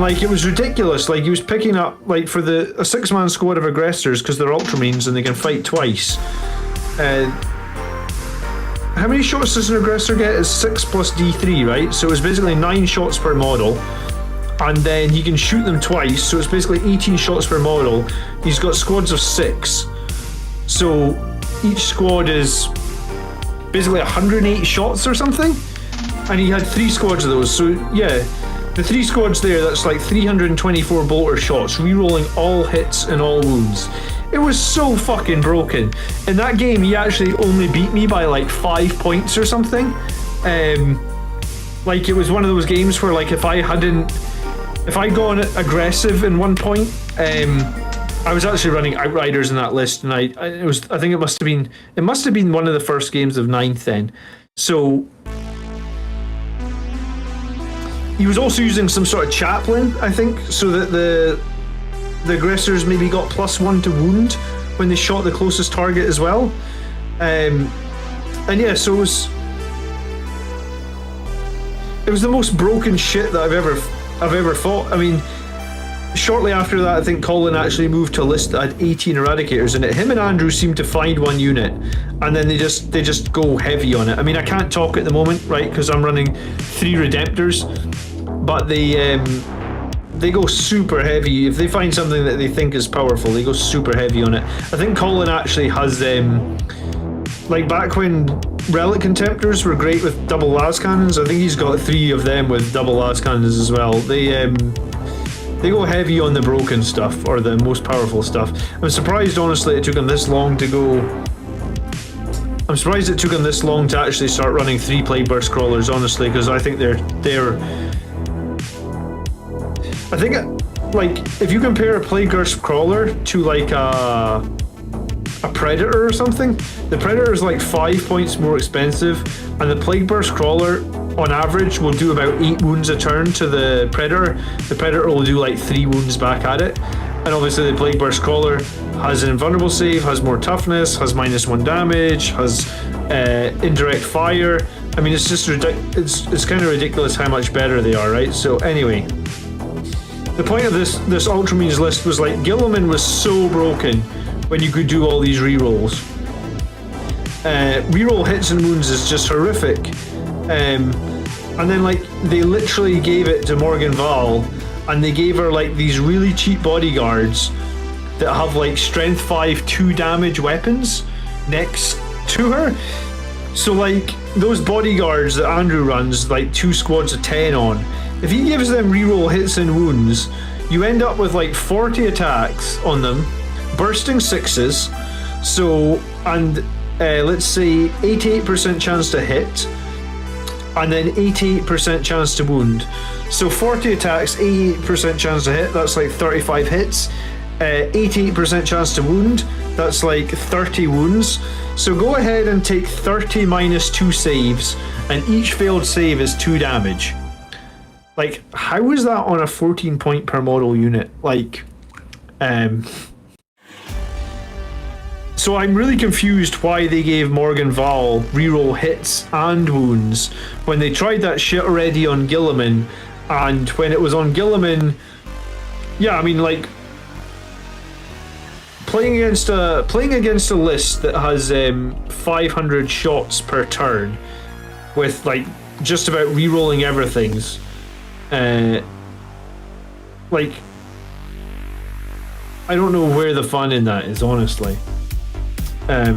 like, it was ridiculous. Like, he was picking up, like, for a 6-man squad of aggressors, because they're Ultramarines and they can fight twice. How many shots does an aggressor get? It's 6 plus D3, right? So it's basically 9 shots per model. And then he can shoot them twice, so it's basically 18 shots per model. He's got squads of 6. So each squad is basically 108 shots or something. And he had 3 squads of those. So yeah, the 3 squads there, that's like 324 bolter shots, rerolling all hits and all wounds. It was so fucking broken. In that game, he actually only beat me by like 5 points or something. Like, it was one of those games where, like, if I'd gone aggressive in one point, I was actually running Outriders in that list, and I think it must have been one of the first games of 9th then. So he was also using some sort of chaplain, I think, so that the aggressors maybe got +1 to wound when they shot the closest target as well. And yeah, so it was the most broken shit that I've ever fought. I mean, shortly after that, I think Colin actually moved to a list that had 18 Eradicators in it. Him and Andrew seemed to find one unit, and then they just go heavy on it. I mean, I can't talk at the moment, right, because I'm running 3 Redemptors, but they go super heavy. If they find something that they think is powerful, they go super heavy on it. I think Colin actually has like back when Relic Contemptors were great with double las cannons, I think he's got 3 of them with double las cannons as well. They go heavy on the broken stuff, or the most powerful stuff. I'm surprised, honestly, it took him this long to go. I'm surprised it took him this long to actually start running 3 Plague Burst Crawlers, honestly, because I think I think, like, if you compare a Plague Burst Crawler to like a Predator or something, the Predator is like 5 points more expensive, and the Plague Burst Crawler on average will do about 8 wounds a turn to the Predator. The Predator will do like 3 wounds back at it. And obviously the Plague Burst Crawler has an invulnerable save, has more toughness, has -1 damage, has indirect fire. I mean, it's just it's kind of ridiculous how much better they are, right? So anyway, the point of this Ultramarines list was, like, Gilliman was so broken when you could do all these rerolls. Reroll hits and wounds is just horrific. And then, like, they literally gave it to Morgan Val, and they gave her like these really cheap bodyguards that have like strength 5 2 damage weapons next to her. So like those bodyguards that Andrew runs like 2 squads of 10 on, if he gives them reroll hits and wounds, you end up with like 40 attacks on them, bursting 6s, so, and let's say 88% chance to hit, and then 88% chance to wound. So 40 attacks, 88% chance to hit, that's like 35 hits. 88% chance to wound, that's like 30 wounds. So go ahead and take 30 minus 2 saves, and each failed save is 2 damage. Like, how is that on a 14 point per model unit? Like, so I'm really confused why they gave Morgan Val reroll hits and wounds when they tried that shit already on Gilliman, and when it was on Gilliman, yeah, I mean, like, playing against a list that has 500 shots per turn, with like just about re-rolling everything's, like, I don't know where the fun in that is, honestly. I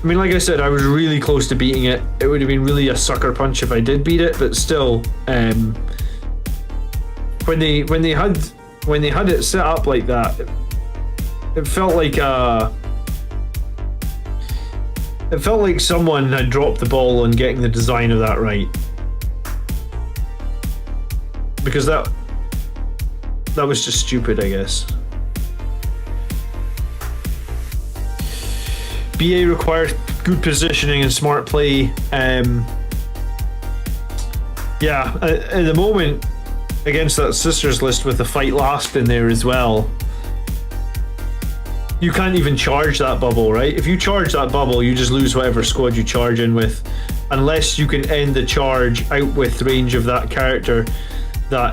mean, like I said, I was really close to beating it. It would have been really a sucker punch if I did beat it, but still, when they had it set up like that, it felt like someone had dropped the ball on getting the design of that right, because that was just stupid, I guess. BA requires good positioning and smart play. Yeah, at the moment, against that sisters list with the fight last in there as well, you can't even charge that bubble, right? If you charge that bubble, you just lose whatever squad you charge in with, unless you can end the charge out with range of that character that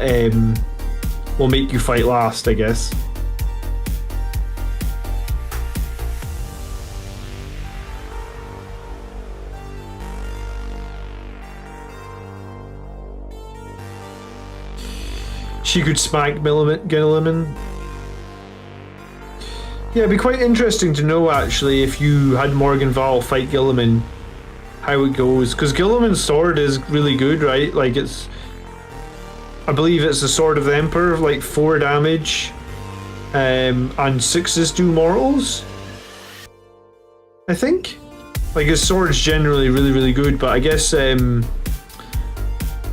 will make you fight last, I guess. She could smack Gilliman. Yeah, it'd be quite interesting to know, actually, if you had Morgan Val fight Gilliman, how it goes. Because Gilliman's sword is really good, right? Like, it's... I believe it's the Sword of the Emperor, like 4 damage, and 6s do mortals, I think. Like, his sword's generally really, really good, but I guess...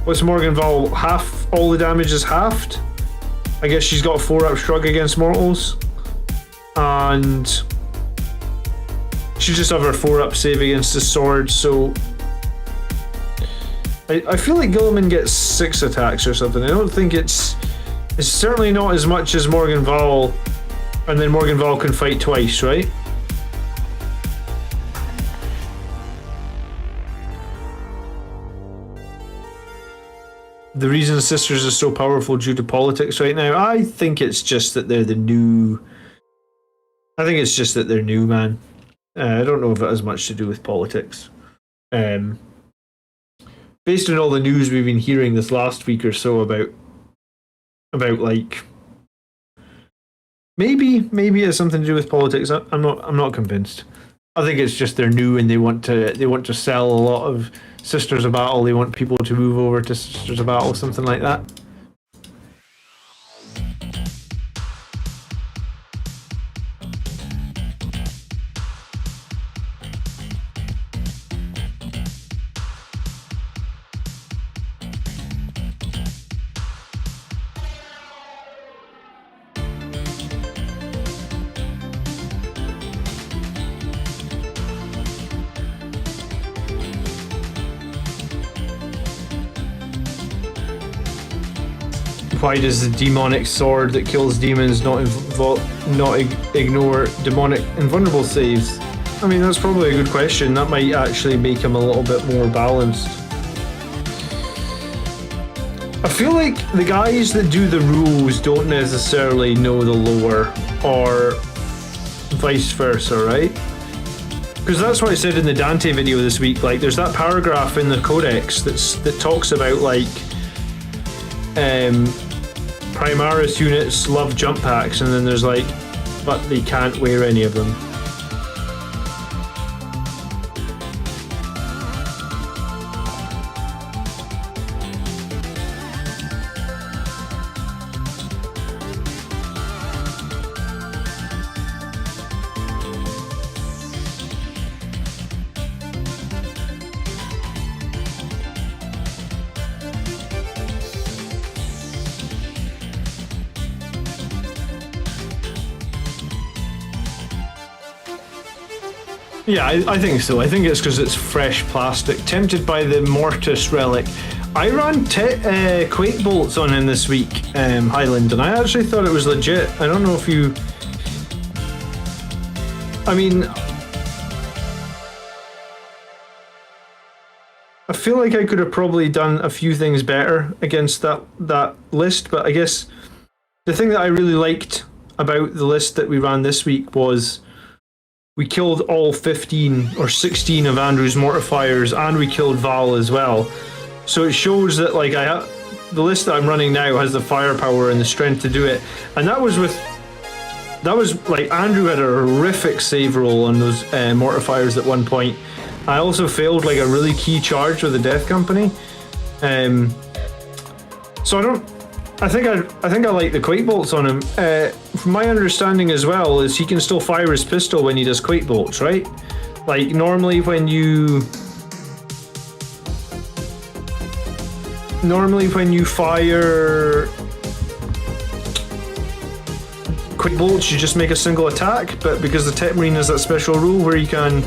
what's Morgan Val? Half, all the damage is halved. I guess she's got a 4-up shrug against mortals. And she just have her 4-up save against the sword, so I feel like Gilliman gets 6 attacks or something. I don't think it's certainly not as much as Morgan Val, and then Morgan Val can fight twice, right? The reason Sisters is so powerful due to politics right now, I think it's just that they're the new... I think it's just that they're new, man. I don't know if it has much to do with politics. Based on all the news we've been hearing this last week or so about like... Maybe it has something to do with politics. I'm not convinced. I think it's just they're new and they want to sell a lot of Sisters of Battle. They want people to move over to Sisters of Battle, something like that. Why does the demonic sword that kills demons not ignore demonic invulnerable saves? I mean, that's probably a good question. That might actually make him a little bit more balanced. I feel like the guys that do the rules don't necessarily know the lore, or vice versa, right? Because that's what I said in the Dante video this week. Like, there's that paragraph in the Codex that talks about, like, Primaris units love jump packs, and then there's like, but they can't wear any of them. Yeah, I think so. I think it's because it's fresh plastic. Tempted by the Mortis relic. I ran Quake bolts on him this week, Highland, and I actually thought it was legit. I don't know if you... I mean... I feel like I could have probably done a few things better against that list, but I guess the thing that I really liked about the list that we ran this week was we killed all 15 or 16 of Andrew's mortifiers, and we killed Val as well. So it shows that like the list that I'm running now has the firepower and the strength to do it. And that was like Andrew had a horrific save roll on those mortifiers at one point. I also failed like a really key charge with the Death Company. So I think I like the Quake Bolts on him. From my understanding as well is he can still fire his pistol when he does Quake Bolts, right? Like normally when you fire Quake Bolts, you just make a single attack, but because the Techmarine has that special rule where you can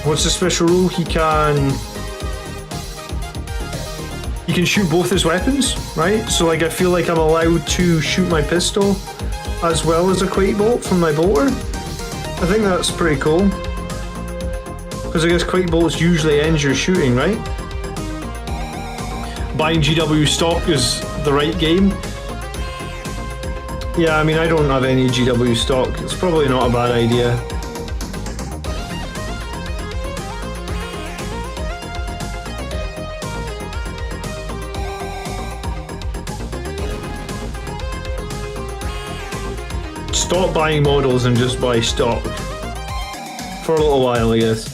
what's the special rule? He can shoot both his weapons, right? So like I feel like I'm allowed to shoot my pistol as well as a Quake Bolt from my bolter. I think that's pretty cool. Because I guess Quake Bolts usually ends your shooting, right? Buying GW stock is the right game. Yeah, I mean, I don't have any GW stock. It's probably not a bad idea. Stop buying models and just buy stock. For a little while, I guess.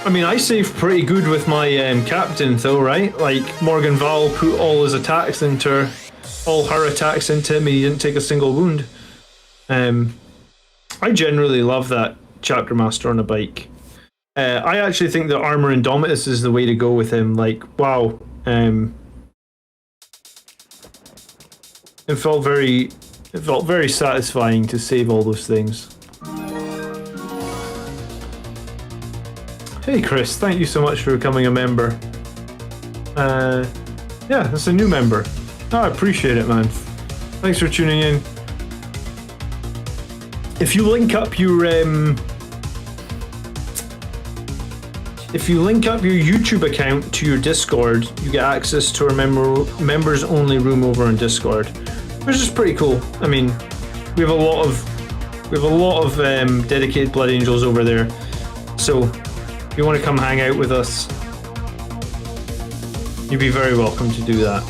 I mean, I saved pretty good with my captain though, right? Like, Morgan Val put all her attacks into him and he didn't take a single wound. I generally love that Chapter Master on a bike. I actually think that Armor Indomitus is the way to go with him. Like, wow. It felt very satisfying to save all those things. Hey Chris, thank you so much for becoming a member. Yeah, that's a new member. Oh, I appreciate it, man. Thanks for tuning in. If you link up your YouTube account to your Discord, you get access to our members only room over on Discord, which is pretty cool. I mean, we have a lot of dedicated Blood Angels over there. So if you want to come hang out with us, you'd be very welcome to do that.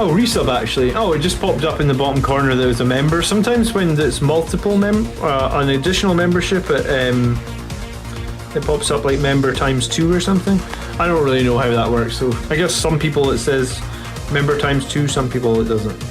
Oh, resub actually. Oh, it just popped up in the bottom corner. There was a member. Sometimes when it's multiple an additional membership, it pops up like member ×2 or something. I don't really know how that works. So I guess some people it says member ×2, some people it doesn't.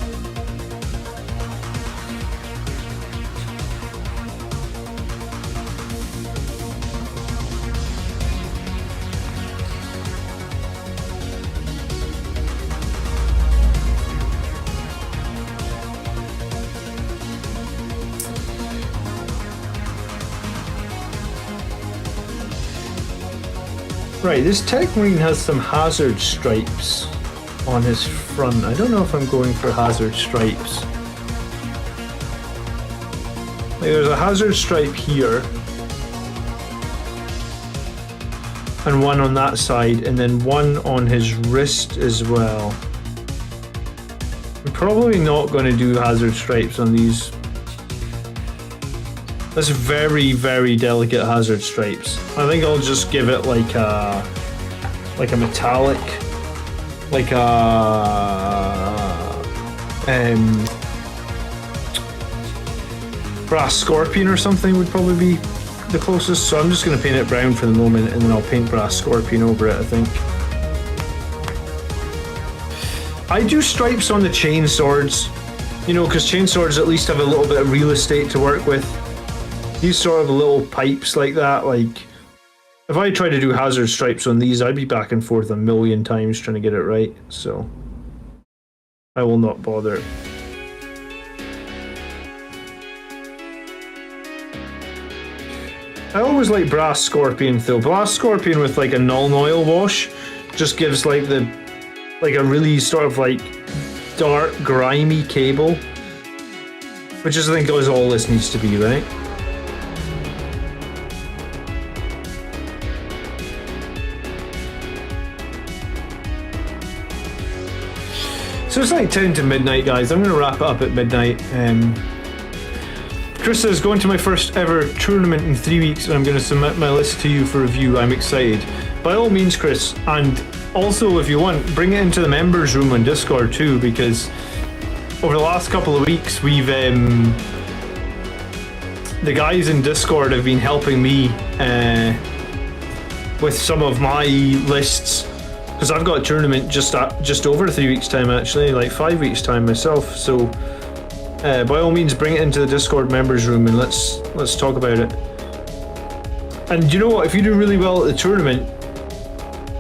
Right, this Techmarine has some hazard stripes on his front. I don't know if I'm going for hazard stripes. Like, there's a hazard stripe here, and one on that side, and then one on his wrist as well. I'm probably not going to do hazard stripes on these. That's very, very delicate hazard stripes. I think I'll just give it like a metallic, like a brass scorpion or something would probably be the closest. So I'm just going to paint it brown for the moment, and then I'll paint brass scorpion over it, I think. I do stripes on the chain swords, you know, because chain swords at least have a little bit of real estate to work with. These sort of little pipes like that, like, if I tried to do hazard stripes on these, I'd be back and forth a million times trying to get it right, so I will not bother. I always like brass scorpion though. Brass scorpion with like a null oil wash just gives like a really sort of like dark, grimy cable, which is, I think, is all this needs to be, right? So it's like 10 to midnight, guys. I'm going to wrap it up at midnight. Chris says, going to my first ever tournament in 3 weeks, and I'm going to submit my list to you for review. I'm excited. By all means, Chris, and also if you want, bring it into the members room on Discord too, because over the last couple of weeks, we've the guys in Discord have been helping me with some of my lists. Because I've got a tournament just over 3 weeks' time, actually, like 5 weeks' time myself. So, by all means, bring it into the Discord members room and let's talk about it. And you know what? If you do really well at the tournament,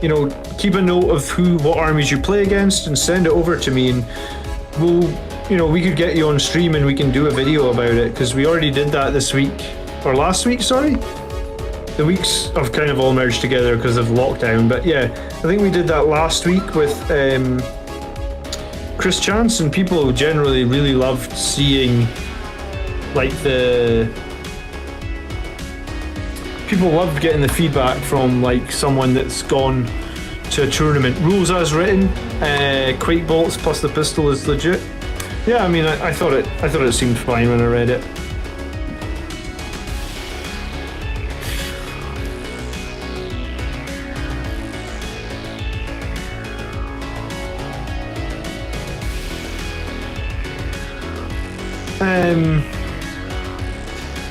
you know, keep a note of what armies you play against and send it over to me, and we could get you on stream and we can do a video about it. Because we already did that this week or last week. Sorry. The weeks have kind of all merged together because of lockdown, but yeah, I think we did that last week with Chris Chance, and people generally really loved seeing, like, people loved getting the feedback from, like, someone that's gone to a tournament. Rules as written, Quake bolts plus the pistol is legit. Yeah, I mean, I thought it seemed fine when I read it.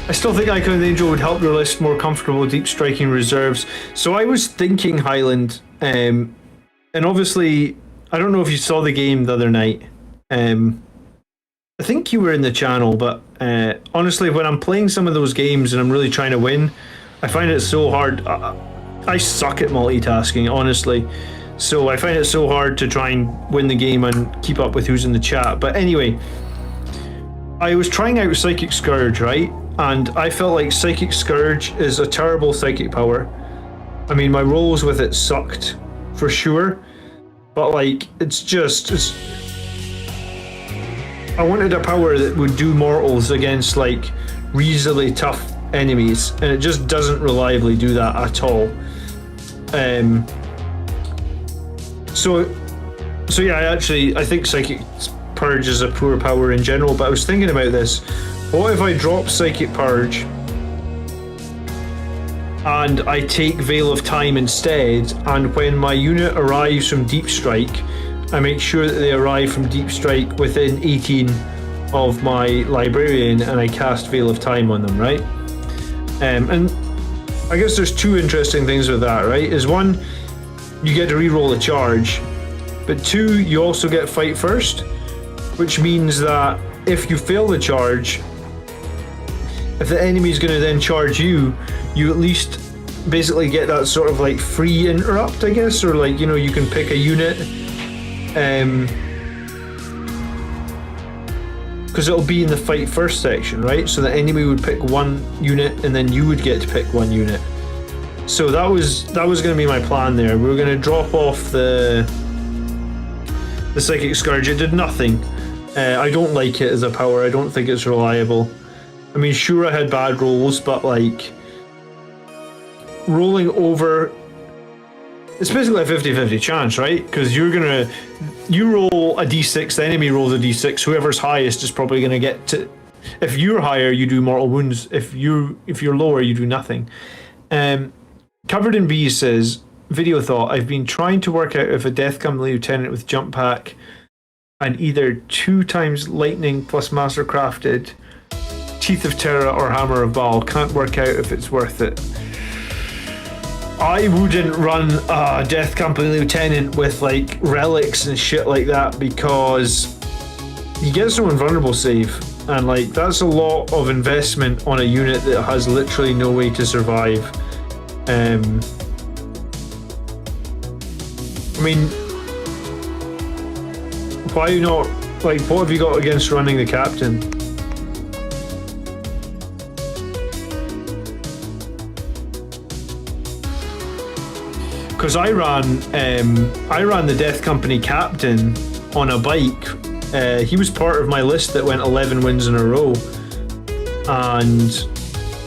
I still think Icon of the Angel would help your list more comfortable with deep striking reserves. So I was thinking Highland, and obviously, I don't know if you saw the game the other night. I think you were in the channel, but honestly, when I'm playing some of those games and I'm really trying to win, I find it so hard. I suck at multitasking, honestly. So I find it so hard to try and win the game and keep up with who's in the chat. But anyway, I was trying out Psychic Scourge, right? And I felt like Psychic Scourge is a terrible psychic power. I mean, my rolls with it sucked, for sure. But, like, I wanted a power that would do mortals against, like, reasonably tough enemies. And it just doesn't reliably do that at all. So yeah, I think Psychic Purge is a poor power in general, but I was thinking about this. What if I drop Psychic Purge and I take Veil of Time instead, and when my unit arrives from Deep Strike, I make sure that they arrive from Deep Strike within 18 of my Librarian, and I cast Veil of Time on them, right? And I guess there's two interesting things with that, right? Is one, you get to reroll a charge, but two, you also get Fight First, which means that if you fail the charge, if the enemy's going to then charge you, you at least basically get that sort of like free interrupt, I guess, or like, you know, you can pick a unit, because it'll be in the Fight First section, right? So the enemy would pick one unit and then you would get to pick one unit. So that was going to be my plan there. We were going to drop off the Psychic Scourge. It did nothing. I don't like it as a power. I don't think it's reliable. I mean, sure, I had bad rolls, but like rolling over, it's basically a 50-50 chance, right? Because you roll a d6, the enemy rolls a d6. Whoever's highest is probably going to get to. If you're higher, you do mortal wounds. If you're lower, you do nothing. Covered in Bees says, video thought, I've been trying to work out if a Death Company Lieutenant with Jump Pack and either 2 times Lightning plus Master Crafted, Teeth of Terra or Hammer of Baal, can't work out if it's worth it. I wouldn't run a Death Company Lieutenant with like relics and shit like that, because you get some invulnerable save, and like that's a lot of investment on a unit that has literally no way to survive. I mean, why not? Like, what have you got against running the captain? Because I ran the Death Company captain on a bike He was part of my list that went 11 wins in a row, and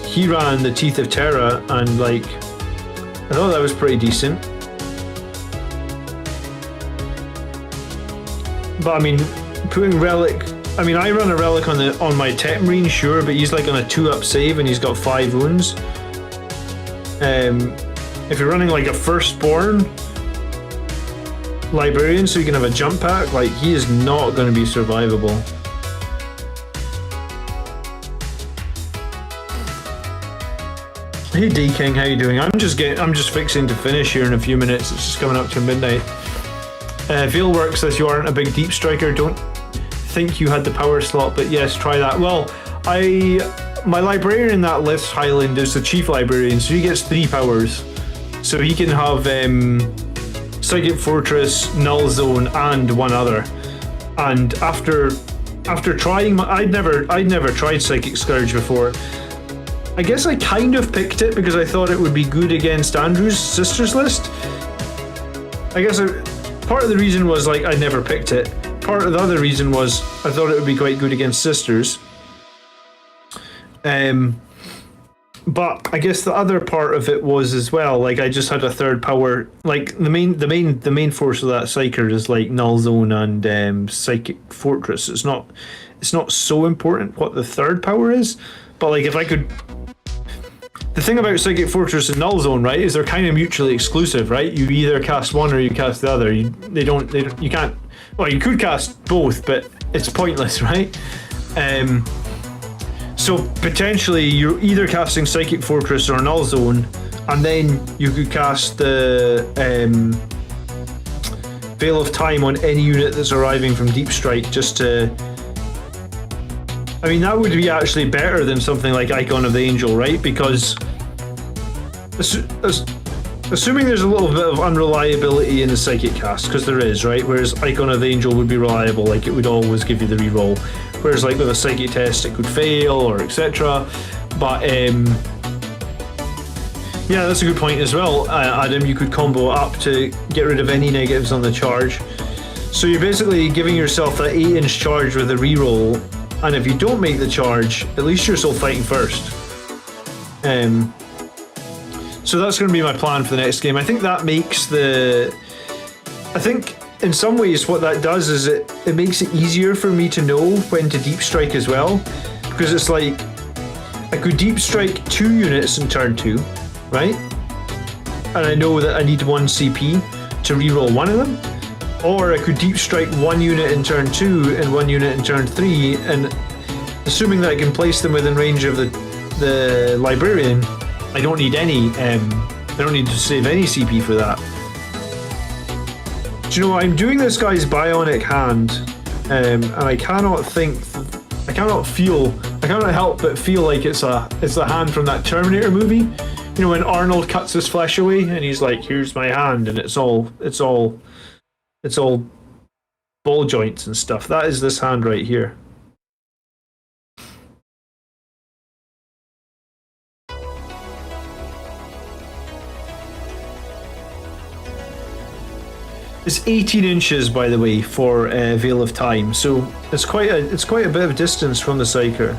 he ran the Teeth of Terra, and like I thought that was pretty decent. But I mean, putting Relic. I mean, I run a Relic on my Techmarine, sure, but he's like on a 2-up save and he's got 5 wounds. If you're running like a Firstborn Librarian, so you can have a jump pack, like he is not going to be survivable. Hey D King, how you doing? I'm just fixing to finish here in a few minutes. It's just coming up to midnight. Veilwork says you aren't a big deep striker. Don't think you had the power slot, but yes, try that. Well, my librarian in that list, Highland, is the chief librarian, so he gets 3 powers. So he can have Psychic Fortress, Null Zone, and one other. And after trying, I'd never tried Psychic Scourge before. I guess I kind of picked it because I thought it would be good against Andrew's sister's list. I guess part of the reason was like I never picked it. Part of the other reason was I thought it would be quite good against sisters. But I guess the other part of it was as well, like I just had a 3rd power. Like the main force of that Psyker is like Null Zone and Psychic Fortress. It's not so important what the 3rd power is, but like if I could. The thing about Psychic Fortress and Null Zone, right, is they're kind of mutually exclusive, right? You either cast one or you cast the other. You can't. Well, you could cast both, but it's pointless, right? So potentially you're either casting Psychic Fortress or Null Zone, and then you could cast the Veil of Time on any unit that's arriving from Deep Strike, just to. I mean, that would be actually better than something like Icon of the Angel, right? Because assuming there's a little bit of unreliability in the Psychic cast, because there is, right? Whereas Icon of the Angel would be reliable, like it would always give you the reroll. Whereas like with a Psychic test it could fail or etc. But yeah, that's a good point as well, Adam. You could combo up to get rid of any negatives on the charge. So you're basically giving yourself that 8-inch charge with a reroll. And if you don't make the charge, at least you're still fighting first. So that's going to be my plan for the next game. I think that makes I think in some ways what that does is it makes it easier for me to know when to deep strike as well. Because it's like, I could deep strike 2 units in turn 2, right? And I know that I need 1 CP to reroll one of them. Or I could deep strike 1 unit in turn 2 and 1 unit in turn 3, and assuming that I can place them within range of the librarian, I don't need any. I don't need to save any CP for that. Do you know what? I'm doing this guy's bionic hand, and I cannot help but feel like it's the hand from that Terminator movie. You know, when Arnold cuts his flesh away and he's like, "Here's my hand," and it's all ball joints and stuff. That is this hand right here. It's 18 inches, by the way, for Veil of Time, so it's quite a bit of distance from the Psyker.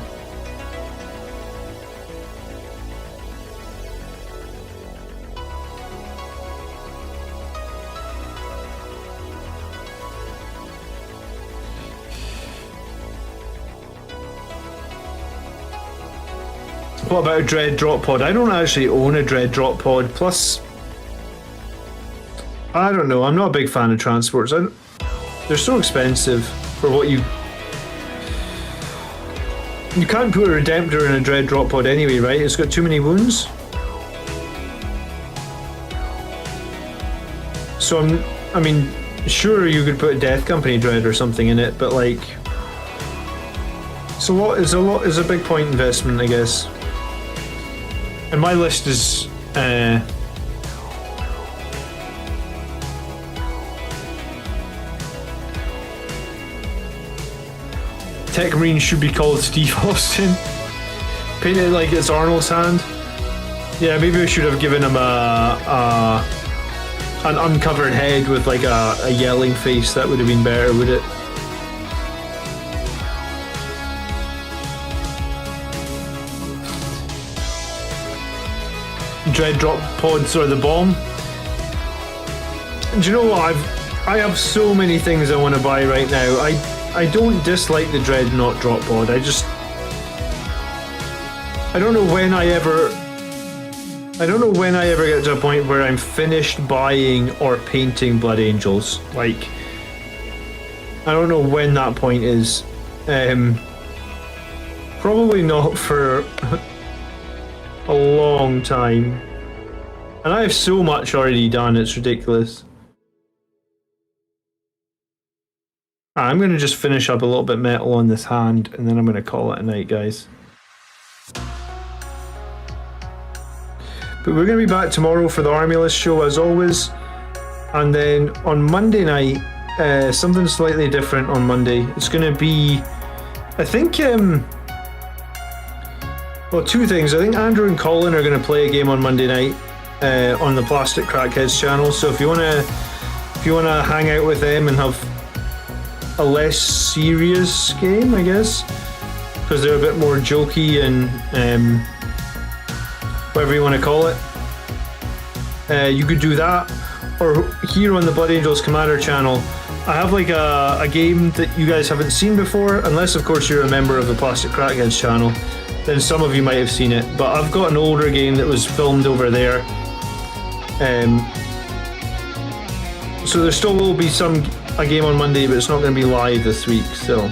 What about a Dread Drop Pod? I don't actually own a Dread Drop Pod, plus I don't know, I'm not a big fan of transports. They're so expensive for what you can't put a Redemptor in a Dread Drop Pod anyway, right? It's got too many wounds. So I mean, sure you could put a Death Company Dread or something in it, but like, it's a big point investment, I guess. And my list is Techmarine should be called Steve Austin. Paint it like it's Arnold's hand. Yeah, maybe we should have given him an uncovered head with like a yelling face. That would have been better, would it? Dreadnought pods or the bomb. Do you know what? I have so many things I want to buy right now. I don't dislike the Dreadnought drop pod. I don't know when I ever get to a point where I'm finished buying or painting Blood Angels. Like, I don't know when that point is. Probably not for a long time. And I have so much already done, it's ridiculous. I'm going to just finish up a little bit metal on this hand, and then I'm going to call it a night, guys. But we're going to be back tomorrow for the Army List show, as always. And then on Monday night, something slightly different on Monday. It's going to be, I think, well, two things. I think Andrew and Colin are going to play a game on Monday night on the Plastic Crackheads channel. So if you want to hang out with them and have a less serious game, I guess, because they're a bit more jokey and whatever you want to call it, you could do that. Or here on the Blood Angels Commander channel, I have like a game that you guys haven't seen before, unless of course you're a member of the Plastic Crackheads channel. Then some of you might have seen it, but I've got an older game that was filmed over there. So there still will be a game on Monday, but it's not going to be live this week, so.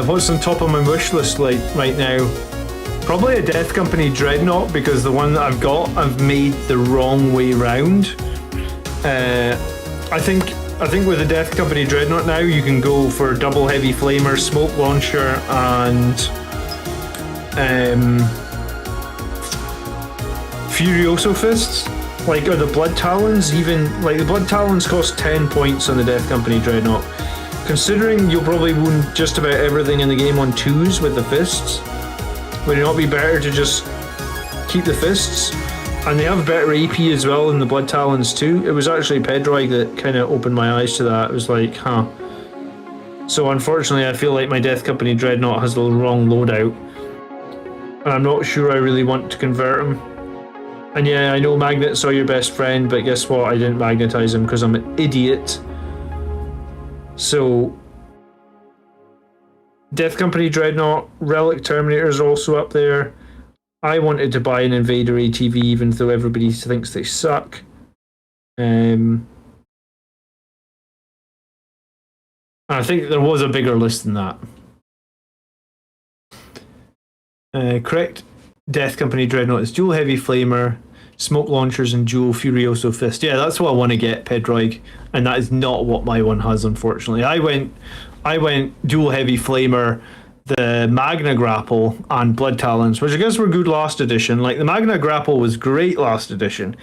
What's on top of my wish list like right now? Probably a Death Company Dreadnought, because the one that I've got, I've made the wrong way round. I think with the Death Company Dreadnought now, you can go for double heavy flamer, smoke launcher, and Furioso fists, like, or the Blood Talons. Even like the Blood Talons cost 10 points on the Death Company Dreadnought. Considering you'll probably wound just about everything in the game on 2s with the fists, would it not be better to just keep the fists? And they have better AP as well in the Blood Talons too. It was actually Pedroig that kind of opened my eyes to that. It was like, huh. So unfortunately, I feel like my Death Company Dreadnought has the wrong loadout, and I'm not sure I really want to convert him. And yeah, I know magnets are your best friend, but guess what? I didn't magnetize him because I'm an idiot. So Death Company Dreadnought, Relic Terminators are also up there. I wanted to buy an Invader ATV even though everybody thinks they suck. I think there was a bigger list than that. Correct Death Company Dreadnought is dual heavy flamer, smoke launchers, and dual Furioso fist. Yeah, that's what I want to get, Pedroig, and that is not what my one has, unfortunately. I went dual heavy flamer, the Magna Grapple, and Blood Talons, which I guess were good last edition. Like, the Magna Grapple was great last edition,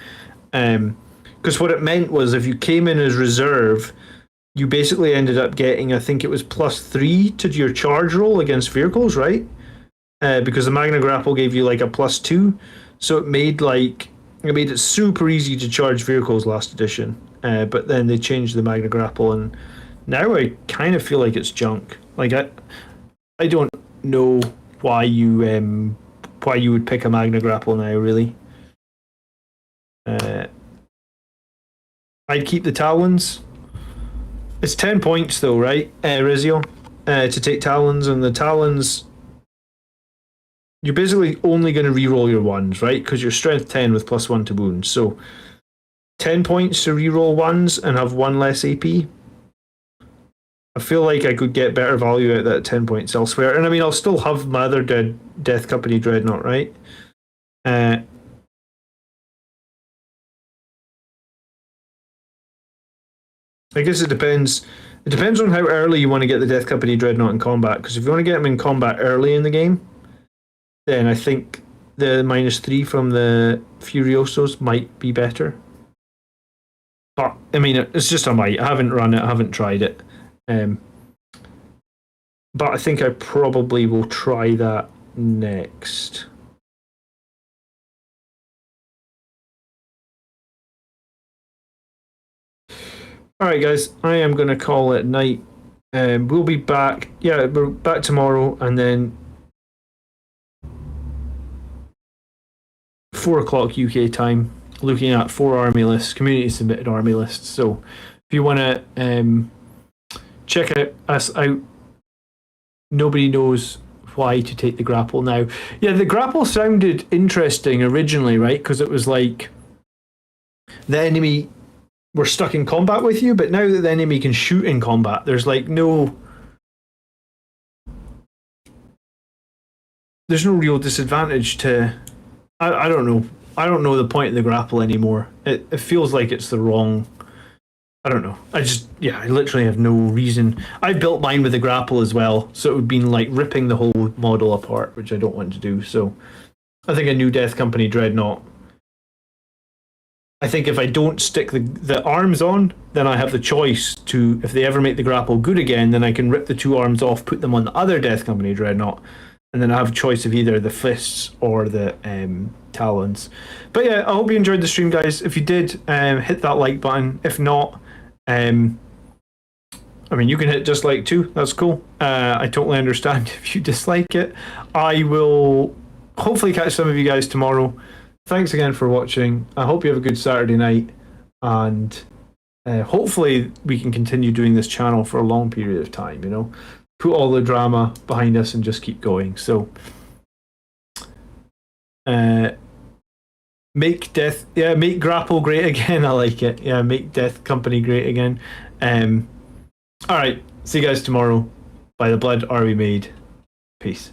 because what it meant was if you came in as reserve, you basically ended up getting, I think it was +3 to your charge roll against vehicles, right? Because the Magna Grapple gave you like a +2, so it made it super easy to charge vehicles last edition. But then they changed the Magna Grapple, and now I kind of feel like it's junk. Like, I don't know why you would pick a Magna Grapple now, really. I'd keep the Talons. It's 10 points though, right, Rizio? To take Talons, and the Talons, you're basically only going to reroll your ones, right? Because you're strength 10 with +1 to wounds. So 10 points to reroll ones and have 1 less AP. I feel like I could get better value out of that 10 points elsewhere. And I mean, I'll still have my other Death Company Dreadnought, right? I guess it depends. It depends on how early you want to get the Death Company Dreadnought in combat. Because if you want to get them in combat early in the game, then I think the -3 from the Furiosos might be better. But I mean, it's just a might. I haven't run it. I haven't tried it. But I think I probably will try that next. All right, guys, I am going to call it night. We'll be back. Yeah, we're back tomorrow, and then 4 o'clock UK time, looking at 4 army lists, community submitted army lists. So if you want to check us out, nobody knows why to take the grapple now. Yeah, the grapple sounded interesting originally, right? Because it was like the enemy were stuck in combat with you, but now that the enemy can shoot in combat, there's like there's no real disadvantage to. I don't know. I don't know the point of the grapple anymore. It feels like it's the wrong. I don't know. I literally have no reason. I built mine with a grapple as well, so it would be like ripping the whole model apart, which I don't want to do. So I think a new Death Company Dreadnought. I think if I don't stick the arms on, then I have the choice to, if they ever make the grapple good again, then I can rip the 2 arms off, put them on the other Death Company Dreadnought, and then I have a choice of either the fists or the talons. But yeah, I hope you enjoyed the stream, guys. If you did, hit that like button. If not, I mean, you can hit dislike too. That's cool. I totally understand if you dislike it. I will hopefully catch some of you guys tomorrow. Thanks again for watching. I hope you have a good Saturday night, and hopefully we can continue doing this channel for a long period of time, you know? Put all the drama behind us and just keep going. So, make grapple great again. I like it. Yeah, make Death Company great again. All right, see you guys tomorrow. By the blood are we made. Peace.